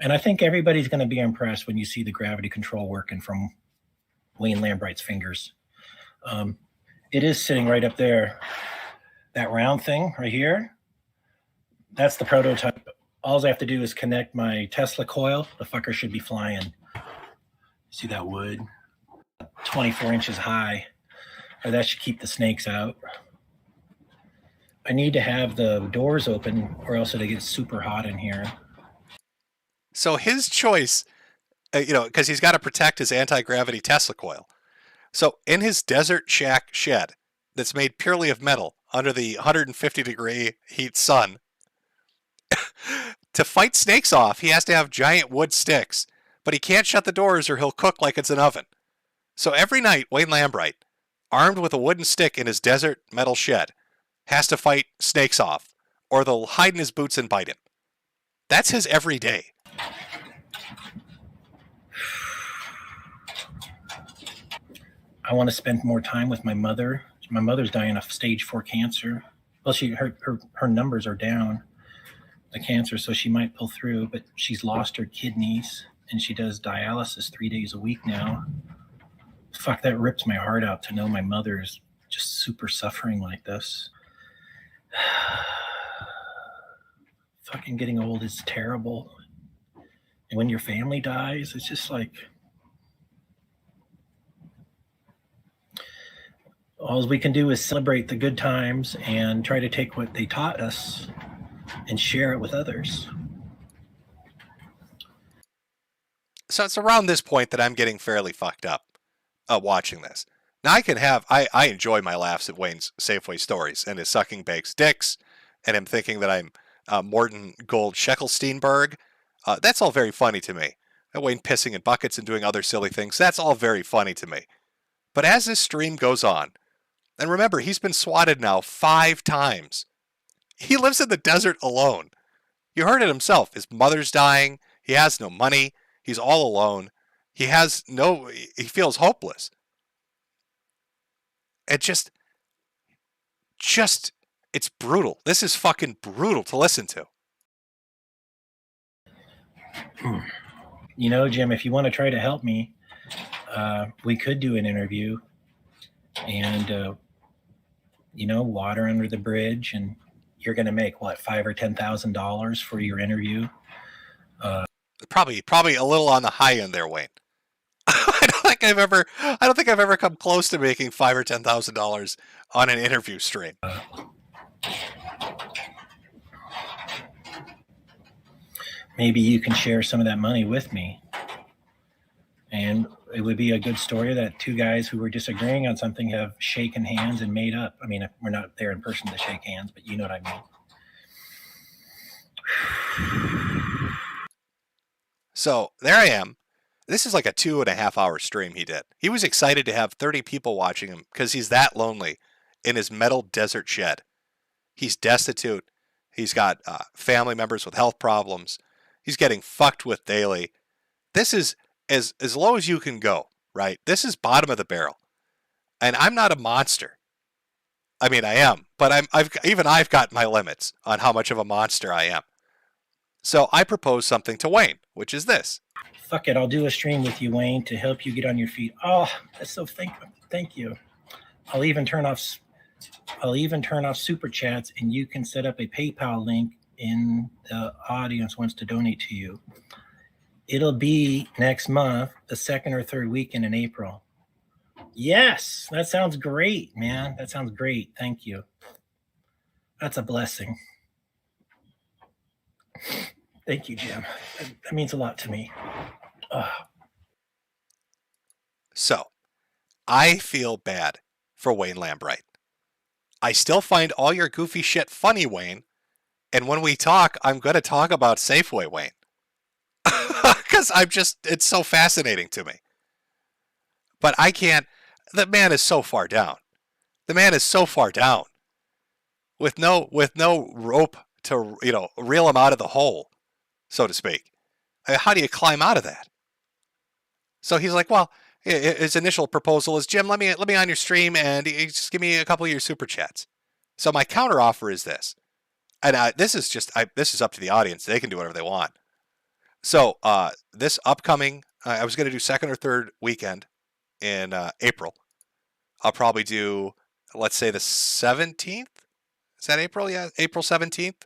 And I think everybody's going to be impressed when you see the gravity control working from Wayne Lambright's fingers. It is sitting right up there. That round thing right here, that's the prototype. All I have to do is connect my Tesla coil. The fucker should be flying. See that wood? 24 inches high. Or that should keep the snakes out. I need to have the doors open or else it'll get super hot in here. So his choice, because he's got to protect his anti-gravity Tesla coil. So in his desert shack shed that's made purely of metal under the 150-degree heat sun, to fight snakes off, he has to have giant wood sticks, but he can't shut the doors or he'll cook like it's an oven. So every night, Wayne Lambright, armed with a wooden stick in his desert metal shed, has to fight snakes off, or they'll hide in his boots and bite him. That's his every day. I want to spend more time with my mother. My mother's dying of stage 4 cancer. Well, her numbers are down, the cancer, so she might pull through, but she's lost her kidneys, and she does dialysis 3 days a week now. Fuck, that rips my heart out to know my mother's just super suffering like this. Fucking getting old is terrible. And when your family dies, it's just like all we can do is celebrate the good times and try to take what they taught us and share it with others. So it's around this point that I'm getting fairly fucked up watching this. Now I enjoy my laughs at Wayne's Safeway stories and his sucking bakes dicks and him thinking that I'm Morton Gold Sheckelsteinberg. That's all very funny to me. And Wayne pissing in buckets and doing other silly things. That's all very funny to me. But as this stream goes on, and remember, he's been swatted now 5 times. He lives in the desert alone. You heard it himself. His mother's dying. He has no money. He's all alone. He feels hopeless. It just, it's brutal. This is fucking brutal to listen to. You know, Jim, if you want to try to help me, we could do an interview and, water under the bridge, and you're going to make what, $5,000 or $10,000 for your interview? Probably a little on the high end there, Wayne. I don't think I've ever come close to making $5,000 or $10,000 on an interview stream. Maybe you can share some of that money with me. And it would be a good story that 2 guys who were disagreeing on something have shaken hands and made up. I mean, we're not there in person to shake hands, but you know what I mean. So there I am. This is like a 2.5 hour stream he did. He was excited to have 30 people watching him because he's that lonely in his metal desert shed. He's destitute. He's got family members with health problems. He's getting fucked with daily. This is as low as you can go, right? This is bottom of the barrel. And I'm not a monster. I mean, I am, but I've got my limits on how much of a monster I am. So I propose something to Wayne, which is this. Fuck it, I'll do a stream with you, Wayne, to help you get on your feet. Oh, that's so thank you. I'll even turn off super chats, and you can set up a PayPal link in the audience wants to donate to you. It'll be next month, the 2nd or 3rd weekend in April. Yes, that sounds great, man. That sounds great. Thank you. That's a blessing. Thank you, Jim. That means a lot to me. So, I feel bad for Wayne Lambright. I still find all your goofy shit funny, Wayne. And when we talk, I'm going to talk about Safeway, Wayne. Because it's so fascinating to me. But I can't, the man is so far down. The man is so far down. With no rope to, reel him out of the hole, so to speak. How do you climb out of that? So he's like, well, his initial proposal is, Jim, let me on your stream and just give me a couple of your super chats. So my counter offer is this. And this is up to the audience. They can do whatever they want. So this upcoming, I was going to do 2nd or 3rd weekend in April. I'll probably do, let's say the 17th. Is that April? Yeah, April 17th,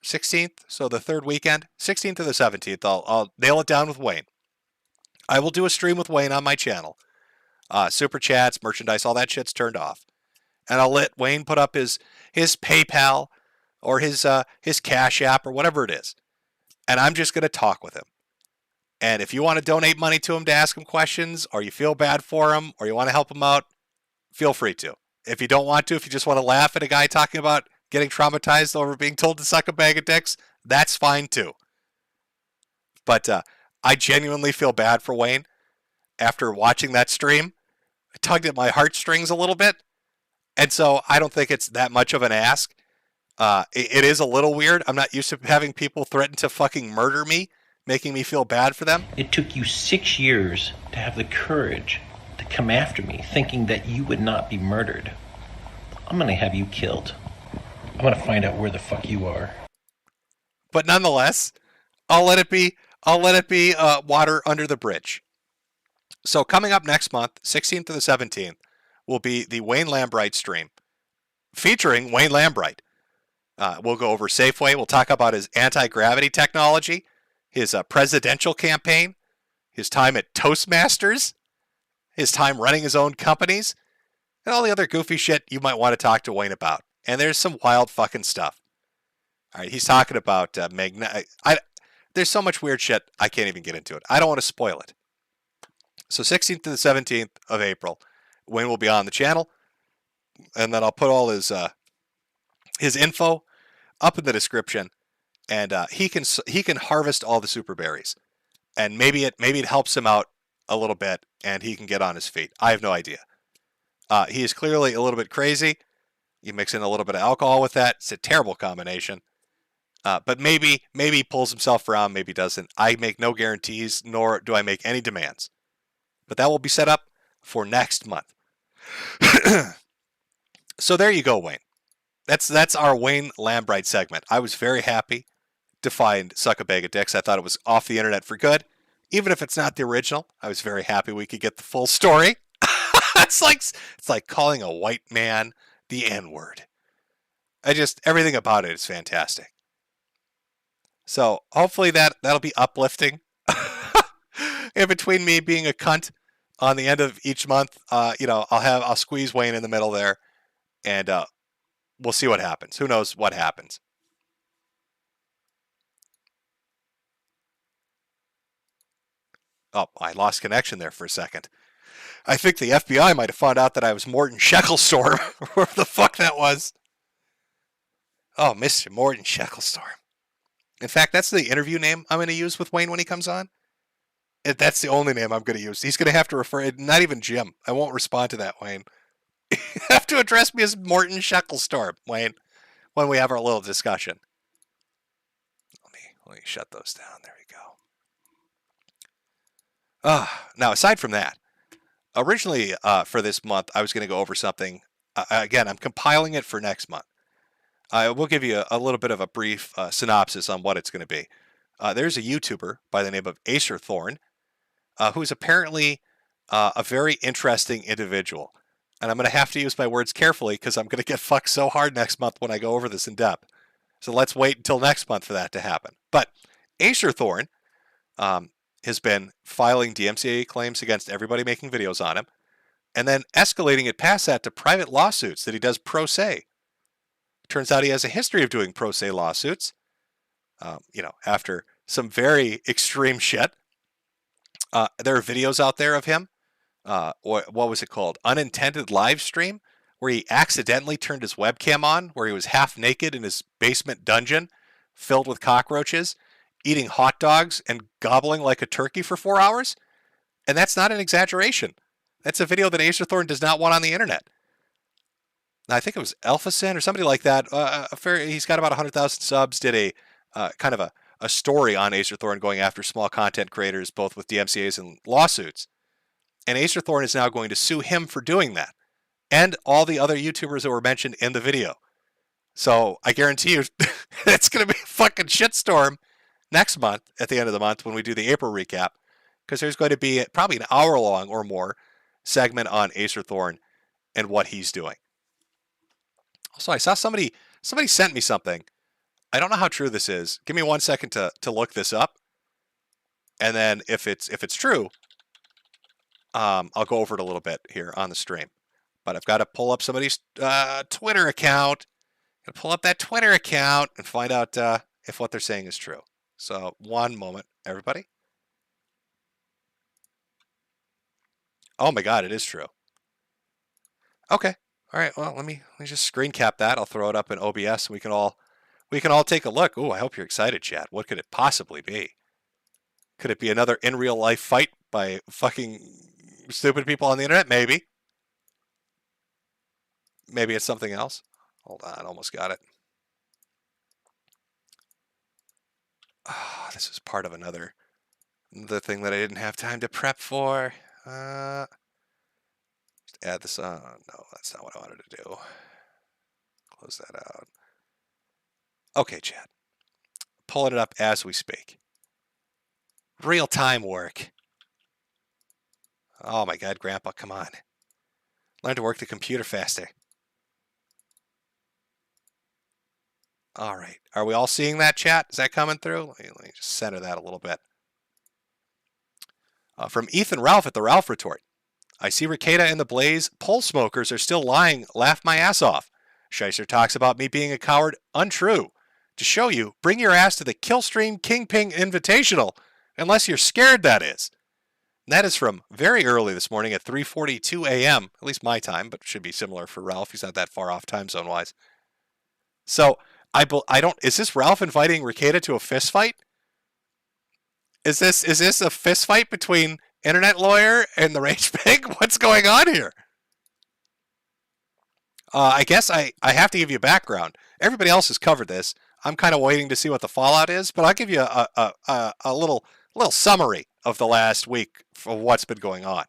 16th. So the 3rd weekend, 16th or the 17th. I'll nail it down with Wayne. I will do a stream with Wayne on my channel. Super chats, merchandise, all that shit's turned off. And I'll let Wayne put up his PayPal or his Cash App or whatever it is. And I'm just going to talk with him. And if you want to donate money to him to ask him questions, or you feel bad for him, or you want to help him out, feel free to. If you don't want to, if you just want to laugh at a guy talking about getting traumatized over being told to suck a bag of dicks, that's fine too. But I genuinely feel bad for Wayne. After watching that stream, it tugged at my heartstrings a little bit. And so I don't think it's that much of an ask. It is a little weird. I'm not used to having people threaten to fucking murder me, making me feel bad for them. It took you 6 years to have the courage to come after me, thinking that you would not be murdered. I'm going to have you killed. I'm going to find out where the fuck you are. But nonetheless, I'll let it be water under the bridge. So coming up next month, 16th to the 17th, will be the Wayne Lambright stream, featuring Wayne Lambright. We'll go over Safeway. We'll talk about his anti-gravity technology, his presidential campaign, his time at Toastmasters, his time running his own companies, and all the other goofy shit you might want to talk to Wayne about. And there's some wild fucking stuff. All right, he's talking about there's so much weird shit, I can't even get into it. I don't want to spoil it. So 16th to the 17th of April, Wayne will be on the channel, and then I'll put all his info up in the description, and he can harvest all the super berries, and maybe it helps him out a little bit, and he can get on his feet. I have no idea. He is clearly a little bit crazy. You mix in a little bit of alcohol with that, it's a terrible combination. But maybe he pulls himself around, maybe doesn't. I make no guarantees, nor do I make any demands. But that will be set up for next month. So there you go, Wayne. That's our Wayne Lambright segment. I was very happy to find Suck a Bag of Dicks. I thought it was off the internet for good. Even if it's not the original, I was very happy we could get the full story. It's like calling a white man the N-word. Everything about it is fantastic. So hopefully that'll be uplifting. In between me being a cunt on the end of each month, I'll squeeze Wayne in the middle there, and we'll see what happens. Who knows what happens? Oh, I lost connection there for a second. I think the FBI might have found out that I was Morton Shecklestorm, whoever the fuck that was. Oh, Mr. Morton Shecklestorm. In fact, that's the interview name I'm going to use with Wayne when he comes on. That's the only name I'm going to use. He's going to have to refer, not even Jim. I won't respond to that, Wayne. You have to address me as Morton Shecklestorm, Wayne, when we have our little discussion. Let me shut those down. There we go. Now, aside from that, originally for this month, I was going to go over something. Again, I'm compiling it for next month. I will give you a little bit of a brief synopsis on what it's going to be. There's a YouTuber by the name of Acer Thorn, who's apparently a very interesting individual. And I'm going to have to use my words carefully because I'm going to get fucked so hard next month when I go over this in depth. So let's wait until next month for that to happen. But Acer Thorn has been filing DMCA claims against everybody making videos on him, and then escalating it past that to private lawsuits that he does pro se. Turns out he has a history of doing pro se lawsuits, after some very extreme shit. There are videos out there of him, or what was it called? Unintended live stream, where he accidentally turned his webcam on, where he was half naked in his basement dungeon, filled with cockroaches, eating hot dogs and gobbling like a turkey for 4 hours. And that's not an exaggeration. That's a video that Acer Thorn does not want on the internet. I think it was Alphasin or somebody like that. He's got about 100,000 subs. Did a kind of a story on Acer Thorn going after small content creators, both with DMCAs and lawsuits. And Acer Thorn is now going to sue him for doing that, and all the other YouTubers that were mentioned in the video. So I guarantee you, it's going to be a fucking shitstorm next month at the end of the month when we do the April recap, because there's going to be probably an hour-long or more segment on Acer Thorn and what he's doing. Also, I saw somebody sent me something. I don't know how true this is. Give me 1 second to look this up, and then if it's true, I'll go over it a little bit here on the stream. But I've got to pull up somebody's Twitter account. Got to pull up that Twitter account and find out if what they're saying is true. So 1 moment, everybody. Oh my God, it is true. Okay. All right. Well, let me just screen cap that. I'll throw it up in OBS, and we can all take a look. Oh, I hope you're excited, chat. What could it possibly be? Could it be another in real life fight by fucking stupid people on the internet? Maybe. Maybe it's something else. Hold on, almost got it. Oh, this is part of another thing that I didn't have time to prep for. Just add this on. No, that's not what I wanted to do. Close that out. Okay, chat. Pulling it up as we speak. Real-time work. Oh my God, Grandpa, come on. Learn to work the computer faster. All right. Are we all seeing that, chat? Is that coming through? Let me just center that a little bit. From Ethan Ralph at the Ralph Retort. I see Ricada and the Blaze pole smokers are still lying. Laugh my ass off. Shyster talks about me being a coward. Untrue. To show you, bring your ass to the Killstream Kingpin Invitational. Unless you're scared, that is. And that is from very early this morning at 3:42 a.m. At least my time, but should be similar for Ralph. He's not that far off time zone wise. So I don't. Is this Ralph inviting Ricada to a fist fight? Is this a fist fight between Internet Lawyer and the Rage Pig? What's going on here? I guess I have to give you background. Everybody else has covered this. I'm kind of waiting to see what the fallout is, but I'll give you a little summary of the last week of what's been going on.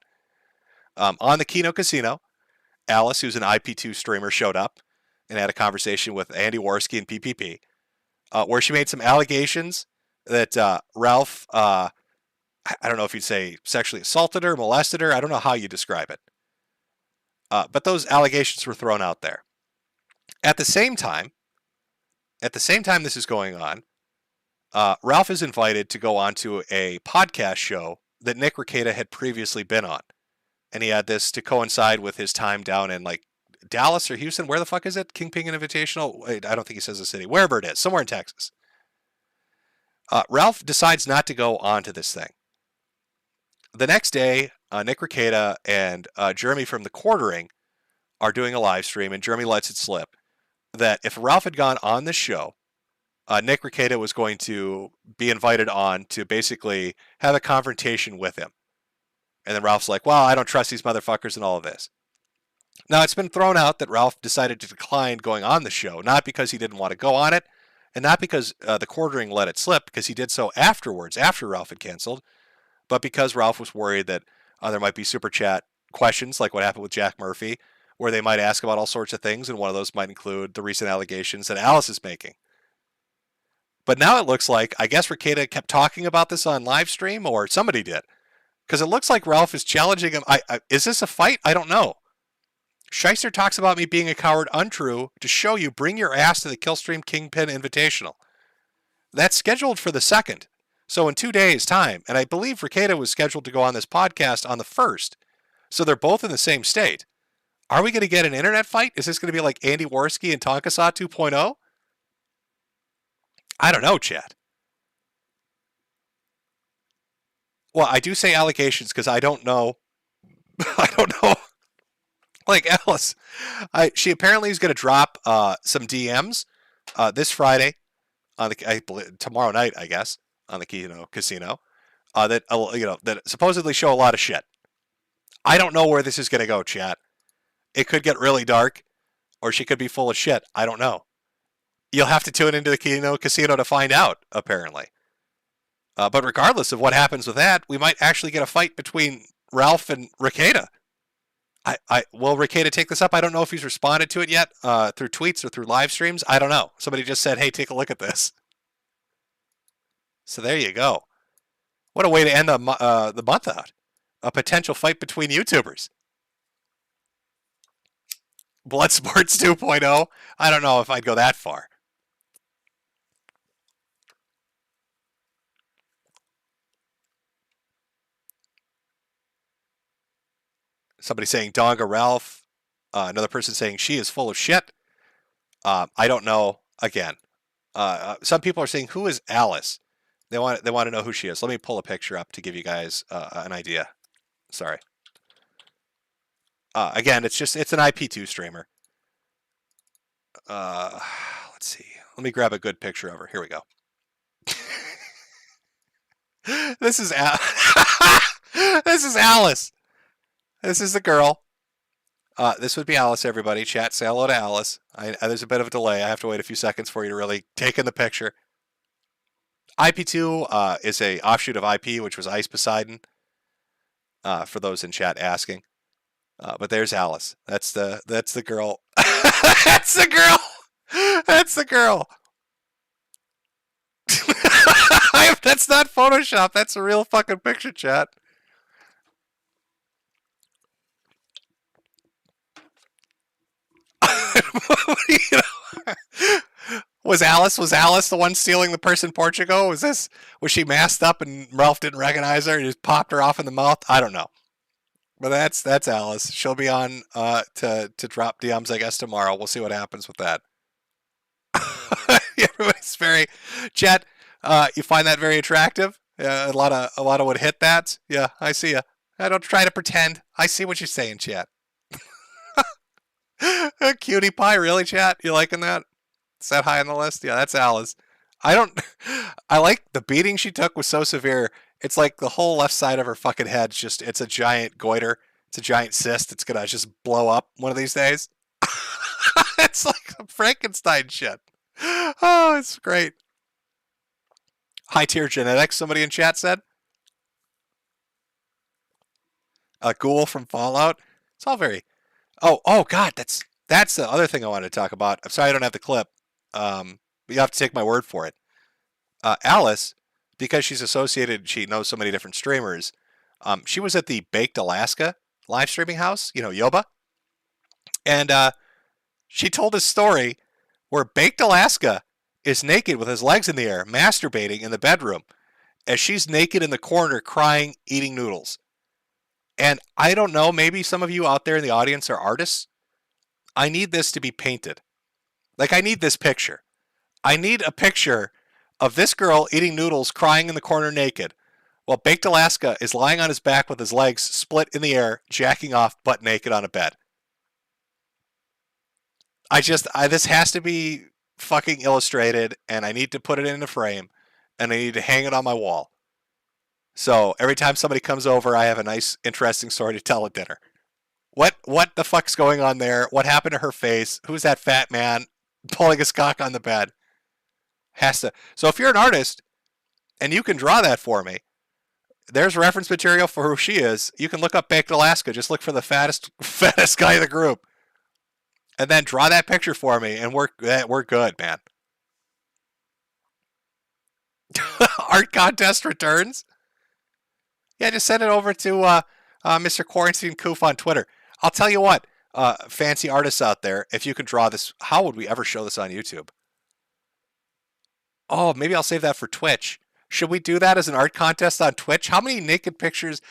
On the Kino Casino, Alice, who's an IP2 streamer, showed up and had a conversation with Andy Worski and PPP, where she made some allegations that Ralph, I don't know if you'd say sexually assaulted her, molested her. I don't know how you describe it. But those allegations were thrown out there. At the same time this is going on, Ralph is invited to go onto a podcast show that Nick Ricada had previously been on. And he had this to coincide with his time down in like Dallas or Houston. Where the fuck is it? Kingpin Invitational? Wait, I don't think he says the city. Wherever it is, somewhere in Texas. Ralph decides not to go onto this thing. The next day, Nick Ricada and Jeremy from The Quartering are doing a live stream, and Jeremy lets it slip that if Ralph had gone on this show, Nick Ricada was going to be invited on to basically have a confrontation with him. And then Ralph's like, well, I don't trust these motherfuckers and all of this. Now, it's been thrown out that Ralph decided to decline going on the show, not because he didn't want to go on it, and not because The Quartering let it slip, because he did so afterwards, after Ralph had canceled, but because Ralph was worried that there might be super chat questions, like what happened with Jack Murphy, where they might ask about all sorts of things, and one of those might include the recent allegations that Alice is making. But now it looks like, I guess Ricada kept talking about this on live stream, or somebody did. Because it looks like Ralph is challenging him. Is this a fight? I don't know. Shyster talks about me being a coward. Untrue. To show you, bring your ass to the Killstream Kingpin Invitational. That's scheduled for the 2nd. So in 2 days' time. And I believe Ricada was scheduled to go on this podcast on the 1st. So they're both in the same state. Are we going to get an internet fight? Is this going to be like Andy Worski and Tonkasaw 2.0? I don't know, chat. Well, I do say allegations because I don't know. I don't know. Like Alice, she apparently is going to drop some DMs this Friday on tomorrow night, I guess, on the Kino Casino that supposedly show a lot of shit. I don't know where this is going to go, chat. It could get really dark, or she could be full of shit. I don't know. You'll have to tune into the Kino Casino to find out, apparently. But regardless of what happens with that, we might actually get a fight between Ralph and Ricada. Will Ricada take this up? I don't know if he's responded to it yet through tweets or through live streams. I don't know. Somebody just said, hey, take a look at this. So there you go. What a way to end the month out. A potential fight between YouTubers. Bloodsports 2.0. I don't know if I'd go that far. Somebody saying Donga Ralph. Another person saying she is full of shit. I don't know. Again, some people are saying, who is Alice? They want to know who she is. Let me pull a picture up to give you guys an idea. Sorry. Again, it's an IP2 streamer. Let's see. Let me grab a good picture of her. Here we go. This is this is Alice. This is the girl. This would be Alice, everybody. Chat, say hello to Alice. There's a bit of a delay. I have to wait a few seconds for you to really take in the picture. IP2 is a offshoot of IP, which was Ice Poseidon, for those in chat asking. But there's Alice. That's the girl. That's the girl. That's the girl. That's not Photoshop. That's a real fucking picture, chat. Was Alice the one stealing the purse in Portugal? Was she masked up and Ralph didn't recognize her and just popped her off in the mouth? I don't know. But that's Alice. She'll be on to drop DMs, I guess, tomorrow. We'll see what happens with that. Everybody's very Chet. You find that very attractive? Yeah, a lot of would hit that. Yeah, I see ya. I don't try to pretend. I see what you're saying, Chet. Cutie pie, really, Chet? You liking that? Is that high on the list? Yeah, that's Alice. I like the beating she took was so severe. It's like the whole left side of her fucking head it's a giant goiter. It's a giant cyst. It's gonna just blow up one of these days. It's like some Frankenstein shit. Oh, it's great. High tier genetics, somebody in chat said. A ghoul from Fallout. It's all very. Oh God, that's the other thing I wanted to talk about. I'm sorry I don't have the clip. But you have to take my word for it. Alice, because she's associated, she knows so many different streamers. She was at the Baked Alaska live streaming house, Yoba. And she told a story where Baked Alaska is naked with his legs in the air, masturbating in the bedroom, as she's naked in the corner crying, eating noodles. And I don't know, maybe some of you out there in the audience are artists. I need this to be painted. Like, I need this picture. I need a picture of this girl eating noodles, crying in the corner naked, while Baked Alaska is lying on his back with his legs split in the air, jacking off butt naked on a bed. This has to be fucking illustrated, and I need to put it in a frame, and I need to hang it on my wall. So every time somebody comes over, I have a nice, interesting story to tell at dinner. What the fuck's going on there? What happened to her face? Who's that fat man pulling his cock on the bed? So if you're an artist and you can draw that for me, there's reference material for who she is. You can look up Baked Alaska. Just look for the fattest guy in the group, and then draw that picture for me, and we're good, man. Art contest returns. Yeah, just send it over to Mr. Quarantine Coof on Twitter. I'll tell you what, fancy artists out there, if you could draw this, how would we ever show this on YouTube? Oh, maybe I'll save that for Twitch. Should we do that as an art contest on Twitch? How many pictures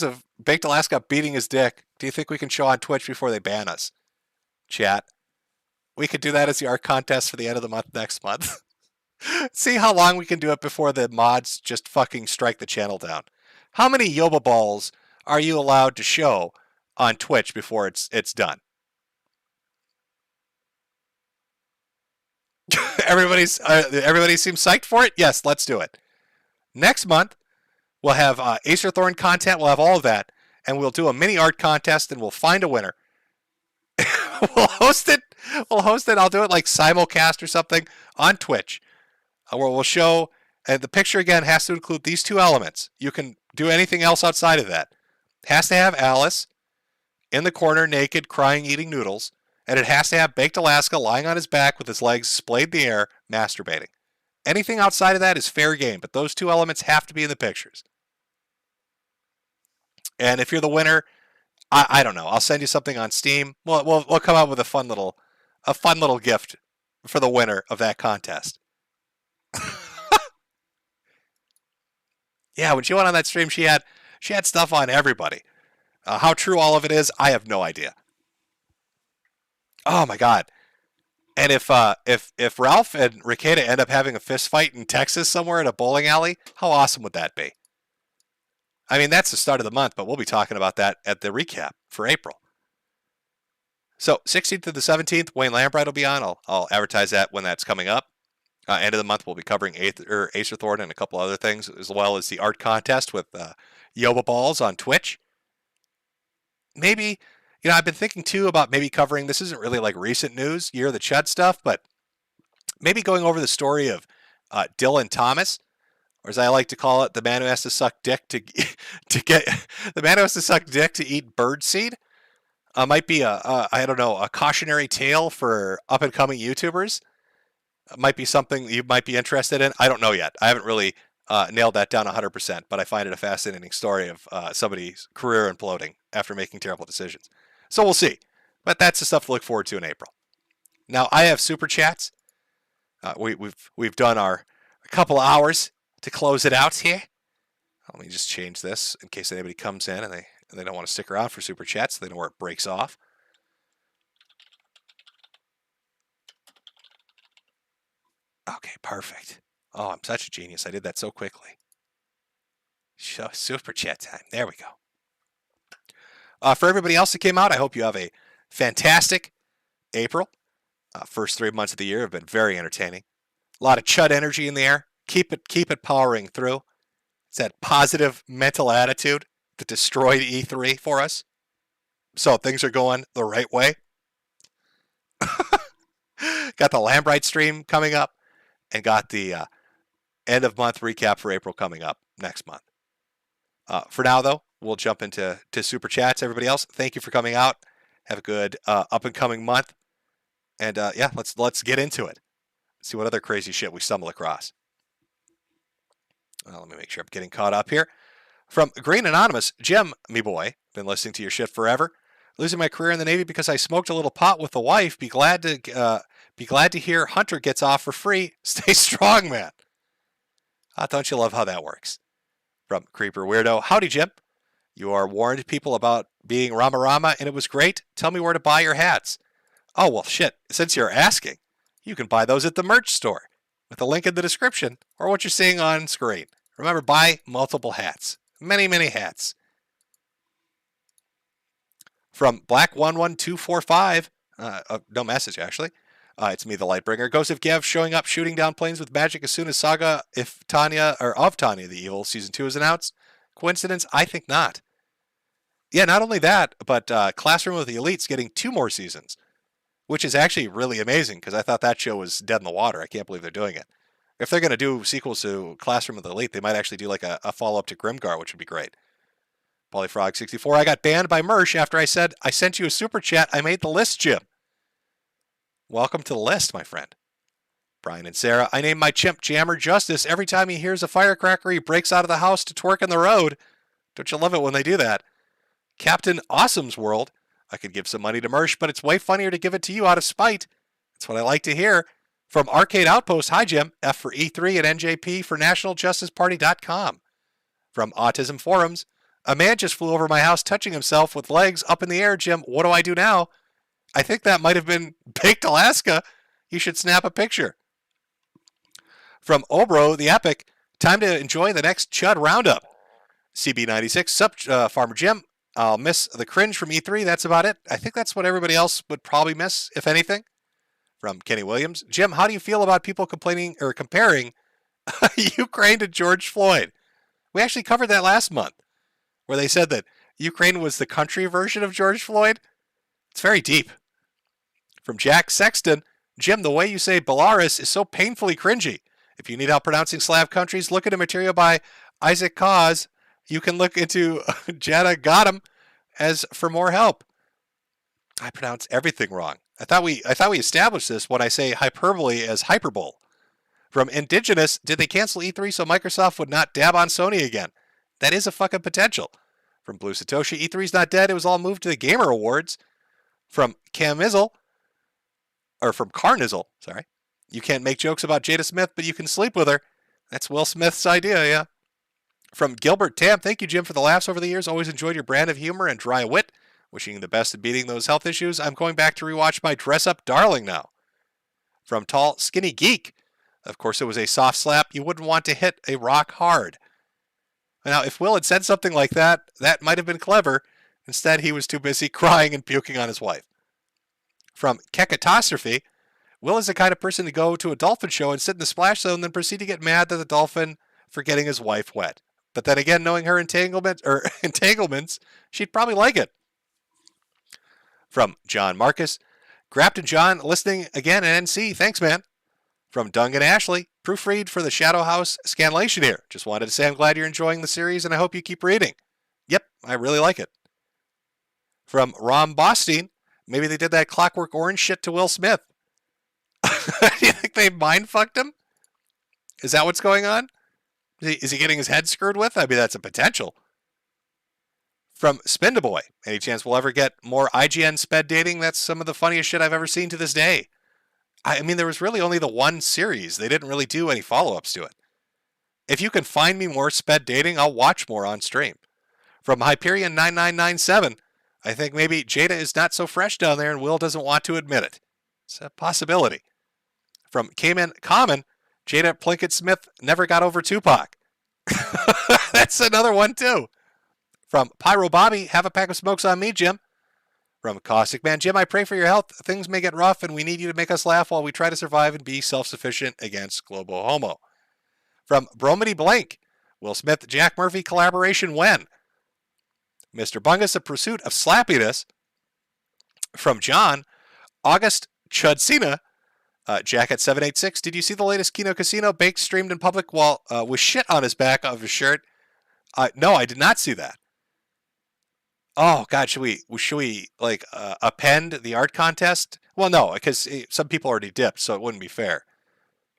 of Baked Alaska beating his dick do you think we can show on Twitch before they ban us? Chat. We could do that as the art contest for the end of the month next month. See how long we can do it before the mods just fucking strike the channel down. How many Yoba balls are you allowed to show on Twitch before it's done? Everybody seems psyched for it? Yes, let's do it. Next month, we'll have Acer Thorn content. We'll have all of that. And we'll do a mini art contest, and we'll find a winner. We'll host it. I'll do it like simulcast or something on Twitch, where we'll show. And the picture, again, has to include these two elements. You can do anything else outside of that. It has to have Alice in the corner, naked, crying, eating noodles. And it has to have Baked Alaska lying on his back with his legs splayed in the air, masturbating. Anything outside of that is fair game, but those two elements have to be in the pictures. And if you're the winner, I don't know. I'll send you something on Steam. We'll come up with a fun little gift for the winner of that contest. Yeah, when she went on that stream, she had stuff on everybody. How true all of it is, I have no idea. Oh my God! And if Ralph and Ricada end up having a fist fight in Texas somewhere in a bowling alley, how awesome would that be? I mean, that's the start of the month, but we'll be talking about that at the recap for April. So 16th to the 17th, Wayne Lambright will be on. I'll advertise that when that's coming up. End of the month, we'll be covering Acer Thorn and a couple other things, as well as the art contest with Yoba Balls on Twitch. Maybe, I've been thinking too about maybe covering, this isn't really like recent news, Year of the Chud stuff, but maybe going over the story of Dylan Thomas, or as I like to call it, the man who has to suck dick to get the man who has to suck dick to eat bird seed. Might be a cautionary tale for up and coming YouTubers. Might be something you might be interested in. I don't know yet. I haven't really nailed that down 100%, but I find it a fascinating story of somebody's career imploding after making terrible decisions. So we'll see. But that's the stuff to look forward to in April. Now, I have super chats. We've done our couple hours to close it out here. Let me just change this in case anybody comes in and they don't want to stick around for super chats. They know where it breaks off. Okay, perfect. Oh, I'm such a genius. I did that so quickly. Super chat time. There we go. For everybody else that came out, I hope you have a fantastic April. First 3 months of the year have been very entertaining. A lot of Chud energy in the air. Keep it powering through. It's that positive mental attitude that destroyed E3 for us. So things are going the right way. Got the Lambright stream coming up, and got the end of month recap for April coming up next month. For now, though, we'll jump into super chats. Everybody else, thank you for coming out. Have a good up and coming month. And yeah, let's get into it. See what other crazy shit we stumble across. Let me make sure I'm getting caught up here. From Green Anonymous, Jim, me boy, been listening to your shit forever. Losing my career in the Navy because I smoked a little pot with the wife. Be glad to hear Hunter gets off for free. Stay strong, man. Don't you love how that works? From Creeper Weirdo, howdy, Jim. You are warned people about being Rama Rama, and it was great. Tell me where to buy your hats. Oh, well, shit. Since you're asking, you can buy those at the merch store with the link in the description or what you're seeing on screen. Remember, buy multiple hats. Many, many hats. From Black11245, no message, actually. It's me, the Lightbringer. Ghost of Gev showing up, shooting down planes with magic as soon as Saga of Tanya the Evil Season 2 is announced. Coincidence? I think not. Yeah, not only that, but Classroom of the Elite's getting 2 more seasons, which is actually really amazing because I thought that show was dead in the water. I can't believe they're doing it. If they're going to do sequels to Classroom of the Elite, they might actually do like a follow-up to Grimgar, which would be great. Polyfrog64, I got banned by Mersh after I said I sent you a super chat. I made the list, Jim. Welcome to the list, my friend. Brian and Sarah, I named my chimp Jammer Justice. Every time he hears a firecracker, he breaks out of the house to twerk in the road. Don't you love it when they do that? Captain Awesome's World, I could give some money to Mersh, but it's way funnier to give it to you out of spite. That's what I like to hear. From Arcade Outpost, hi Jim, F for E3 and NJP for NationalJusticeParty.com. From Autism Forums, a man just flew over my house touching himself with legs up in the air. Jim, what do I do now? I think that might have been Baked Alaska. You should snap a picture. From Obro, the Epic, time to enjoy the next Chud Roundup. CB96, sup, Farmer Jim. I'll miss the cringe from E3. That's about it. I think that's what everybody else would probably miss, if anything. From Kenny Williams, Jim, how do you feel about people complaining or comparing Ukraine to George Floyd? We actually covered that last month, where they said that Ukraine was the country version of George Floyd. It's very deep. From Jack Sexton, Jim, the way you say Belarus is so painfully cringy. If you need help pronouncing Slav countries, look at a material by Isaac Kaz. You can look into Jada Gotham as for more help. I pronounce everything wrong. I thought we established this when I say hyperbole as hyperbole. From Indigenous, did they cancel E3 so Microsoft would not dab on Sony again? That is a fucking potential. From Blue Satoshi, E3's not dead. It was all moved to the Gamer Awards. From Camizzle, or from Carnizzle, sorry. You can't make jokes about Jada Smith, but you can sleep with her. That's Will Smith's idea, yeah. From Gilbert Tam, thank you, Jim, for the laughs over the years. Always enjoyed your brand of humor and dry wit. Wishing you the best in beating those health issues. I'm going back to rewatch my Dress Up Darling now. From Tall Skinny Geek, of course it was a soft slap. You wouldn't want to hit a rock hard. Now, if Will had said something like that, that might have been clever. Instead, he was too busy crying and puking on his wife. From Kekatostrophe, Will is the kind of person to go to a dolphin show and sit in the splash zone, then proceed to get mad at the dolphin for getting his wife wet. But then again, knowing her entanglements, she'd probably like it. From John Marcus, Grafton John, listening again at NC. Thanks, man. From Dungan Ashley, proofread for the Shadow House Scanlation here. Just wanted to say I'm glad you're enjoying the series and I hope you keep reading. Yep, I really like it. From Rom Bostein, maybe they did that Clockwork Orange shit to Will Smith. Do you think they mind fucked him? Is that what's going on? Is he getting his head screwed with? I mean, that's a potential. From Spindaboy, any chance we'll ever get more IGN sped dating? That's some of the funniest shit I've ever seen to this day. I mean, there was really only the one series. They didn't really do any follow-ups to it. If you can find me more sped dating, I'll watch more on stream. From Hyperion9997, I think maybe Jada is not so fresh down there and Will doesn't want to admit it. It's a possibility. From Cayman Common, Jada Plinkett Smith never got over Tupac. That's another one too. From Pyro Bobby, have a pack of smokes on me, Jim. From Caustic Man, Jim, I pray for your health. Things may get rough and we need you to make us laugh while we try to survive and be self-sufficient against global homo. From Bromedy Blank, Will Smith, Jack Murphy collaboration when? Mr. Bungus, a pursuit of slappiness. From John, August Chud Cena, Jacket 786, did you see the latest Kino Casino bake streamed in public while with shit on his back of his shirt? No, I did not see that. Oh God, should we like append the art contest? Well, no, because some people already dipped, so it wouldn't be fair.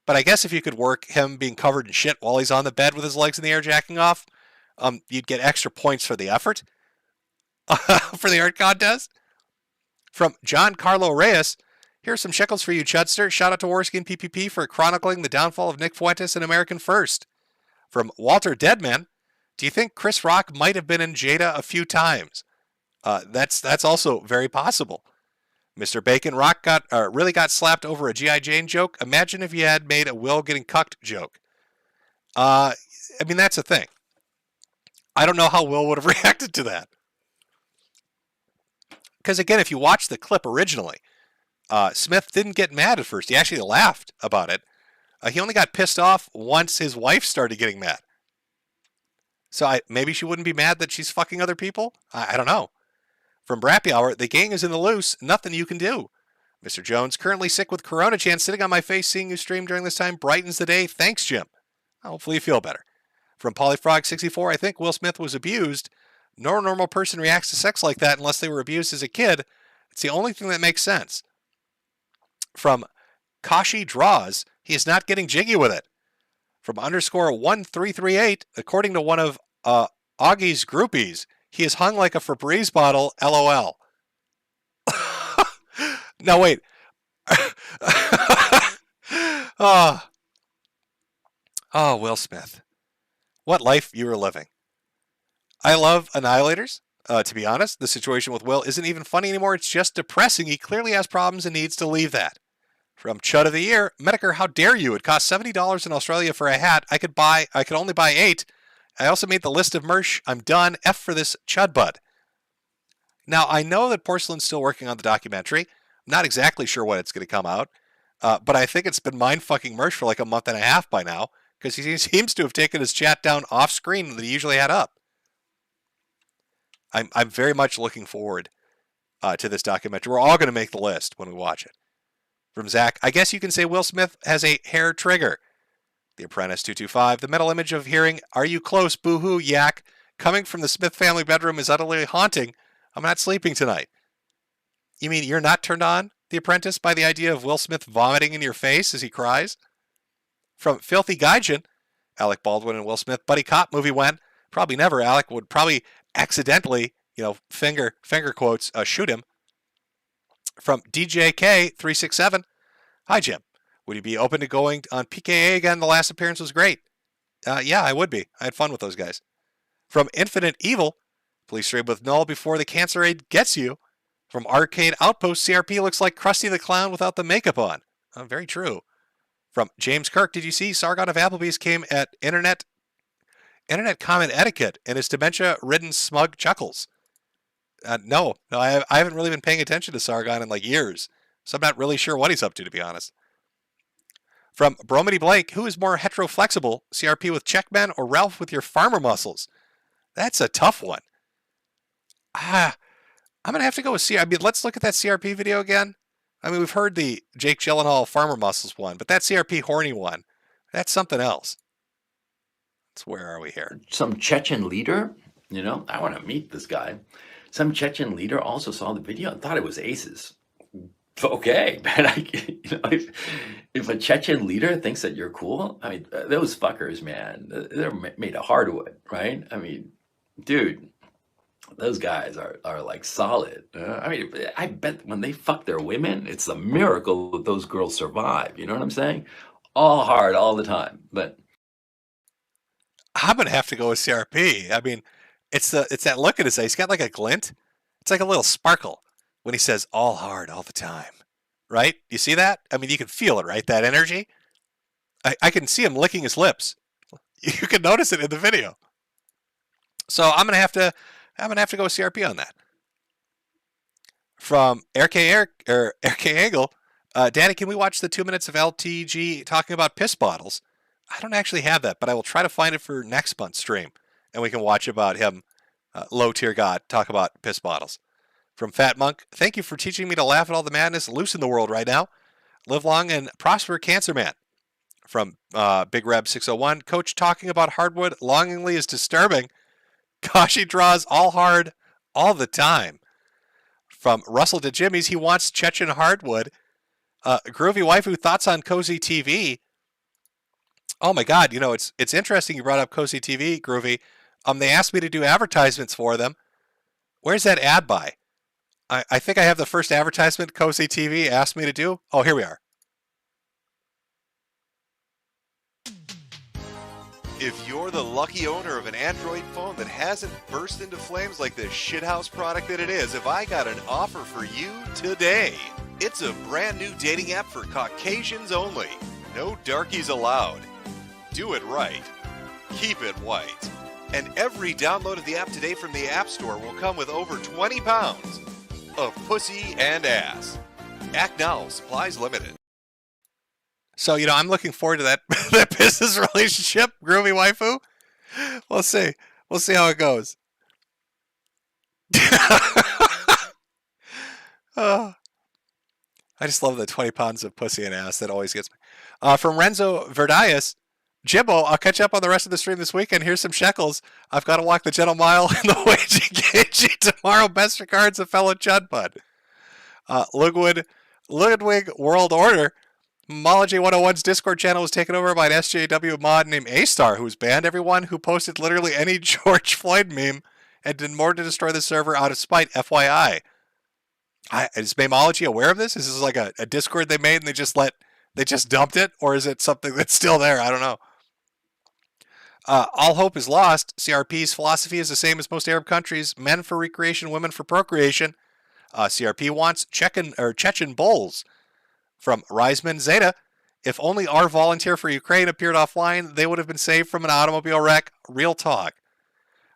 But I guess if you could work him being covered in shit while he's on the bed with his legs in the air jacking off, you'd get extra points for the effort for the art contest. From John Carlo Reyes, here's some shekels for you, Chudster. Shout out to Warsky and PPP for chronicling the downfall of Nick Fuentes and American First. From Walter Deadman, do you think Chris Rock might have been in Jada a few times? That's also very possible. Mr. Bacon, Rock really got slapped over a G.I. Jane joke. Imagine if you had made a Will getting cucked joke. I mean, that's a thing. I don't know how Will would have reacted to that. Because again, if you watch the clip originally, Smith didn't get mad at first. He actually laughed about it. He only got pissed off once his wife started getting mad. So maybe she wouldn't be mad that she's fucking other people? I don't know. From Brappy Hour, the gang is in the loose. Nothing you can do. Mr. Jones, currently sick with Corona Chance, sitting on my face, seeing you stream during this time brightens the day. Thanks, Jim. Hopefully you feel better. From Polyfrog64, I think Will Smith was abused. No normal person reacts to sex like that unless they were abused as a kid. It's the only thing that makes sense. From Kashi Draws, he is not getting jiggy with it. From _1338, according to one of Augie's groupies, he is hung like a Febreze bottle, LOL. No, wait. Oh, Will Smith. What life you were living. I love Annihilators. To be honest, the situation with Will isn't even funny anymore. It's just depressing. He clearly has problems and needs to leave that. From Chud of the Year, Metokur, how dare you? It costs $70 in Australia for a hat. I could only buy 8. I also made the list of merch. I'm done. F for this Chud bud. Now, I know that Porcelain's still working on the documentary. I'm not exactly sure when it's going to come out. But I think it's been mind-fucking merch for like a month and a half by now, because he seems to have taken his chat down off screen that he usually had up. I'm very much looking forward to this documentary. We're all going to make the list when we watch it. From Zach, I guess you can say Will Smith has a hair trigger. The Apprentice 225, the mental image of hearing, "Are you close, boo-hoo, yak?" coming from the Smith family bedroom is utterly haunting. I'm not sleeping tonight. You mean you're not turned on, The Apprentice, by the idea of Will Smith vomiting in your face as he cries? From Filthy Gaijin, Alec Baldwin and Will Smith buddy cop movie when? Probably never. Alec would probably accidentally, finger quotes, shoot him. From DJK367, hi Jim. Would you be open to going on PKA again? The last appearance was great. Yeah, I would be. I had fun with those guys. From Infinite Evil, please stream with Null before the cancer aid gets you. From Arcade Outpost, CRP looks like Krusty the Clown without the makeup on. Very true. From James Kirk, did you see Sargon of Applebee's came at Internet comment etiquette and his dementia-ridden smug chuckles? No, I haven't really been paying attention to Sargon in like years, so I'm not really sure what he's up to be honest. From Bromedy Blank, who is more heteroflexible, CRP with Checkman or Ralph with your farmer muscles? That's a tough one. I'm going to have to go with CRP. I mean, let's look at that CRP video again. I mean, we've heard the Jake Gyllenhaal farmer muscles one, but that CRP horny one, that's something else. Where are we here? Some Chechen leader, I want to meet this guy. Some Chechen leader also saw the video and thought it was aces. Okay, man. If a Chechen leader thinks that you're cool, I mean, those fuckers, man, they're made of hardwood, right? I mean, dude, Those guys are like solid. I mean, I bet when they fuck their women, it's a miracle that those girls survive. You know what I'm saying? All hard all the time. But I'm gonna have to go with CRP. I mean, it's that look in his eye. He's got like a glint. It's like a little sparkle when he says "all hard all the time." Right? You see that? I mean, you can feel it, right? That energy. I can see him licking his lips. You can notice it in the video. So I'm gonna have to go with CRP on that. From Eric Angle, Daddy, can we watch the 2 minutes of LTG talking about piss bottles? I don't actually have that, but I will try to find it for next month's stream, and we can watch about him, low tier god, talk about piss bottles. From Fat Monk, thank you for teaching me to laugh at all the madness loose in the world right now. Live long and prosper, Cancer Man. From Big Reb 601, Coach talking about hardwood longingly is disturbing. Gosh, he draws all hard all the time. From Russell to Jimmy's, he wants Chechen hardwood. Groovy Waifu, thoughts on Cozy TV? Oh my God, you know, it's interesting you brought up Cozy TV, Groovy. They asked me to do advertisements for them. Where's that ad by? I think I have the first advertisement Cozy TV asked me to do. Oh, here we are. If you're the lucky owner of an Android phone that hasn't burst into flames like the shithouse product that it is, have I got an offer for you today. It's a brand new dating app for Caucasians only. No darkies allowed. Do it right. Keep it white. And every download of the app today from the App Store will come with over 20 pounds of pussy and ass. Act now. Supplies limited. So, you know, I'm looking forward to that, that business relationship, Groovy Waifu. We'll see. We'll see how it goes. I just love the 20 pounds of pussy and ass. That always gets me. From Renzo Verdias, Jimbo, I'll catch up on the rest of the stream this weekend. Here's some shekels. I've got to walk the gentle mile in the wage tomorrow. Best regards, a fellow Chud bud. Ludwig World Order. Mology 101's Discord channel was taken over by an SJW mod named A-Star, who's banned everyone who posted literally any George Floyd meme and did more to destroy the server out of spite, FYI. Is Mamology aware of this? Is this like a Discord they made and they just dumped it? Or is it something that's still there? I don't know. All hope is lost. CRP's philosophy is the same as most Arab countries. Men for recreation, women for procreation. CRP wants Chechen bulls. From Reisman Zeta, if only our volunteer for Ukraine appeared offline, they would have been saved from an automobile wreck. Real talk.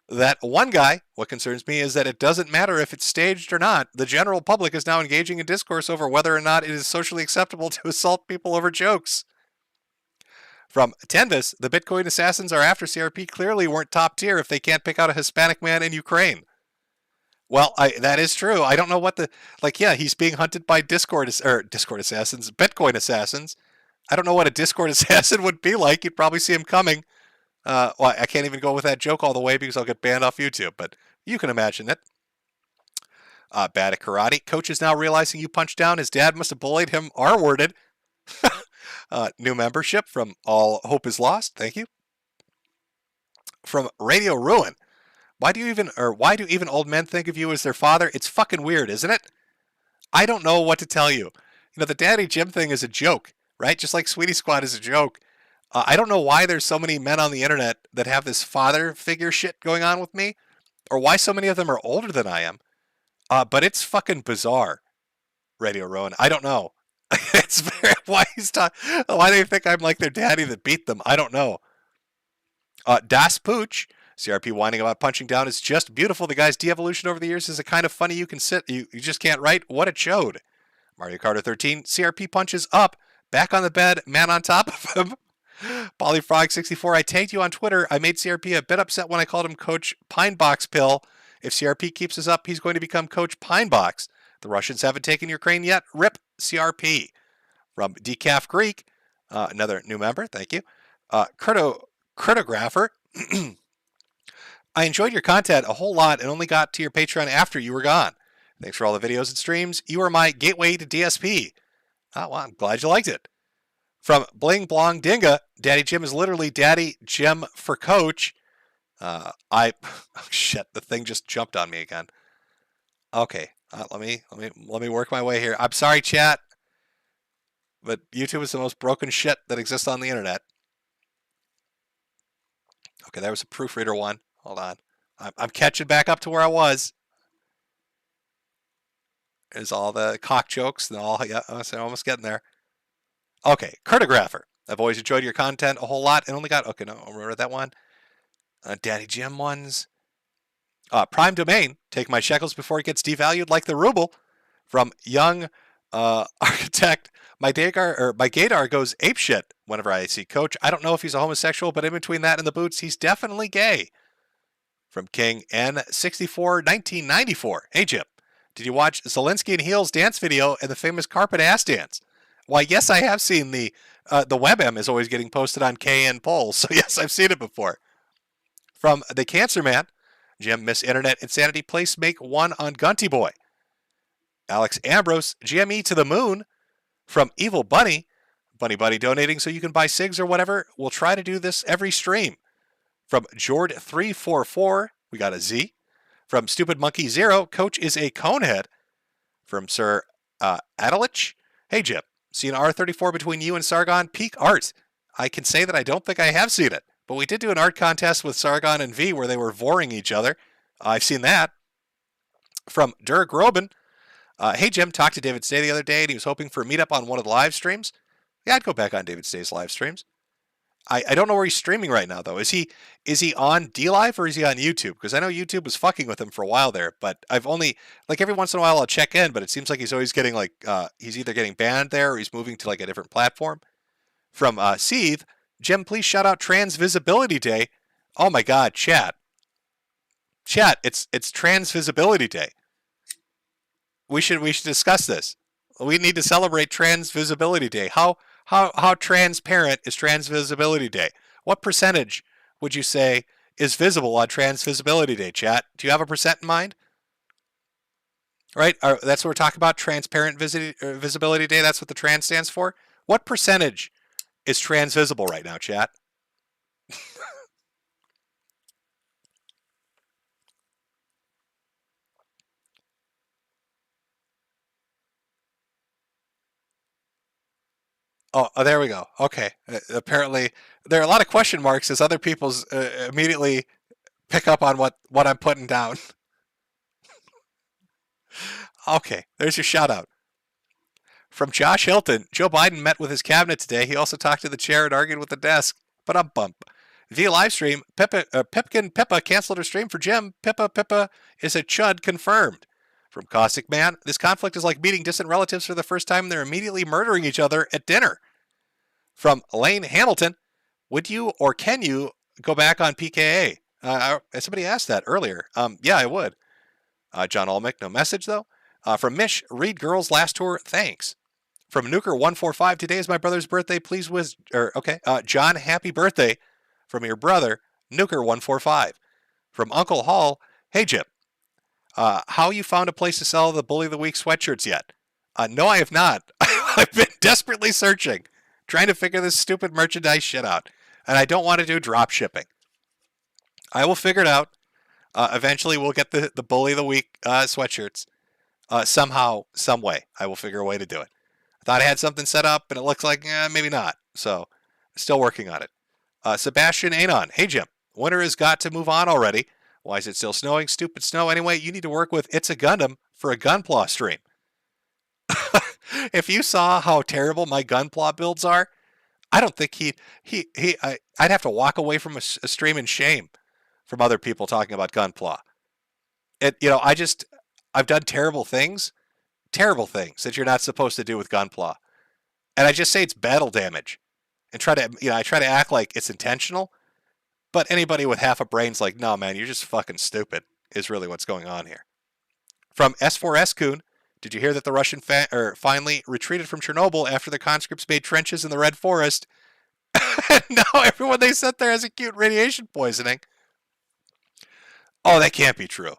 That one guy, what concerns me is that it doesn't matter if it's staged or not. The general public is now engaging in discourse over whether or not it is socially acceptable to assault people over jokes. From Tenvis, the Bitcoin assassins are after CRP clearly weren't top tier if they can't pick out a Hispanic man in Ukraine. Well, that is true. I don't know what he's being hunted by Discord assassins, Bitcoin assassins. I don't know what a Discord assassin would be like. You'd probably see him coming. Well, I can't even go with that joke all the way because I'll get banned off YouTube, but you can imagine it. Bad at karate. Coach is now realizing you punched down. His dad must have bullied him R-worded. New membership from All Hope is Lost. Thank you. From Radio Ruin. Why do even old men think of you as their father? It's fucking weird, isn't it? I don't know what to tell you. You know, the Daddy Jim thing is a joke, right? Just like Sweetie Squad is a joke. I don't know why there's so many men on the internet that have this father figure shit going on with me, or why so many of them are older than I am. But it's fucking bizarre. Radio Rowan. I don't know. It's very, why they think I'm like their daddy that beat them. I don't know. Das Pooch. CRP whining about punching down is just beautiful. The guy's de-evolution over the years is a kind of funny you just can't write. What a chode. Mario Carter 13. CRP punches up. Back on the bed. Man on top of him. Polyfrog 64. I tagged you on Twitter. I made CRP a bit upset when I called him Coach Pinebox Pill. If CRP keeps us up, he's going to become Coach Pinebox. The Russians haven't taken Ukraine yet. RIP CRP. From Decaf Greek. Another new member. Thank you. Critographer. I enjoyed your content a whole lot and only got to your Patreon after you were gone. Thanks for all the videos and streams. You are my gateway to DSP. Oh, well, I'm glad you liked it. From Bling Blong Dinga, Daddy Jim is literally Daddy Jim for Coach. Oh, shit, the thing just jumped on me again. Okay, let me work my way here. I'm sorry, chat, but YouTube is the most broken shit that exists on the internet. Okay, there was a proofreader one. Hold on, I'm catching back up to where I was. There's all the cock jokes and all. Yeah, I'm almost getting there. Okay, cartographer. I've always enjoyed your content a whole lot and only got, okay, no, I remember that one. Daddy Jim ones. Prime Domain. Take my shekels before it gets devalued like the ruble. From Young Architect. My gaydar goes apeshit whenever I see Coach. I don't know if he's a homosexual, but in between that and the boots, he's definitely gay. From King N64 1994. Hey, Jim. Did you watch Zelensky and Heels dance video and the famous carpet ass dance? Why, yes, I have seen the WebM is always getting posted on KN polls, so yes, I've seen it before. From The Cancer Man, Jim, Miss Internet Insanity, place make one on Gunty Boy. Alex Ambrose, GME to the moon. From Evil Bunny, Bunny Buddy donating so you can buy cigs or whatever. We'll try to do this every stream. From Jord344, we got a Z. From Stupid Monkey Zero, Coach is a conehead. From Sir Adalich, hey Jim, seen R34 between you and Sargon? Peak art. I can say that I don't think I have seen it, but we did do an art contest with Sargon and V where they were voring each other. I've seen that. From Dirk Robin, hey Jim, talked to David Stay the other day and he was hoping for a meetup on one of the live streams. Yeah, I'd go back on David Stay's live streams. I don't know where he's streaming right now though. Is he on DLive or is he on YouTube? Because I know YouTube was fucking with him for a while there, but I've only, like, every once in a while I'll check in, but it seems like he's always getting like he's either getting banned there or he's moving to like a different platform. From Seethe, Jim, please shout out Trans Visibility Day. Oh my God, chat, it's Trans Visibility Day. We should discuss this. We need to celebrate Trans Visibility Day. How transparent is Trans Visibility Day? What percentage would you say is visible on Trans Visibility Day, chat? Do you have a percent in mind? Right? That's what we're talking about, Transparent Visibility Day. That's what the trans stands for. What percentage is trans visible right now, chat? Oh, there we go. Okay. Apparently, there are a lot of question marks as other people's immediately pick up on what I'm putting down. Okay, there's your shout out. From Josh Hilton, Joe Biden met with his cabinet today. He also talked to the chair and argued with the desk. But I'm bump. Via live stream, Pipkin Pippa canceled her stream for Jim. Pippa is a chud confirmed. From Caustic Man, this conflict is like meeting distant relatives for the first time. They're immediately murdering each other at dinner. From Elaine Hamilton, would you or can you go back on PKA? Somebody asked that earlier. Yeah, I would. John Olmick, no message though. From Mish, read Girls Last Tour, thanks. From Nuker145, today is my brother's birthday. Please wish, John, happy birthday from your brother, Nuker145. From Uncle Hall, hey Jim. How you found a place to sell the Bully of the Week sweatshirts yet? No, I have not. I've been desperately searching, trying to figure this stupid merchandise shit out. And I don't want to do drop shipping. I will figure it out. Eventually we'll get the Bully of the Week sweatshirts. Somehow, some way, I will figure a way to do it. I thought I had something set up and it looks like maybe not. So, still working on it. Sebastian Anon, hey Jim, winter has got to move on already. Why is it still snowing? Stupid snow. Anyway, you need to work with It's a Gundam for a Gunpla stream. If you saw how terrible my Gunpla builds are, I don't think I'd have to walk away from a stream in shame from other people talking about Gunpla. I've done terrible things that you're not supposed to do with Gunpla. And I just say it's battle damage and I try to act like it's intentional. But anybody with half a brain's like, no, man, you're just fucking stupid, is really what's going on here. From S4S Coon, did you hear that the Russian finally retreated from Chernobyl after the conscripts made trenches in the Red Forest? Now everyone they sent there has acute radiation poisoning. Oh, that can't be true.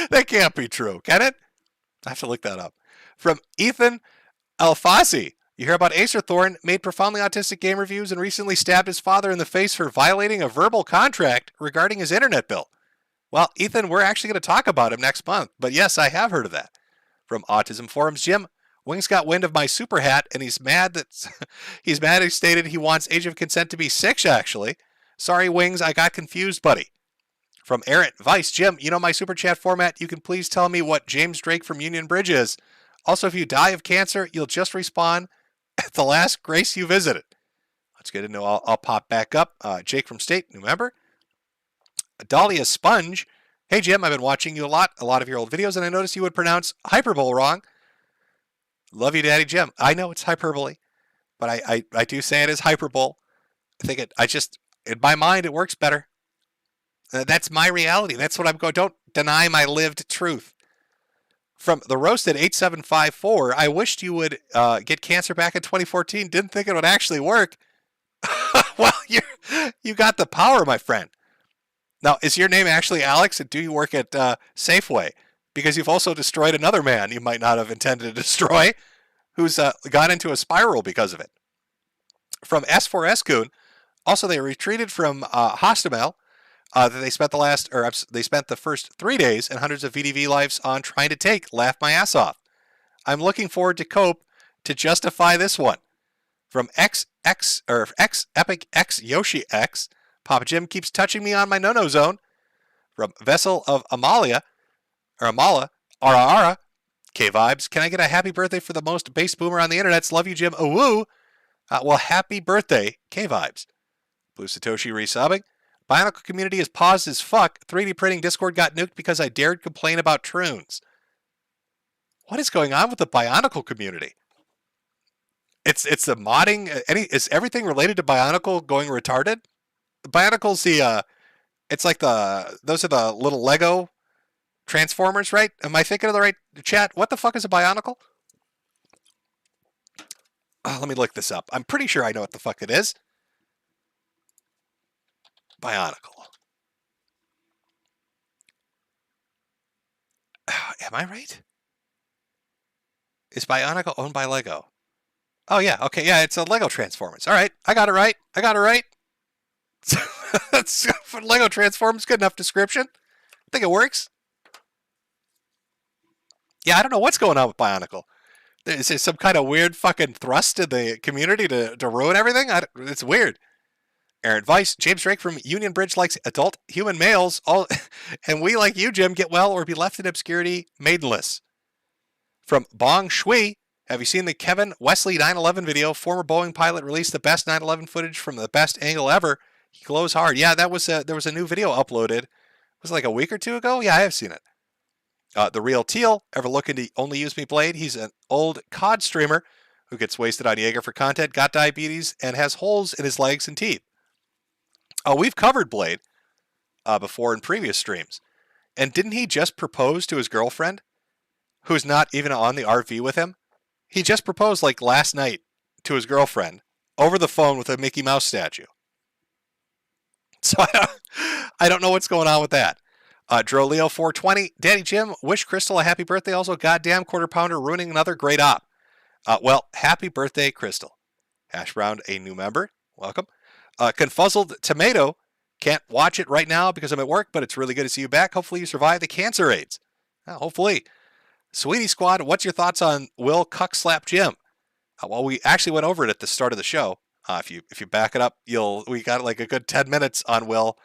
That can't be true, can it? I have to look that up. From Ethan Alfasi. You hear about Acer Thorn made profoundly autistic game reviews and recently stabbed his father in the face for violating a verbal contract regarding his internet bill. Well, Ethan, we're actually going to talk about him next month. But yes, I have heard of that. From Autism Forums, Jim, Wings got wind of my super hat, and he's mad that he's mad. He stated he wants age of consent to be 6. Actually, sorry, Wings, I got confused, buddy. From Aaron Vice, Jim, you know my super chat format. You can please tell me what James Drake from Union Bridge is. Also, if you die of cancer, you'll just respawn at the last grace you visited. That's good to know. I'll pop back up. Jake from State, new member. Dahlia Sponge. Hey, Jim, I've been watching you a lot of your old videos, and I noticed you would pronounce hyperbole wrong. Love you, Daddy Jim. I know it's hyperbole, but I do say it is hyperbole. I think in my mind, it works better. That's my reality. That's what I'm going. Don't deny my lived truth. From the Roasted 8754, I wished you would get cancer back in 2014. Didn't think it would actually work. Well, you got the power, my friend. Now, is your name actually Alex, and do you work at Safeway? Because you've also destroyed another man you might not have intended to destroy, who's got into a spiral because of it. From S4S Coon, also they retreated from Hostomel. They spent the first 3 days and hundreds of VDV lives on trying to take. Laugh my ass off. I'm looking forward to Cope to justify this one. From X Epic X Yoshi X, Papa Jim keeps touching me on my no-no zone. From Vessel of Amala, Ara, K Vibes. Can I get a happy birthday for the most base boomer on the internet? Love you, Jim. Woo. Well, happy birthday, K Vibes. Blue Satoshi resubbing. Bionicle community is paused as fuck. 3D printing Discord got nuked because I dared complain about Troons. What is going on with the Bionicle community? It's the modding. Is everything related to Bionicle going retarded? Bionicle's it's like those are the little Lego Transformers, right? Am I thinking of the right chat? What the fuck is a Bionicle? Let me look this up. I'm pretty sure I know what the fuck it is. Bionicle. Am I right? Is Bionicle owned by Lego? Oh, yeah. Okay, yeah, it's a Lego Transformers. All right, I got it right. That's Lego Transformers, good enough description. I think it works. Yeah, I don't know what's going on with Bionicle. Is there some kind of weird fucking thrust in the community to ruin everything? It's weird. Aaron Vice, James Drake from Union Bridge likes adult human males, and we, like you, Jim, get well or be left in obscurity maidenless. From Bong Shui, have you seen the Kevin Wesley 9/11 video? Former Boeing pilot released the best 9/11 footage from the best angle ever. He glows hard. Yeah, there was a new video uploaded. Was it like a week or two ago? Yeah, I have seen it. The Real Teal, ever looking to only use me Blade? He's an old COD streamer who gets wasted on Jaeger for content, got diabetes, and has holes in his legs and teeth. We've covered Blade before in previous streams. And didn't he just propose to his girlfriend, who's not even on the RV with him? He just proposed like last night to his girlfriend over the phone with a Mickey Mouse statue. So I don't know what's going on with that. Droleo 420, Daddy Jim, wish Crystal a happy birthday. Also, goddamn quarter pounder ruining another great op. Well, happy birthday, Crystal. Hash Brown, a new member. Welcome. Confuzzled Tomato, can't watch it right now because I'm at work, but it's really good to see you back. Hopefully you survive the cancer AIDS. Hopefully. Sweetie Squad, what's your thoughts on Will Cuck Slap Jim? Well, we actually went over it at the start of the show. If you back it up, we got like a good 10 minutes on Will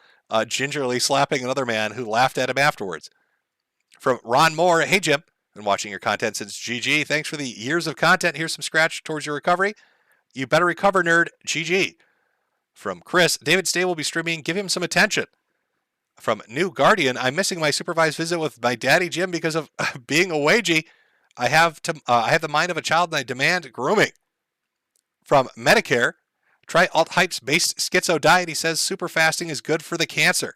gingerly slapping another man who laughed at him afterwards. From Ron Moore, hey Jim, been watching your content since GG. Thanks for the years of content. Here's some scratch towards your recovery. You better recover, nerd. GG. From Chris, David Stay will be streaming. Give him some attention. From New Guardian, I'm missing my supervised visit with my daddy Jim because of being a wagey. I have the mind of a child and I demand grooming. From Medicare, try Alt Hype's based schizo diet. He says super fasting is good for the cancer.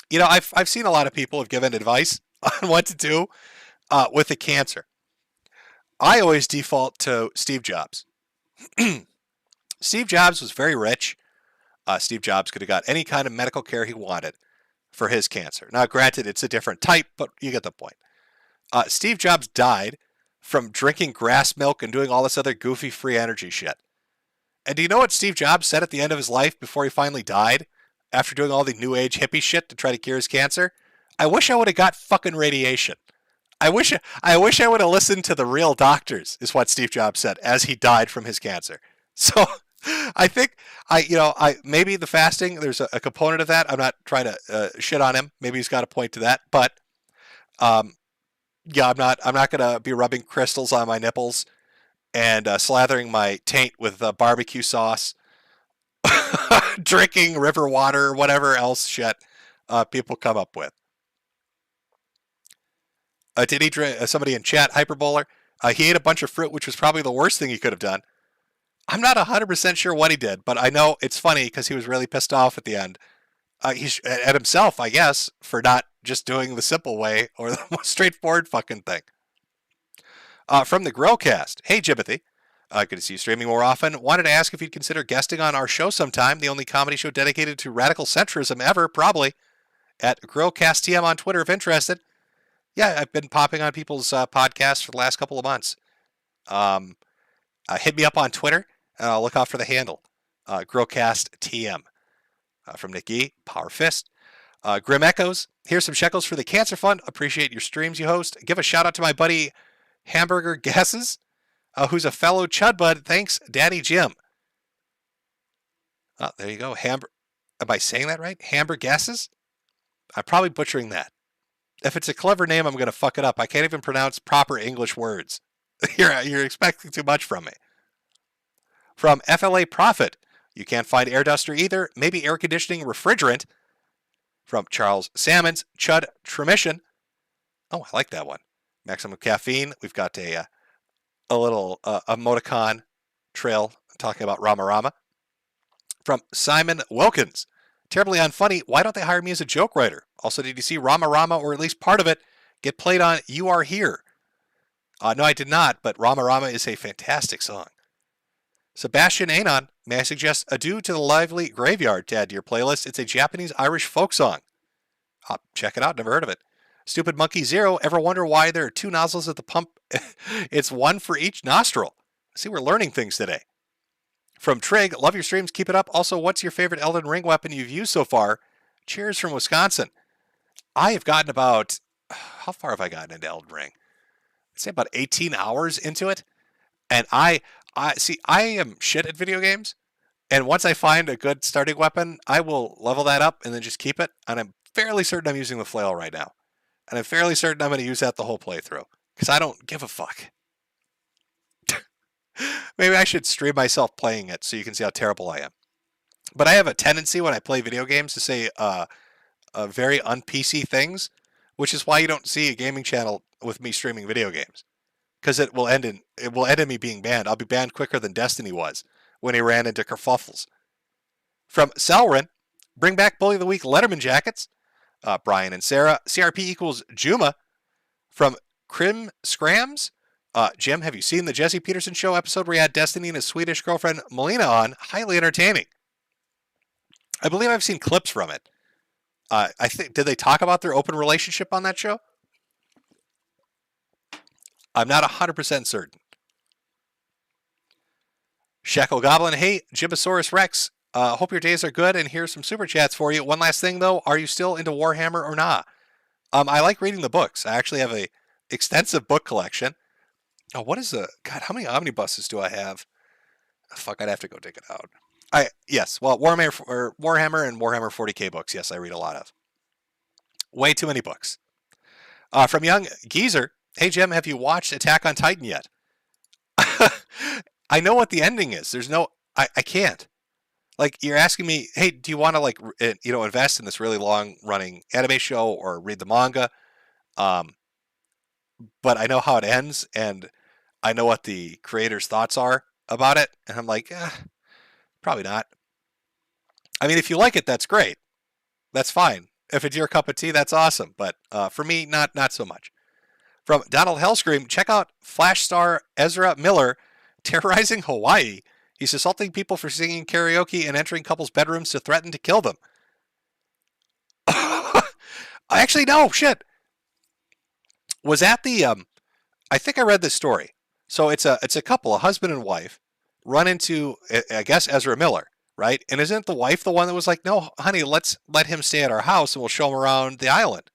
You know, I've seen a lot of people have given advice on what to do with the cancer. I always default to Steve Jobs. Steve Jobs was very rich. Steve Jobs could have got any kind of medical care he wanted for his cancer. Now, granted, it's a different type, but you get the point. Steve Jobs died from drinking grass milk and doing all this other goofy free energy shit. And do you know what Steve Jobs said at the end of his life before he finally died? After doing all the new age hippie shit to try to cure his cancer? I wish I would have got fucking radiation. I wish I would have listened to the real doctors, is what Steve Jobs said as he died from his cancer. So I think maybe the fasting, there's a component of that. I'm not trying to shit on him. Maybe he's got a point to that, but yeah, I'm not gonna be rubbing crystals on my nipples and slathering my taint with barbecue sauce, drinking river water, whatever else shit people come up with. Did he drink? Somebody in chat, Hyperbowler, he ate a bunch of fruit, which was probably the worst thing he could have done. I'm not 100% sure what he did, but I know it's funny because he was really pissed off at the end. He's at himself, I guess, for not just doing the simple way or the most straightforward fucking thing. From the Grillcast, hey Jibbathy, good to see you streaming more often. Wanted to ask if you'd consider guesting on our show sometime, the only comedy show dedicated to radical centrism ever, probably. At Grillcast TM on Twitter if interested. Yeah, I've been popping on people's podcasts for the last couple of months. Hit me up on Twitter, and I'll look out for the handle. Grillcast TM. From Nick E, Power Fist. Grim Echoes, here's some shekels for the Cancer Fund. Appreciate your streams you host. Give a shout out to my buddy Hamburger Guesses, who's a fellow Chud bud. Thanks, Daddy Jim. Oh, there you go. Am I saying that right? Hamburger Guesses? I'm probably butchering that. If it's a clever name, I'm going to fuck it up. I can't even pronounce proper English words. You're expecting too much from me. From FLA Profit, you can't find air duster either. Maybe air conditioning refrigerant. From Charles Salmons, Chud Tremission. Oh, I like that one. Maximum Caffeine. We've got a little emoticon trail talking about Rama Rama. From Simon Wilkins. Terribly unfunny. Why don't they hire me as a joke writer? Also, did you see Rama Rama, or at least part of it, get played on You Are Here? No, I did not, but Rama Rama is a fantastic song. Sebastian Anon, may I suggest Adieu to the Lively Graveyard to add to your playlist? It's a Japanese-Irish folk song. Check it out, never heard of it. Stupid Monkey Zero, ever wonder why there are two nozzles at the pump? It's one for each nostril. See, we're learning things today. From Trig, love your streams, keep it up. Also, what's your favorite Elden Ring weapon you've used so far? Cheers from Wisconsin. I have gotten about, how far have I gotten into Elden Ring? I'd say about 18 hours into it. And I am shit at video games. And once I find a good starting weapon, I will level that up and then just keep it. And I'm fairly certain I'm using the flail right now. And I'm fairly certain I'm going to use that the whole playthrough. Because I don't give a fuck. Maybe I should stream myself playing it so you can see how terrible I am. But I have a tendency when I play video games to say very un-PC things, which is why you don't see a gaming channel with me streaming video games. Because it will end in me being banned. I'll be banned quicker than Destiny was when he ran into kerfuffles. From Selrin, bring back Bully of the Week Letterman jackets. Brian and Sarah, CRP equals Juma. From Crim Scrams, Jim, have you seen the Jesse Peterson show episode where he had Destiny and his Swedish girlfriend Melina on? Highly entertaining. I believe I've seen clips from it. I think, did they talk about their open relationship on that show? I'm not 100% certain. Shekel Goblin, hey, Jibosaurus Rex, hope your days are good, and here's some super chats for you. One last thing, though, are you still into Warhammer or not? I like reading the books. I actually have a extensive book collection. Oh, what is God, how many omnibuses do I have? Oh, fuck, I'd have to go dig it out. Yes, well, Warhammer and Warhammer 40k books, yes, I read a lot of. Way too many books. From Young Geezer, hey, Jim, have you watched Attack on Titan yet? I know what the ending is. There's no, I can't. Like, you're asking me, hey, do you want to, invest in this really long-running anime show or read the manga? But I know how it ends, and I know what the creator's thoughts are about it, and I'm like, probably not. I mean, if you like it, that's great. That's fine. If it's your cup of tea, that's awesome. But for me, not so much. From Donald Hellscream, check out Flash star Ezra Miller terrorizing Hawaii. He's assaulting people for singing karaoke and entering couples' bedrooms to threaten to kill them. Actually, no, shit. Was that the I think I read this story. So it's a couple, a husband and wife, run into, I guess, Ezra Miller, right? And isn't the wife the one that was like, no, honey, let's let him stay at our house and we'll show him around the island.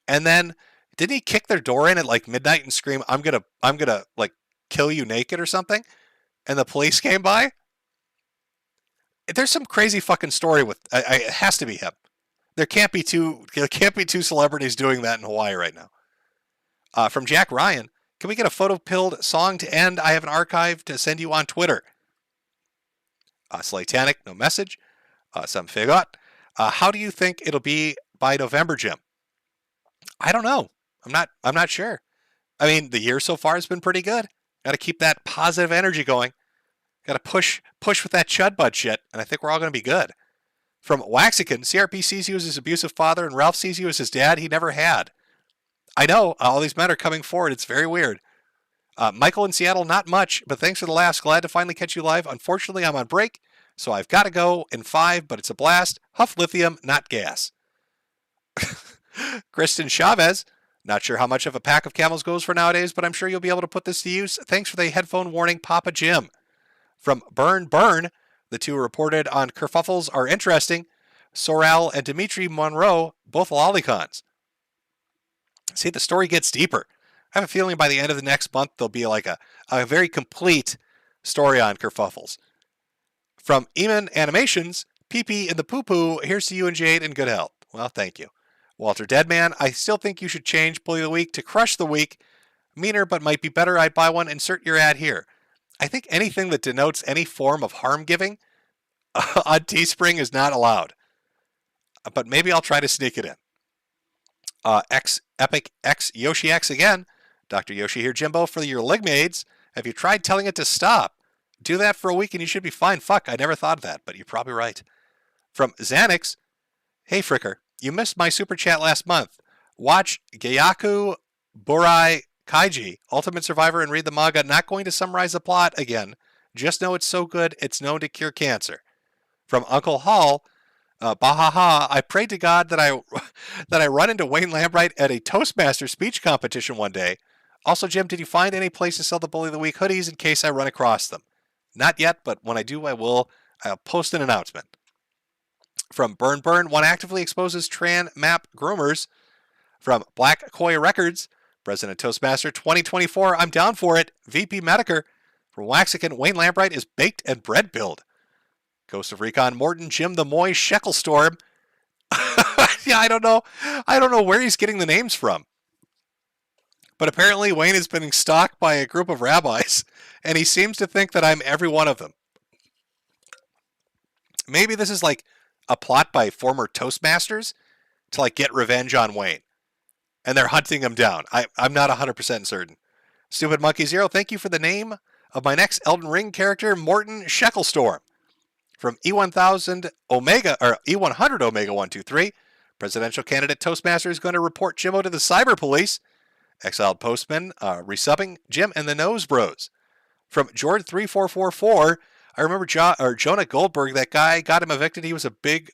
And then didn't he kick their door in at like midnight and scream, I'm gonna like kill you naked or something? And the police came by? There's some crazy fucking story with, it has to be him. There can't be two celebrities doing that in Hawaii right now. From Jack Ryan, can we get a photo-pilled song to end? I have an archive to send you on Twitter. Slatanic, no message. Some figot. How do you think it'll be by November, Jim? I don't know. I'm not sure. I mean, the year so far has been pretty good. Got to keep that positive energy going. Got to push with that chud bud shit, and I think we're all going to be good. From Waxican, CRP sees you as his abusive father, and Ralph sees you as his dad he never had. I know, all these men are coming forward. It's very weird. Michael in Seattle, not much, but thanks for the laughs. Glad to finally catch you live. Unfortunately, I'm on break, so I've got to go in 5, but it's a blast. Huff lithium, not gas. Kristen Chavez, not sure how much of a pack of camels goes for nowadays, but I'm sure you'll be able to put this to use. Thanks for the headphone warning, Papa Jim. From Burn, the two reported on kerfuffles are interesting. Sorrel and Dimitri Monroe, both lolicons. See, the story gets deeper. I have a feeling by the end of the next month, there'll be like a very complete story on kerfuffles. From Eamon Animations, PP in the poo-poo, here's to you and Jade in good health. Well, thank you. Walter Deadman, I still think you should change Bully of the Week to Crush the Week. Meaner, but might be better. I'd buy one. Insert your ad here. I think anything that denotes any form of harm giving on Teespring is not allowed. But maybe I'll try to sneak it in. Epic X Yoshi X again. Dr. Yoshi here, Jimbo, for your Ligmades. Have you tried telling it to stop? Do that for a week and you should be fine. Fuck, I never thought of that, but you're probably right. From Xanix, hey Fricker, you missed my super chat last month. Watch Gyaku Burai Kaiji, Ultimate Survivor, and read the manga. Not going to summarize the plot again. Just know it's so good, it's known to cure cancer. From Uncle Hall, Bahaha, I prayed to God that I run into Wayne Lambright at a Toastmaster speech competition one day. Also, Jim, did you find any place to sell the Bully of the Week hoodies in case I run across them? Not yet, but when I do, I will. I'll post an announcement. From Burn, one actively exposes Tran Map groomers. From Black Koi Records, President Toastmaster 2024, I'm down for it. VP Metokur. From Waxican, Wayne Lambright is baked and bread build. Ghost of Recon, Morton, Jim the Moy, Shecklestorm. Yeah, I don't know where he's getting the names from. But apparently Wayne has been stalked by a group of rabbis, and he seems to think that I'm every one of them. Maybe this is like a plot by former Toastmasters to like get revenge on Wayne. And they're hunting him down. I'm not 100% certain. Stupid Monkey Zero, thank you for the name of my next Elden Ring character, Morton Shecklestorm. From E1000 Omega, or E100 Omega 123, presidential candidate Toastmaster is going to report Jimmo to the cyber police. Exiled Postman, resubbing Jim and the Nose Bros. From Jord3444, I remember Jonah Goldberg, that guy got him evicted. He was big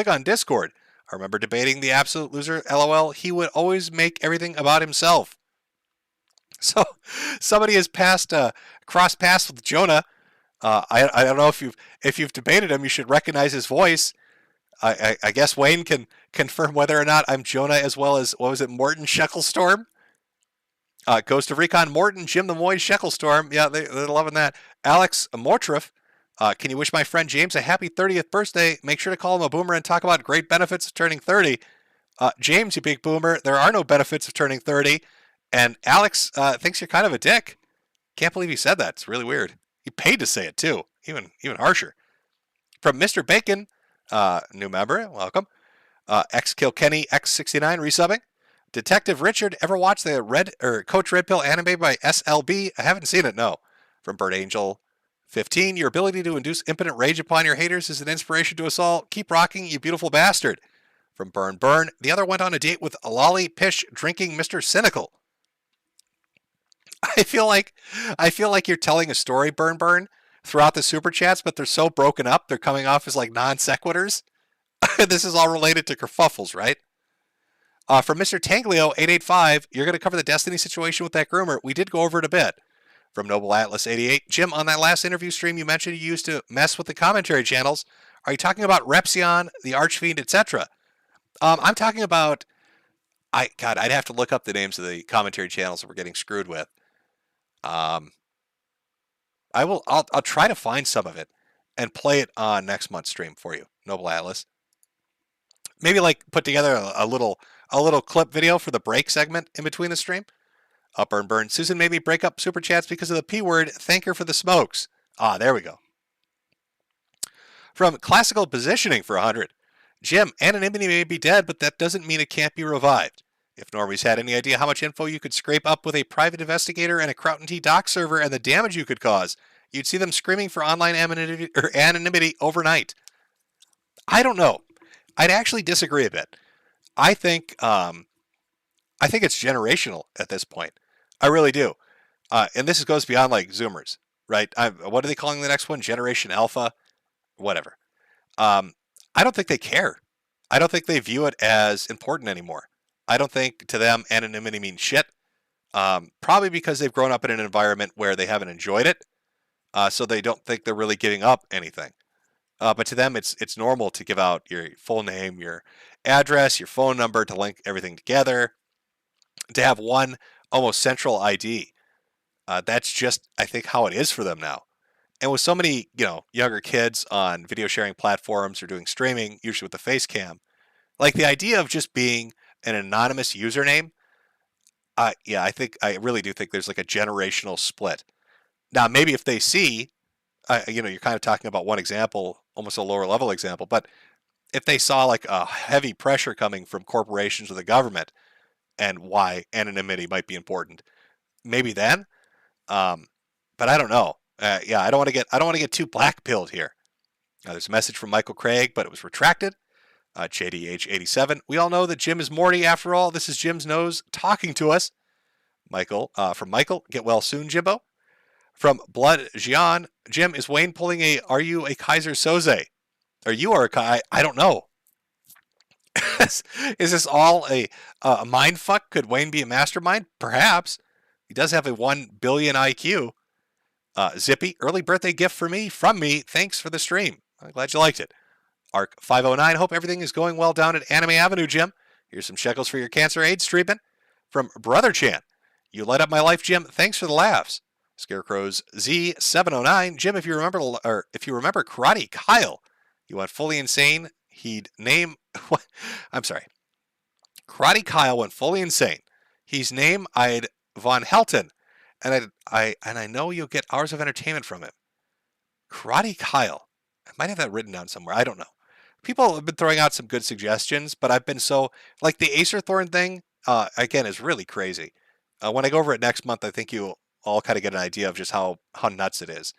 on Discord. I remember debating the absolute loser, LOL. He would always make everything about himself. So somebody has crossed paths with Jonah. I don't know if you've debated him. You should recognize his voice. I guess Wayne can confirm whether or not I'm Jonah as well as, what was it, Morton Shecklestorm? Ghost of Recon, Morton, Jim the Moy, Shecklestorm. Yeah, they're loving that. Alex Mortriff, can you wish my friend James a happy 30th birthday? Make sure to call him a boomer and talk about great benefits of turning 30. James, you big boomer, there are no benefits of turning 30. And Alex thinks you're kind of a dick. Can't believe he said that. It's really weird. He paid to say it, too. Even harsher. From Mr. Bacon, new member, welcome. X-Kilkenny X69 resubbing. Detective Richard, ever watch the Coach Red Pill anime by SLB? I haven't seen it, no. From Bird Angel 15, your ability to induce impotent rage upon your haters is an inspiration to us all. Keep rocking, you beautiful bastard. From Burn, the other went on a date with a lolly pish drinking Mr. Cynical. I feel like you're telling a story, Burn, throughout the super chats, but they're so broken up, they're coming off as like non sequiturs. This is all related to kerfuffles, right? From Mr. Tanglio 885, you're going to cover the Destiny situation with that groomer. We did go over it a bit. From Noble Atlas 88, Jim, on that last interview stream you mentioned you used to mess with the commentary channels. Are you talking about Repsion, the Archfiend, etc.? I'm talking about... I'd have to look up the names of the commentary channels that we're getting screwed with. I'll try to find some of it and play it on next month's stream for you, Noble Atlas. Maybe like put together a little clip video for the break segment in between the stream. Burn. Susan made me break up super chats because of the P word. Thank her for the smokes. There we go. From Classical Positioning for 100. Jim, anonymity may be dead, but that doesn't mean it can't be revived. If Normies had any idea how much info you could scrape up with a private investigator and a Crown T doc server and the damage you could cause, you'd see them screaming for online anonymity overnight. I don't know. I'd actually disagree a bit. I think it's generational at this point. I really do. And this goes beyond like Zoomers, right? What are they calling the next one? Generation Alpha? Whatever. I don't think they care. I don't think they view it as important anymore. I don't think to them anonymity means shit. Probably because they've grown up in an environment where they haven't enjoyed it. So they don't think they're really giving up anything. But to them, it's normal to give out your full name, your address, your phone number to link everything together, to have one almost central ID. That's just, I think, how it is for them now. And with so many, younger kids on video sharing platforms or doing streaming, usually with the face cam, like the idea of just being an anonymous username, I really do think there's like a generational split. Now, maybe if they see, you're kind of talking about one example, almost a lower level example, but if they saw like a heavy pressure coming from corporations or the government and why anonymity might be important, maybe then, but I don't know. I don't want to get too black-pilled here. There's a message from Michael Craig, but it was retracted. JDH87. We all know that Jim is Morty after all. This is Jim's nose talking to us. From Michael, get well soon, Jimbo. From Blood Gian, Jim, is Wayne pulling are you a Kaiser Soze? Or you are I don't know. Is this all a mind fuck? Could Wayne be a mastermind? Perhaps. He does have a 1 billion IQ. Zippy, early birthday gift from me. Thanks for the stream. I'm glad you liked it. Arc 509, hope everything is going well down at Anime Avenue, Jim. Here's some shekels for your cancer AIDS treatment. From Brother Chan, you light up my life, Jim. Thanks for the laughs. Scarecrow's Z709, Jim, if you remember Karate Kyle, you went fully insane. He'd name what? I'm sorry. Karate Kyle went fully insane. He's name I'd Von Helton, and I know you'll get hours of entertainment from him. Karate Kyle. I might have that written down somewhere. I don't know. People have been throwing out some good suggestions, but I've been like the Acer Thorn thing, again, is really crazy. When I go over it next month, I think you'll all kind of get an idea of just how nuts it is.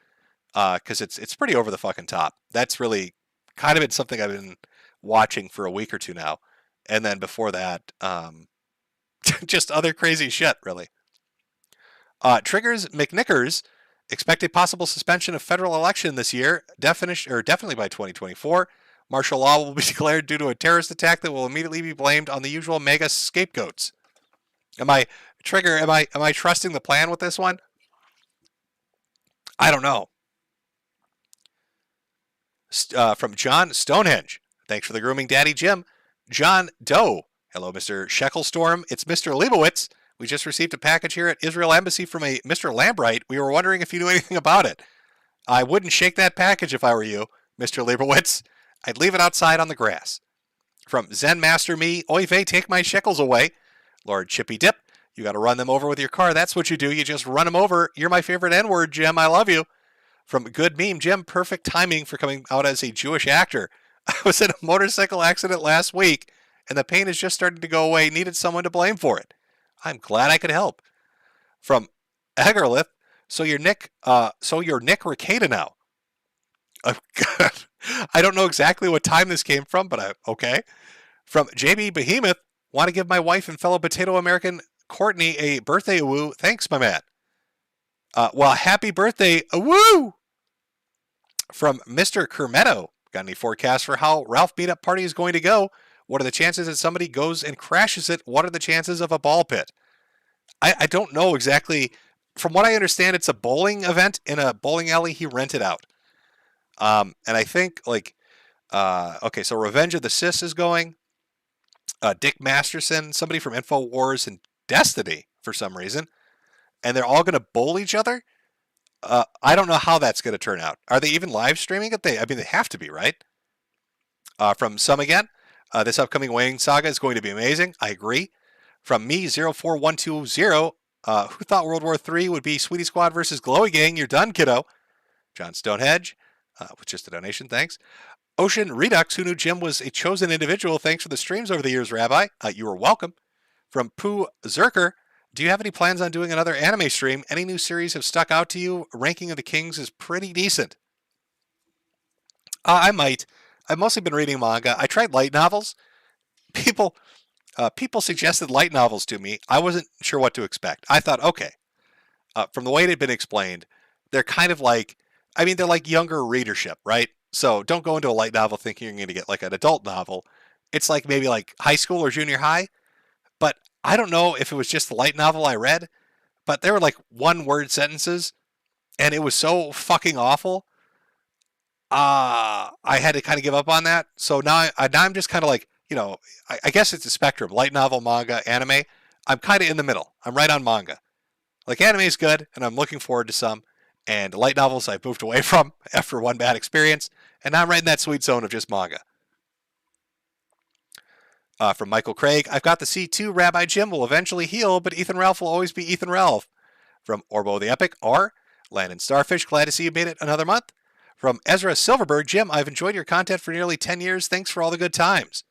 Because it's pretty over the fucking top. That's really kind of been something I've been watching for a week or two now. And then before that, just other crazy shit, really. Triggers McNickers, expected possible suspension of federal election this year, definitely by 2024. Martial law will be declared due to a terrorist attack that will immediately be blamed on the usual mega scapegoats. Am I trusting the plan with this one? I don't know. From John Stonehenge. Thanks for the grooming, Daddy Jim. John Doe. Hello, Mr. Shecklestorm. It's Mr. Leibowitz. We just received a package here at Israel Embassy from a Mr. Lambright. We were wondering if you knew anything about it. I wouldn't shake that package if I were you, Mr. Leibowitz. I'd leave it outside on the grass. From Zen Master Me, oy vey, take my shekels away. Lord Chippy Dip, you got to run them over with your car. That's what you do. You just run them over. You're my favorite N-word, Jim. I love you. From Good Meme, Jim, perfect timing for coming out as a Jewish actor. I was in a motorcycle accident last week, and the pain is just starting to go away. Needed someone to blame for it. I'm glad I could help. From Egerlith, so you're Nick Ricada now. I don't know exactly what time this came from, but okay. From JB Behemoth, want to give my wife and fellow potato American Courtney a birthday woo. Thanks, my man. Well, happy birthday, woo! From Mr. Kermetto, got any forecast for how Ralph Meetup Party is going to go? What are the chances that somebody goes and crashes it? What are the chances of a ball pit? I don't know exactly. From what I understand, it's a bowling event in a bowling alley he rented out. And I think, like, okay, so Revenge of the Sis is going. Dick Masterson, somebody from InfoWars and Destiny for some reason. And they're all going to bowl each other? I don't know how that's going to turn out. Are they even live streaming it? I mean, they have to be, right? From Some Again, this upcoming Wayne Saga is going to be amazing. I agree. From me, 04120, who thought World War III would be Sweetie Squad versus Glowy Gang? You're done, kiddo. John Stonehenge, with just a donation, thanks. Ocean Redux, who knew Jim was a chosen individual? Thanks for the streams over the years, Rabbi. You are welcome. From Pooh Zerker, do you have any plans on doing another anime stream? Any new series have stuck out to you? Ranking of the Kings is pretty decent. I might. I've mostly been reading manga. I tried light novels. People suggested light novels to me. I wasn't sure what to expect. I thought, okay, from the way it had been explained, they're kind of like, I mean, they're like younger readership, right? So don't go into a light novel thinking you're going to get like an adult novel. It's like maybe like high school or junior high. But I don't know if it was just the light novel I read, but they were like one-word sentences, and it was so fucking awful. I had to kind of give up on that. So now I'm just kind of like, you know, I guess it's a spectrum: light novel, manga, anime. I'm kind of in the middle. I'm right on manga. Like, anime is good, and I'm looking forward to some. And light novels I've moved away from after one bad experience, and now I'm right in that sweet zone of just manga. From Michael Craig, I've got the C2. Rabbi Jim will eventually heal, but Ethan Ralph will always be Ethan Ralph. From Orbo the Epic, R. Landon Starfish, glad to see you made it another month. From Ezra Silverberg, Jim, I've enjoyed your content for nearly 10 years. Thanks for all the good times.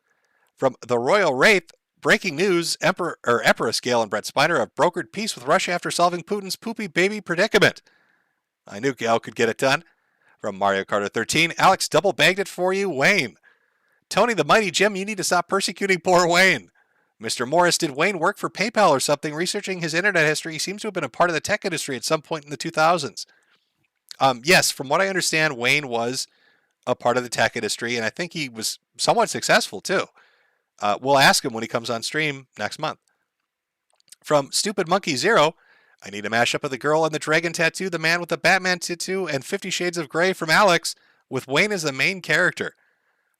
From The Royal Wraith, breaking news, Emperor Scale and Brett Spiner have brokered peace with Russia after solving Putin's poopy baby predicament. I knew Gal could get it done. From Mario Kart 13, Alex double bagged it for you, Wayne. Tony the Mighty Jim, you need to stop persecuting poor Wayne. Mr. Morris, did Wayne work for PayPal or something? Researching his internet history, he seems to have been a part of the tech industry at some point in the 2000s. Yes, from what I understand, Wayne was a part of the tech industry, and I think he was somewhat successful too. We'll ask him when he comes on stream next month. From Stupid Monkey Zero, I need a mashup of the girl and the dragon tattoo, the man with the Batman tattoo, and 50 Shades of Grey from Alex, with Wayne as the main character.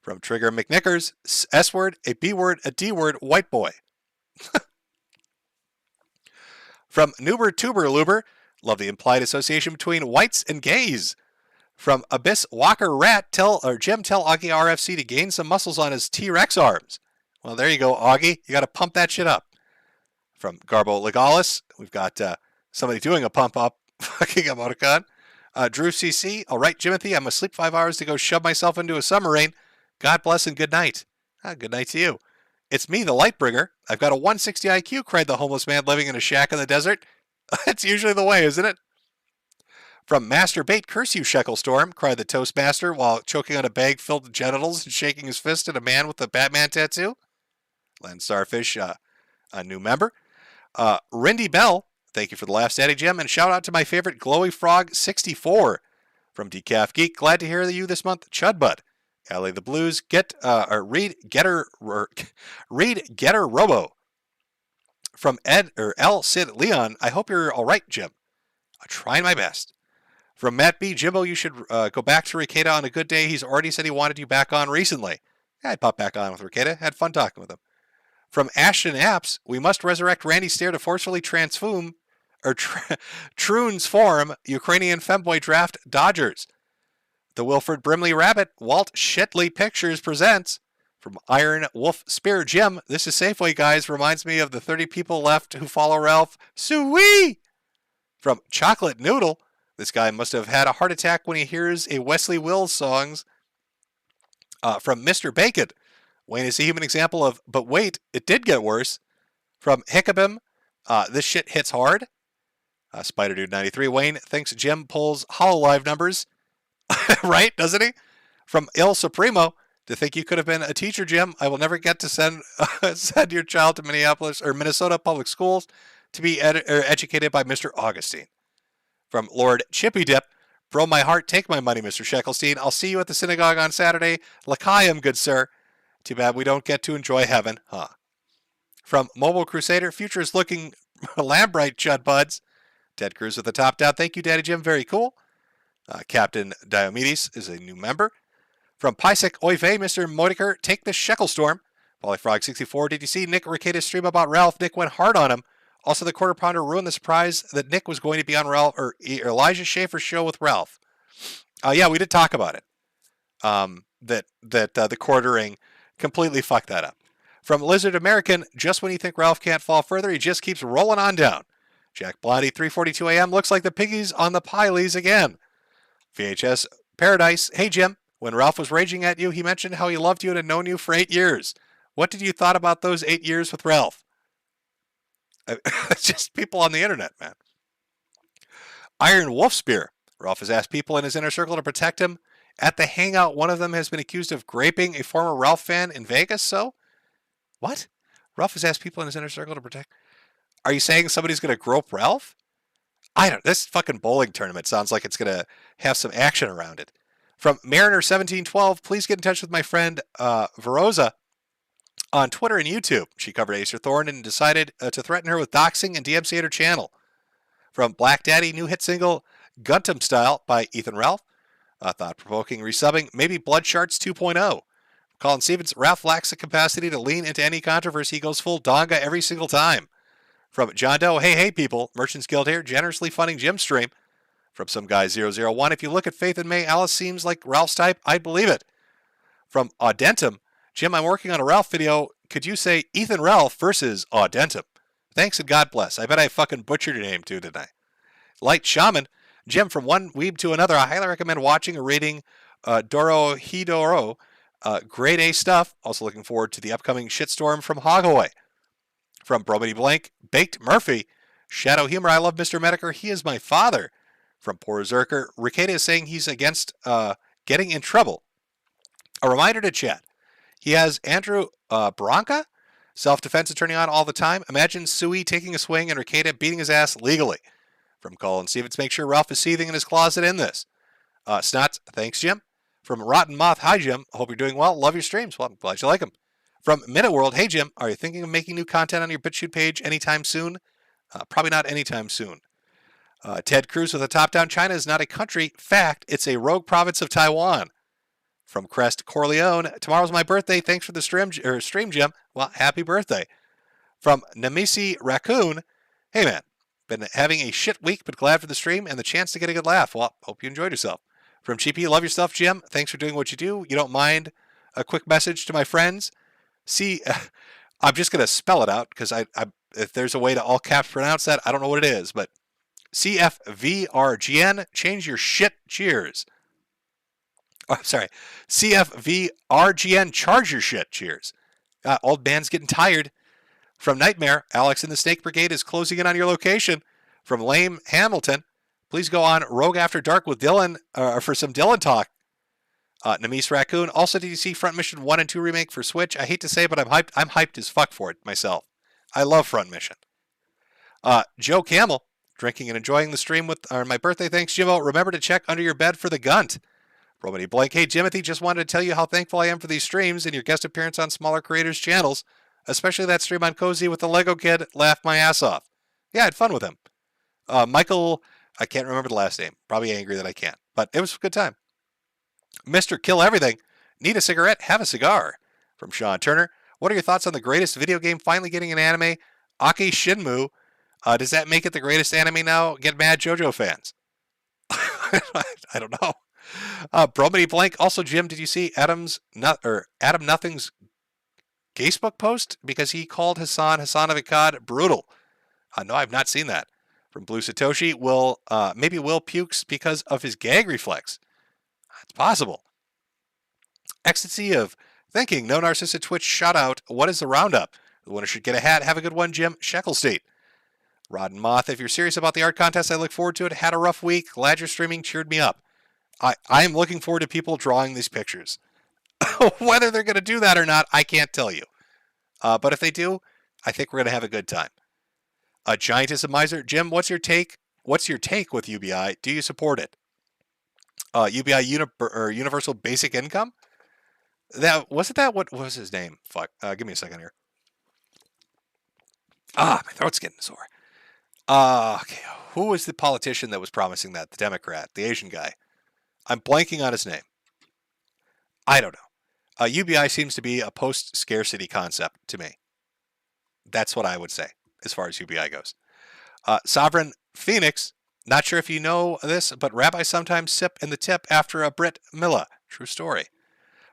From Trigger McNickers, S word, a B word, a D word, white boy. From Nuber Tuber Luber, love the implied association between whites and gays. From Abyss Walker Rat, Jim, tell Augie RFC to gain some muscles on his T-Rex arms. Well, there you go, Augie. You got to pump that shit up. From Garbo Legalis, we've got somebody doing a pump up fucking emoticon. Drew CC, all right, Jimothy, I'm going to sleep 5 hours to go shove myself into a submarine. God bless and good night. Good night to you. It's me, the Lightbringer. I've got a 160 IQ, cried the homeless man living in a shack in the desert. It's usually the way, isn't it? From Masturbate, curse you, Shecklestorm, cried the Toastmaster while choking on a bag filled with genitals and shaking his fist at a man with a Batman tattoo. Len Starfish, a new member. Rindy Bell, thank you for the last Daddy Gem, and shout out to my favorite Glowy Frog 64. From Decaf Geek, glad to hear you this month, Chud Bud. Alley the Blues, read Getter Robo. From L Sid Leon, I hope you're all right, Jim. I'm trying my best. From Matt B, Jimbo, you should go back to Ricada on a good day. He's already said he wanted you back on recently. Yeah, I popped back on with Ricada. Had fun talking with him. From Ashton Apps, we must resurrect Randy Stair to forcefully transform Ukrainian femboy draft Dodgers. The Wilfred Brimley Rabbit, Walt Shitley Pictures presents. From Iron Wolf Spear Jim, this is Safeway, guys. Reminds me of the 30 people left who follow Ralph. Sweet! From Chocolate Noodle, this guy must have had a heart attack when he hears a Wesley Wills songs. From Mr. Bacon, Wayne is a human example of, but wait, it did get worse. From Hickabim, this shit hits hard. Spider Dude 93, Wayne thinks Jim pulls HoloLive numbers. Right, doesn't he? From Il Supremo, to think you could have been a teacher, Jim. I will never get to send your child to Minneapolis or Minnesota public schools to be educated by Mr. Augustine. From Lord Chippy Dip, bro, my heart, take my money, Mr. Sheckelstein. I'll see you at the synagogue on Saturday. L'chaim, good sir. Too bad we don't get to enjoy heaven, huh? From Mobile Crusader, future is looking lambright, Chud Buds. Ted Cruz with the top down. Thank you, Daddy Jim. Very cool. Captain Diomedes is a new member. From Pisek Oive, Mr. Metokur, take the Shekel Storm. Polyfrog64, did you see Nick Ricade's stream about Ralph? Nick went hard on him. Also, the Quarter Pounder ruined the surprise that Nick was going to be on Ralph or Elijah Schaefer's show with Ralph. Yeah, we did talk about it. The quartering completely fucked that up. From Lizard American, just when you think Ralph can't fall further, he just keeps rolling on down. Jack Blondie, 3:42 a.m. Looks like the piggies on the Pileys again. VHS Paradise. Hey, Jim. When Ralph was raging at you, he mentioned how he loved you and had known you for 8 years. What did you thought about those 8 years with Ralph? It's just people on the internet, man. Iron Wolf Spear. Ralph has asked people in his inner circle to protect him. At the hangout, one of them has been accused of graping a former Ralph fan in Vegas, so? What? Ralph has asked people in his inner circle to protect... Are you saying somebody's going to grope Ralph? I don't... This fucking bowling tournament sounds like it's going to have some action around it. From Mariner1712, please get in touch with my friend Veroza on Twitter and YouTube. She covered Acer Thorne and decided to threaten her with doxing and DMCA her channel. From Black Daddy, new hit single Guntum Style by Ethan Ralph. Thought-provoking resubbing, maybe Blood Sharts 2.0. Colin Stevens, Ralph lacks the capacity to lean into any controversy. He goes full donga every single time. From John Doe, hey people, Merchants Guild here, generously funding Jim's stream. From some guy 001, if you look at Faith and May, Alice seems like Ralph's type. I'd believe it. From Audentum, Jim, I'm working on a Ralph video. Could you say Ethan Ralph versus Audentum? Thanks and God bless. I bet I fucking butchered your name too, didn't I? Light Shaman, Jim, from one weeb to another, I highly recommend watching or reading Doro Hidoro. Grade A stuff. Also looking forward to the upcoming shitstorm from Hogaway. From Bromedy Blank, Baked Murphy, Shadow Humor, I love Mr. Metokur. He is my father. From Poor Zerker, Ricada is saying he's against getting in trouble. A reminder to chat. He has Andrew Bronca, self-defense attorney on all the time. Imagine Sui taking a swing and Ricada beating his ass legally. From Colin Stevens, make sure Ralph is seething in his closet in this. Snots, thanks, Jim. From Rotten Moth, hi, Jim. Hope you're doing well. Love your streams. Well, I'm glad you like them. From Minute World, hey, Jim. Are you thinking of making new content on your BitChute page anytime soon? Probably not anytime soon. Ted Cruz with a top-down, China is not a country. Fact, it's a rogue province of Taiwan. From Crest Corleone, tomorrow's my birthday. Thanks for the stream, Jim. Well, happy birthday. From Nemisi Raccoon, hey, man. Been having a shit week, but glad for the stream and the chance to get a good laugh. Well, hope you enjoyed yourself. From GP, love your stuff, Jim. Thanks for doing what you do. You don't mind a quick message to my friends? See, I'm just going to spell it out because if there's a way to all caps pronounce that, I don't know what it is, but CFVRGN, change your shit, cheers. Oh, sorry, CFVRGN, charge your shit, cheers. Old man's getting tired. From Nightmare, Alex in the Snake Brigade is closing in on your location. From Lame Hamilton, please go on Rogue After Dark with Dylan for some Dylan talk. Namis Raccoon, also did you see Front Mission 1 and 2 remake for Switch? I hate to say it, but I'm hyped. I'm hyped as fuck for it myself. I love Front Mission. Joe Camel, drinking and enjoying the stream on my birthday. Thanks, Jimmo. Remember to check under your bed for the Gunt. Romany Blank, hey, Jimothy, just wanted to tell you how thankful I am for these streams and your guest appearance on smaller creators' channels. Especially that stream on Cozy with the Lego Kid. Laughed my ass off. Yeah, I had fun with him. Michael, I can't remember the last name. Probably angry that I can't. But it was a good time. Mr. Kill Everything. Need a cigarette? Have a cigar. From Sean Turner. What are your thoughts on the greatest video game finally getting an anime? Aki Shinmu. Does that make it the greatest anime now? Get mad, JoJo fans. I don't know. Bromedy Blank. Also, Jim, did you see Adam Nothing's Facebook post? Because he called Hassan of Akkad brutal. No, I've not seen that. From Blue Satoshi, maybe Will pukes because of his gag reflex. It's possible. Ecstasy of Thinking. No Narcissist Twitch shout out. What is the Roundup? The winner should get a hat. Have a good one, Jim. Shekel State. Rod and Moth, if you're serious about the art contest, I look forward to it. Had a rough week. Glad you're streaming. Cheered me up. I'm looking forward to people drawing these pictures. Whether they're going to do that or not, I can't tell you. But if they do, I think we're going to have a good time. Giantess of Miser. Jim, what's your take with UBI? Do you support it? UBI Universal Basic Income? That wasn't that what was his name? Fuck. Give me a second here. My throat's getting sore. Okay. Who was the politician that was promising that? The Democrat, the Asian guy. I'm blanking on his name. I don't know. UBI seems to be a post-scarcity concept to me. That's what I would say as far as UBI goes. Sovereign Phoenix, not sure if you know this, but rabbis sometimes sip in the tip after a Brit Milah. True story.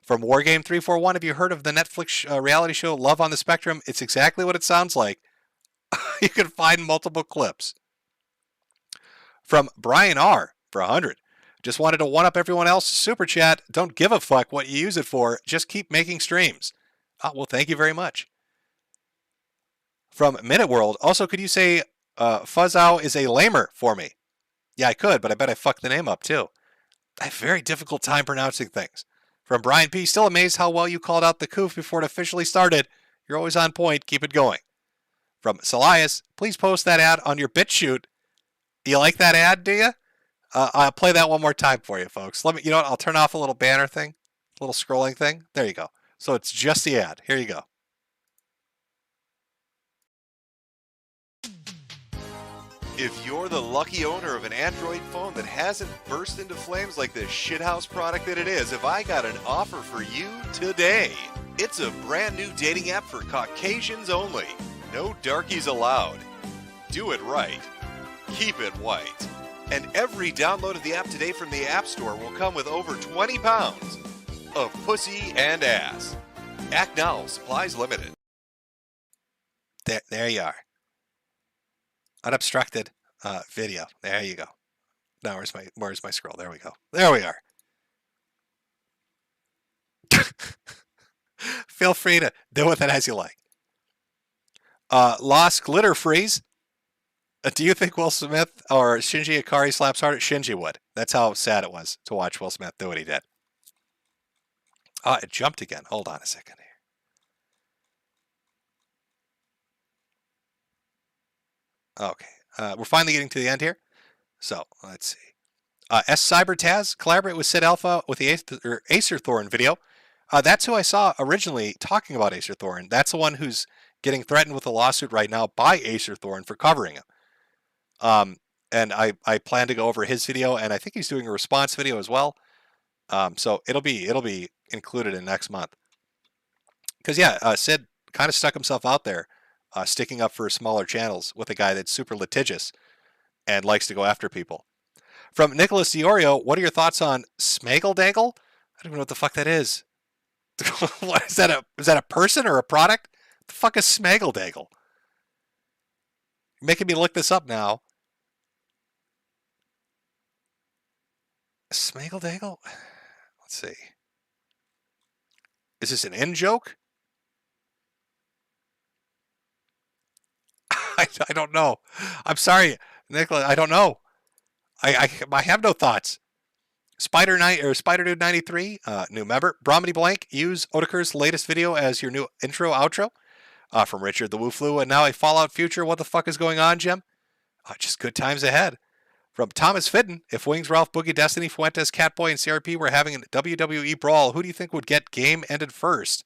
From Wargame341, have you heard of the Netflix reality show Love on the Spectrum? It's exactly what it sounds like. You can find multiple clips. From Brian R. for 100. Just wanted to one-up everyone else. Super chat. Don't give a fuck what you use it for. Just keep making streams. Well, thank you very much. From Minute World. Also, could you say Fuzzow is a lamer for me? Yeah, I could, but I bet I fucked the name up too. I have a very difficult time pronouncing things. From Brian P. Still amazed how well you called out the coof before it officially started. You're always on point. Keep it going. From Salias. Please post that ad on your BitChute. You like that ad, do you? I'll play that one more time for you, folks. You know what? I'll turn off a little banner thing, a little scrolling thing. There you go. So it's just the ad. Here you go. If you're the lucky owner of an Android phone that hasn't burst into flames like the shithouse product that it is, have I got an offer for you today. It's a brand new dating app for Caucasians only. No darkies allowed. Do it right. Keep it white. And every download of the app today from the App Store will come with over 20 pounds of pussy and ass. Act now. Supplies limited. There you are. Unobstructed video. There you go. Now where's my scroll? There we go. There we are. Feel free to do with it as you like. Lost Glitter Freeze. Do you think Will Smith or Shinji Ikari slaps harder? Shinji would. That's how sad it was to watch Will Smith do what he did. It jumped again. Hold on a second here. Okay. We're finally getting to the end here. So, let's see. S. Cybertaz, collaborate with Sid Alpha with the Acer Thorn video. That's who I saw originally talking about Acer Thorn. That's the one who's getting threatened with a lawsuit right now by Acer Thorn for covering him. And I plan to go over his video, and I think he's doing a response video as well. So it'll be included in next month. Because yeah, Sid kind of stuck himself out there, sticking up for smaller channels with a guy that's super litigious and likes to go after people. From Nicholas Diorio, what are your thoughts on Smaggledangle? I don't even know what the fuck that is. What is that? Is that a person or a product? What the fuck is Smaggledangle? You're making me look this up now. Smaggledangle? Let's see. Is this an in joke? I don't know. I'm sorry, Nicholas. I don't know. I have no thoughts. Spider Dude 93, new member. Brahmany Blank, use Otaker's latest video as your new intro outro. From Richard the Woo Flu, and now a Fallout Future. What the fuck is going on, Jim? Just good times ahead. From Thomas Fidden, if Wings, Ralph, Boogie, Destiny, Fuentes, Catboy, and CRP were having a WWE brawl, who do you think would get game ended first?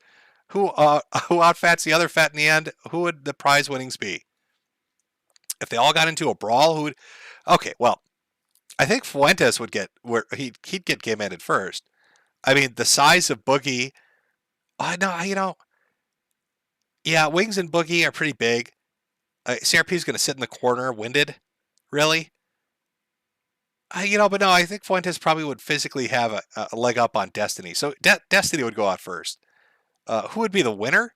Who outfats the other fat in the end? Who would the prize winnings be? If they all got into a brawl, who would? Okay, well, I think Fuentes would get he'd get game ended first. I mean, the size of Boogie. Yeah, Wings and Boogie are pretty big. CRP is going to sit in the corner, winded. Really? But no, I think Fuentes probably would physically have a leg up on Destiny. So Destiny would go out first. Who would be the winner?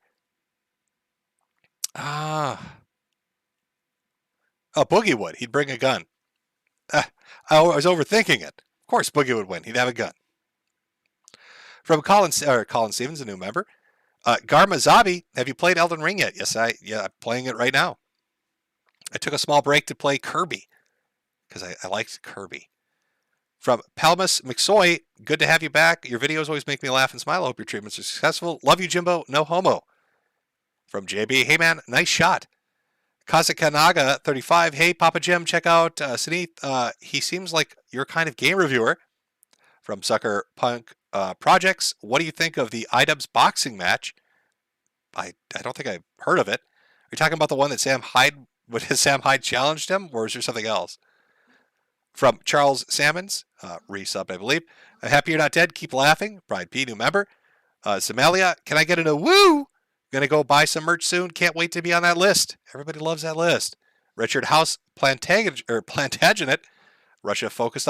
Boogie would. He'd bring a gun. I was overthinking it. Of course, Boogie would win. He'd have a gun. From Colin Stevens, a new member. Garma Zabi, have you played Elden Ring yet? Yes, I'm playing it right now. I took a small break to play Kirby because I liked Kirby. From Palmas McSoy, good to have you back. Your videos always make me laugh and smile. I hope your treatments are successful. Love you, Jimbo. No homo. From JB, hey man, nice shot. Kazakanaga 35, hey Papa Jim, check out Saneeth. He seems like your kind of game reviewer. From Sucker Punk projects. What do you think of the IDubbbz boxing match? I don't think I've heard of it. Are you talking about the one that Sam Hyde challenged him, or is there something else? From Charles Salmons, resub, I believe. Happy You're Not Dead. Keep laughing. Brian P, new member. Somalia, can I get in a woo? Gonna go buy some merch soon. Can't wait to be on that list. Everybody loves that list. Richard House Plantagenet. Russia focused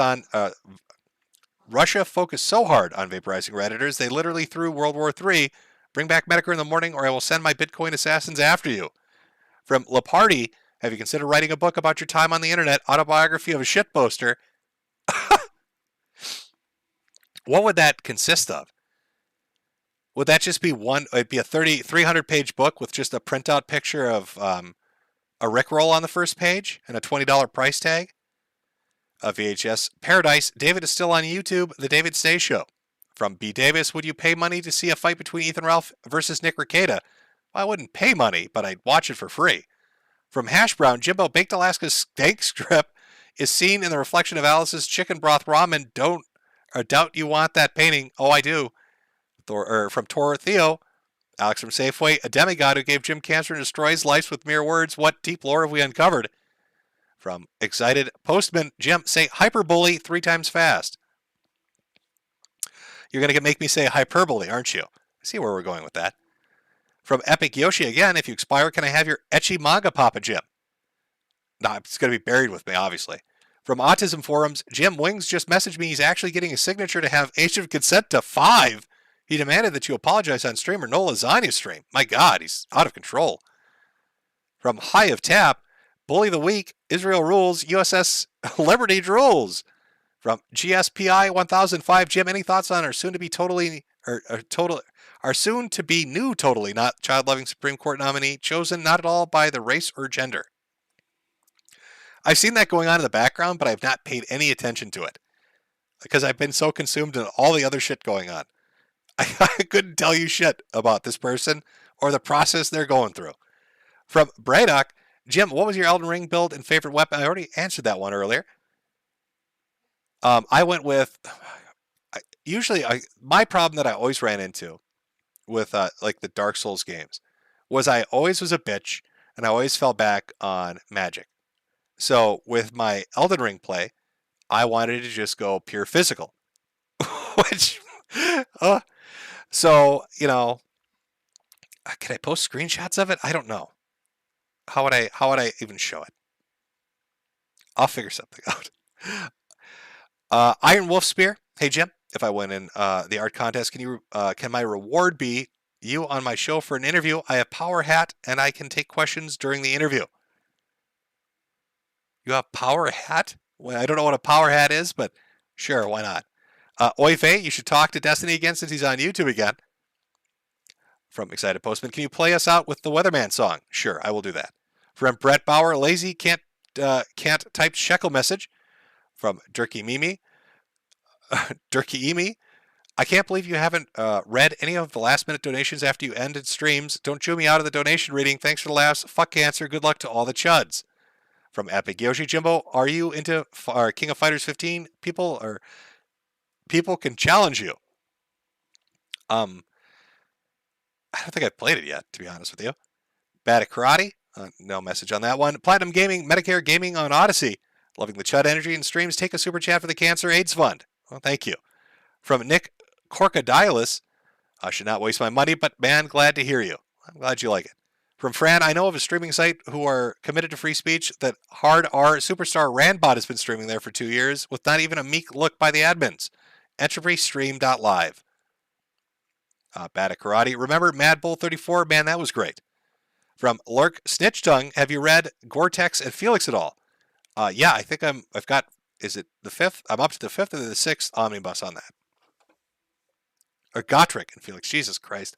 so hard on vaporizing Redditors, they literally threw World War III. Bring back Metokur in the morning, or I will send my Bitcoin assassins after you. From Laparty, have you considered writing a book about your time on the internet? Autobiography of a shitposter. What would that consist of? Would that just be one? It'd be a 300-page book with just a printout picture of a Rickroll on the first page and a $20 price tag. VHS Paradise. David is still on YouTube. The David Stay Show. From B. Davis, would you pay money to see a fight between Ethan Ralph versus Nick Rekieta? Well, I wouldn't pay money, but I'd watch it for free. From Hash Brown, Jimbo, Baked Alaska's steak strip is seen in the reflection of Alice's chicken broth ramen. Doubt you want that painting. Oh, I do. From Tor Theo, Alex from Safeway, a demigod who gave Jim cancer and destroys lives with mere words. What deep lore have we uncovered? From Excited Postman, Jim, say hyperbole 3 times fast. You're going to make me say hyperbole, aren't you? I see where we're going with that. From Epic Yoshi again, if you expire, can I have your ecchi manga, Papa Jim? No, it's going to be buried with me, obviously. From Autism Forums, Jim Wings just messaged me he's actually getting a signature to have age of consent to 5. He demanded that you apologize on stream or no lasagna stream. My God, he's out of control. From High of Tap, Bully the Week, Israel rules, USS Liberty drools. From GSPI 1005, Jim, any thoughts on our soon to be new totally not child-loving Supreme Court nominee, chosen not at all by the race or gender? I've seen that going on in the background, but I've not paid any attention to it because I've been so consumed in all the other shit going on. I couldn't tell you shit about this person or the process they're going through. From Braddock, Jim, what was your Elden Ring build and favorite weapon? I already answered that one earlier. I went with, my problem that I always ran into with like the Dark Souls games was I always was a bitch and I always fell back on magic. So with my Elden Ring play, I wanted to just go pure physical, which, so, you know, can I post screenshots of it? I don't know. How would I even show it? I'll figure something out. Iron Wolf Spear. Hey, Jim, if I win in the art contest, can my reward be you on my show for an interview? I have Power Hat and I can take questions during the interview. You have Power Hat? Well, I don't know what a Power Hat is, but sure, why not? Oife, you should talk to Destiny again since he's on YouTube again. From Excited Postman, can you play us out with the Weatherman song? Sure, I will do that. From Brett Bauer, lazy, can't type shekel message. From Durkee Mimi, I can't believe you haven't read any of the last minute donations after you ended streams. Don't chew me out of the donation reading. Thanks for the laughs. Fuck cancer. Good luck to all the chuds. From Epic Yoshi, Jimbo, are you into King of Fighters 15? People can challenge you. I don't think I've played it yet, to be honest with you. Bad at Karate? No message on that one. Platinum Gaming, Medicare Gaming on Odyssey. Loving the Chud energy and streams. Take a super chat for the Cancer AIDS Fund. Well, thank you. From Nick Corcodilis, I should not waste my money, but man, glad to hear you. I'm glad you like it. From Fran, I know of a streaming site who are committed to free speech that Hard R Superstar Randbot has been streaming there for 2 years with not even a meek look by the admins. EntropyStream.live. Bad at Karate. Remember Mad Bull 34? Man, that was great. From Lurk Snitch Tongue, have you read Gore-Tex and Felix at all? Yeah, I think I've got, is it the 5th? I'm up to the 5th or the 6th omnibus on that. Or Gotrek and Felix, Jesus Christ.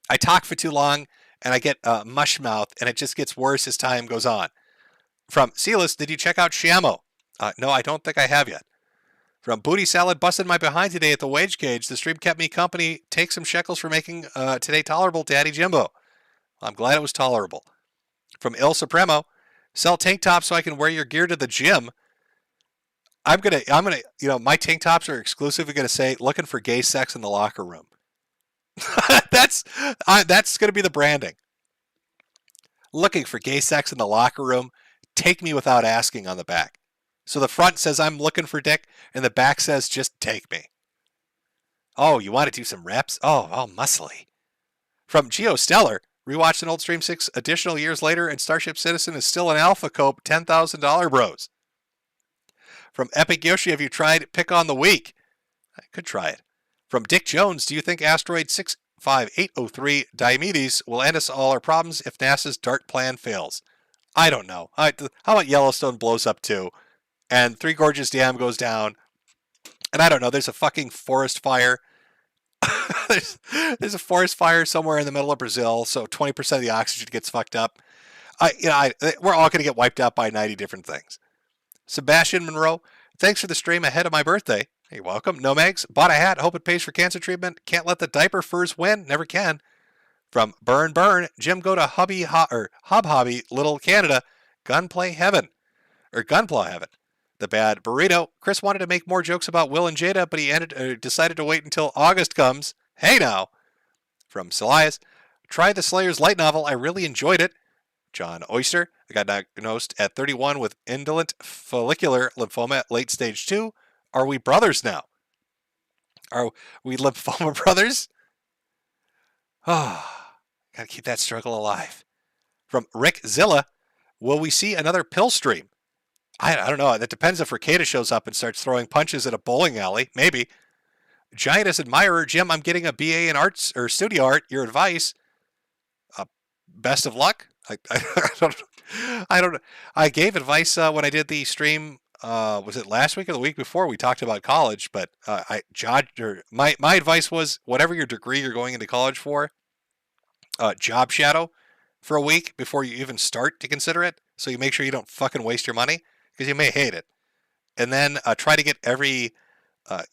I talk for too long and I get mush mouth and it just gets worse as time goes on. From Silas, did you check out Shamo? No, I don't think I have yet. From Booty Salad, busted my behind today at the wage cage. The stream kept me company. Take some shekels for making today tolerable, Daddy Jimbo. I'm glad it was tolerable. From Il Supremo, sell tank tops so I can wear your gear to the gym. I'm gonna, my tank tops are exclusively gonna say looking for gay sex in the locker room. that's gonna be the branding. Looking for gay sex in the locker room. Take me without asking on the back. So the front says I'm looking for dick, and the back says just take me. Oh, you want to do some reps? Oh, muscly. From GeoStellar, rewatched an old Stream 6 additional years later, and Starship Citizen is still an Alpha Cope $10,000 bros. From Epic Yoshi, have you tried Pick on the Week? I could try it. From Dick Jones, do you think asteroid 65803 Diomedes will end us all our problems if NASA's DART plan fails? I don't know. How about Yellowstone blows up too, and Three Gorges Dam goes down, and I don't know, there's a fucking forest fire. there's a forest fire somewhere in the middle of Brazil, so 20% of the oxygen gets fucked up. We're all going to get wiped out by 90 different things. Sebastian Monroe, thanks for the stream ahead of my birthday. You're welcome. No Megs, bought a hat, hope it pays for cancer treatment. Can't let the diaper furs win, never can. From Burn, Jim, go to Hobby, Little Canada, Gunpla Heaven. The Bad Burrito. Chris wanted to make more jokes about Will and Jada, but he decided to wait until August comes. Hey now. From Celias, try the Slayer's light novel. I really enjoyed it. John Oyster, I got diagnosed at 31 with indolent follicular lymphoma at late stage 2. Are we brothers now? Are we lymphoma brothers? Oh, gotta keep that struggle alive. From Rick Zilla, will we see another pill stream? I don't know. That depends if Ricada shows up and starts throwing punches at a bowling alley. Maybe. Giantess Admirer, Jim, I'm getting a BA in arts or studio art. Your advice? Best of luck. I don't know. I gave advice when I did the stream. Was it last week or the week before? We talked about college, but my advice was whatever your degree you're going into college for, job shadow for a week before you even start to consider it. So you make sure you don't fucking waste your money because you may hate it. And then try to get every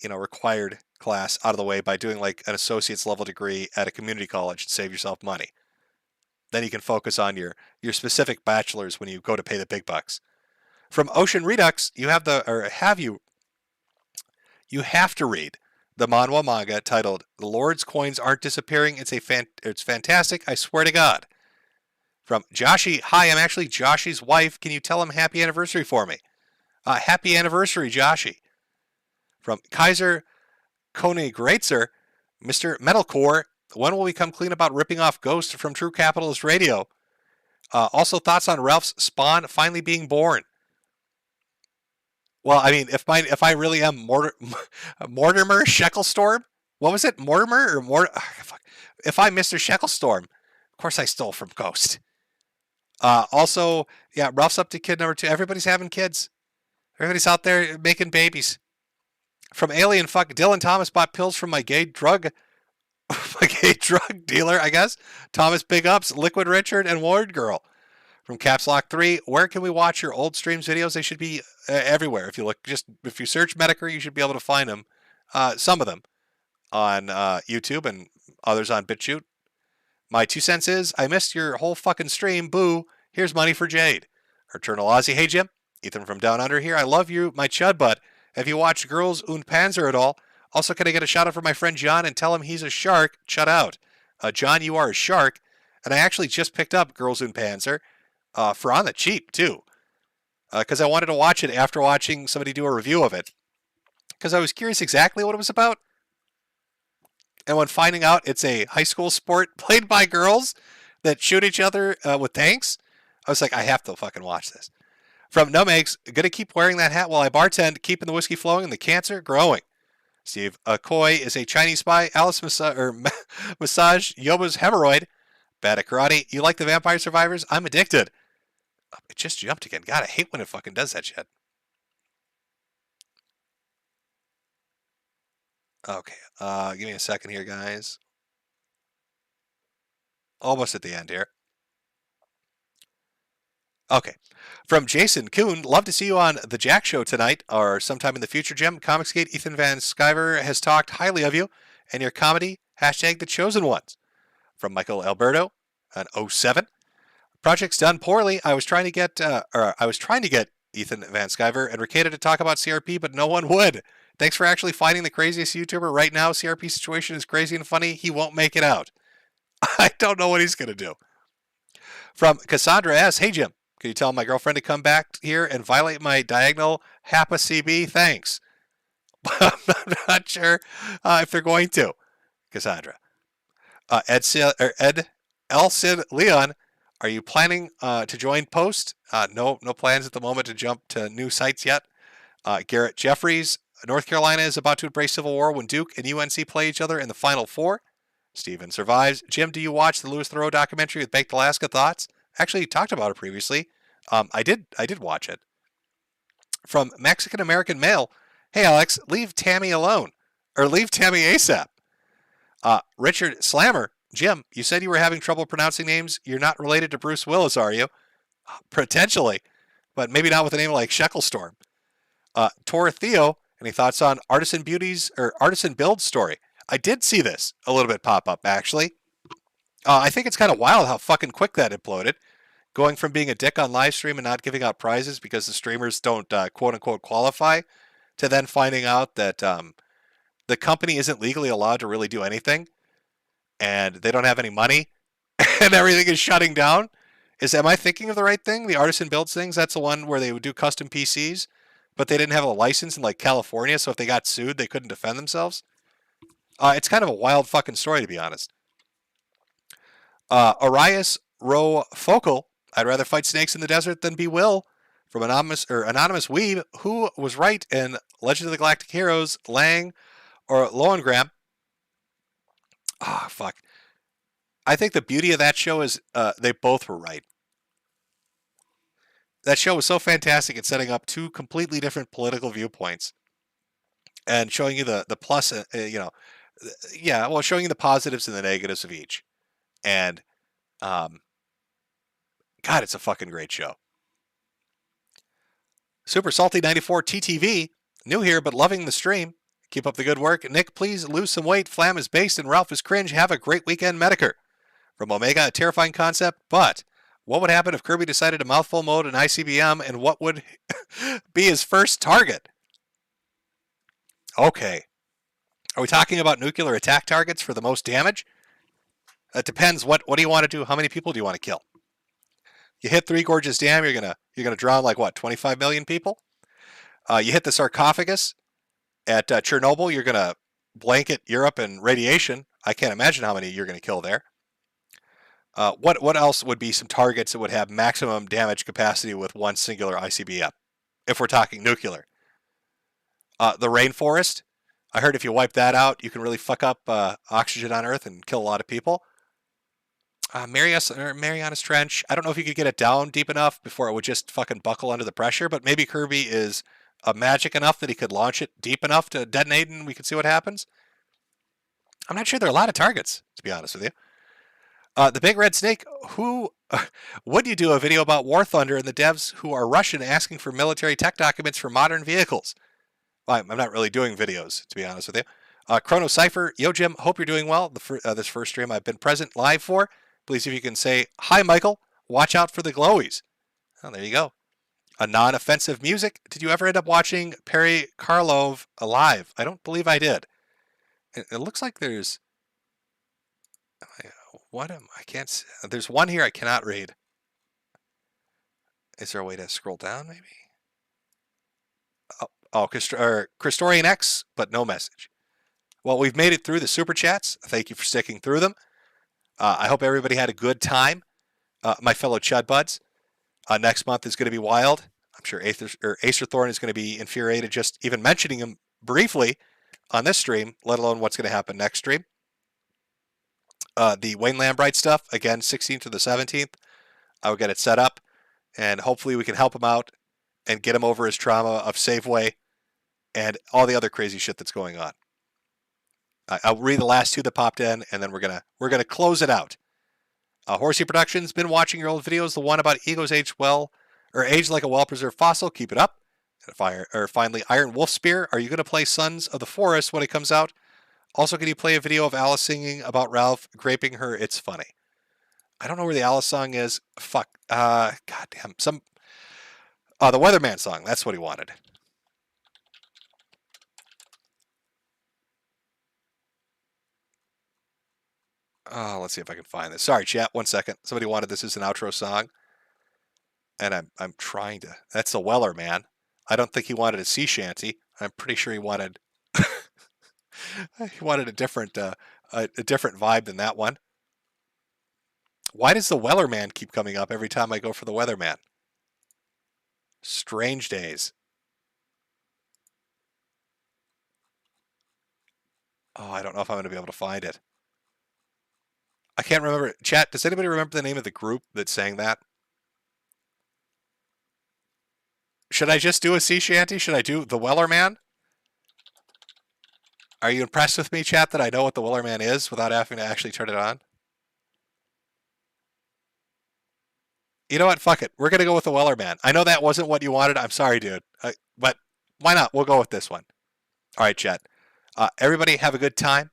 required class out of the way by doing like an associate's level degree at a community college and save yourself money. Then you can focus on your specific bachelor's when you go to pay the big bucks. From Ocean Redux, you have to read the manhwa manga titled "The Lord's Coins Aren't Disappearing." It's fantastic. I swear to God. From Joshi, hi, I'm actually Joshi's wife. Can you tell him happy anniversary for me? Happy anniversary, Joshi. From Kaiser Koenigreitzer, Mr. Metokur, when will we come clean about ripping off Ghost from True Capitalist Radio? Also, thoughts on Ralph's Spawn finally being born. Well, I mean, if I really am Mortimer Shecklestorm, what was it, Mortimer or fuck. If I'm Mr. Shecklestorm, of course I stole from Ghost. Also, yeah, Ralph's up to kid number 2. Everybody's having kids. Everybody's out there making babies. From Alien Fuck, Dylan Thomas bought pills from my gay drug dealer, I guess. Thomas Big Ups, Liquid Richard, and Ward Girl. From Caps Lock 3, where can we watch your old streams videos? They should be everywhere. If you search Metokur, you should be able to find them. Some of them on YouTube and others on BitChute. My 2 cents is, I missed your whole fucking stream. Boo. Here's money for Jade. Eternal Aussie. Hey, Jim. Ethan from Down Under here. I love you, my Chud butt. Have you watched Girls und Panzer at all? Also, can I get a shout out for my friend John and tell him he's a shark? Shut out. John, you are a shark. And I actually just picked up Girls und Panzer for on the cheap, too. Because I wanted to watch it after watching somebody do a review of it. Because I was curious exactly what it was about. And when finding out it's a high school sport played by girls that shoot each other with tanks, I was like, I have to fucking watch this. From Nomegs, gonna keep wearing that hat while I bartend, keeping the whiskey flowing and the cancer growing. Steve Koi is a Chinese spy. Alice Massage Yoba's hemorrhoid. Bad at karate. You like the Vampire Survivors? I'm addicted. It just jumped again. God, I hate when it fucking does that shit. Okay, give me a second here, guys. Almost at the end here. Okay. From Jason Kuhn, love to see you on The Jack Show tonight or sometime in the future, Jim. Comicsgate Ethan Van Sciver has talked highly of you and your comedy, # The Chosen Ones. From Michael Alberto, an 07. Project's done poorly. I was trying to get Ethan Van Skyver and Ricada to talk about CRP, but no one would. Thanks for actually finding the craziest YouTuber right now. CRP situation is crazy and funny. He won't make it out. I don't know what he's going to do. From Cassandra S. Hey, Jim, can you tell my girlfriend to come back here and violate my diagonal HAPA CB? Thanks. I'm not sure if they're going to. Cassandra. Ed L. Sid Leon, are you planning to join Post? No plans at the moment to jump to new sites yet. Garrett Jeffries, North Carolina is about to embrace civil war when Duke and UNC play each other in the Final Four. Steven survives. Jim, do you watch the Louis Theroux documentary with Baked Alaska? Thoughts? Actually, you talked about it previously. I did watch it. From Mexican American Male, hey Alex, leave Tammy alone, or leave Tammy ASAP. Richard Slammer, Jim, you said you were having trouble pronouncing names. You're not related to Bruce Willis, are you? Potentially, but maybe not with a name like Shecklestorm. Tor Theo, any thoughts on Artisan Build story? I did see this a little bit pop up, actually. I think it's kind of wild how fucking quick that imploded. Going from being a dick on live stream and not giving out prizes because the streamers don't quote-unquote qualify, to then finding out that the company isn't legally allowed to really do anything, and they don't have any money, and everything is shutting down. Am I thinking of the right thing? The Artisan Builds things, that's the one where they would do custom PCs, but they didn't have a license in like California, so if they got sued, they couldn't defend themselves. It's kind of a wild fucking story, to be honest. Arias Rowe Focal, I'd rather fight snakes in the desert than be Will. From Anonymous Weeb, who was right in Legend of the Galactic Heroes, Lang or Lowengram? Fuck. I think the beauty of that show is they both were right. That show was so fantastic at setting up two completely different political viewpoints and showing you the plus, showing you the positives and the negatives of each. And, God, it's a fucking great show. Super Salty 94 TTV, new here but loving the stream. Keep up the good work. Nick, please lose some weight. Flam is based and Ralph is cringe. Have a great weekend, Metokur. From Omega, a terrifying concept, but what would happen if Kirby decided to mouthful mode an ICBM, and what would be his first target? Okay. Are we talking about nuclear attack targets for the most damage? It depends. What do you want to do? How many people do you want to kill? You hit Three Gorges Dam, you're gonna drown like what, 25 million people? You hit the sarcophagus at Chernobyl, you're gonna blanket Europe in radiation. I can't imagine how many you're gonna kill there. What else would be some targets that would have maximum damage capacity with one singular ICBM, if we're talking nuclear? The rainforest. I heard if you wipe that out, you can really fuck up oxygen on Earth and kill a lot of people. Marianas Trench. I don't know if you could get it down deep enough before it would just fucking buckle under the pressure, but maybe Kirby is magic enough that he could launch it deep enough to detonate and we could see what happens. I'm not sure there are a lot of targets, to be honest with you. The Big Red Snake, would you do a video about War Thunder and the devs who are Russian asking for military tech documents for modern vehicles? Well, I'm not really doing videos, to be honest with you. Chrono Cypher, yo Jim, hope you're doing well. This first stream I've been present live for. Please, if you can say, hi Michael, watch out for the glowies. Oh, there you go. A non-offensive music. Did you ever end up watching Perry Karlov live? I don't believe I did. It looks like there's... I can't see. There's one here I cannot read. Is there a way to scroll down, maybe? Christorian X, but no message. Well, we've made it through the super chats. Thank you for sticking through them. I hope everybody had a good time. My fellow Chud buds. Next month is going to be wild. I'm sure Acer Thorn is going to be infuriated just even mentioning him briefly on this stream, let alone what's going to happen next stream. The Wayne Lambright stuff, again, 16th to the 17th. I will get it set up, and hopefully we can help him out and get him over his trauma of Safeway and all the other crazy shit that's going on. I'll read the last two that popped in, and then we're gonna close it out. Horsey Productions, been watching your old videos. The one about egos age like a well-preserved fossil. Keep it up. Finally, Iron Wolf Spear. Are you gonna play Sons of the Forest when it comes out? Also, can you play a video of Alice singing about Ralph graping her? It's funny. I don't know where the Alice song is. Fuck. Goddamn. Oh, the Weatherman song. That's what he wanted. Oh, let's see if I can find this. Sorry, chat. 1 second. Somebody wanted this as an outro song, and I'm trying to. That's the Weller Man. I don't think he wanted a sea shanty. I'm pretty sure he wanted he wanted a different vibe than that one. Why does the Weller Man keep coming up every time I go for the Weatherman? Strange days. Oh, I don't know if I'm going to be able to find it. I can't remember. Chat, does anybody remember the name of the group that sang that? Should I just do a sea shanty? Should I do the Weller Man? Are you impressed with me, chat, that I know what the Weller Man is without having to actually turn it on? You know what? Fuck it. We're going to go with the Weller Man. I know that wasn't what you wanted. I'm sorry, dude. But why not? We'll go with this one. All right, chat. Everybody have a good time,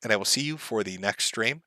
and I will see you for the next stream.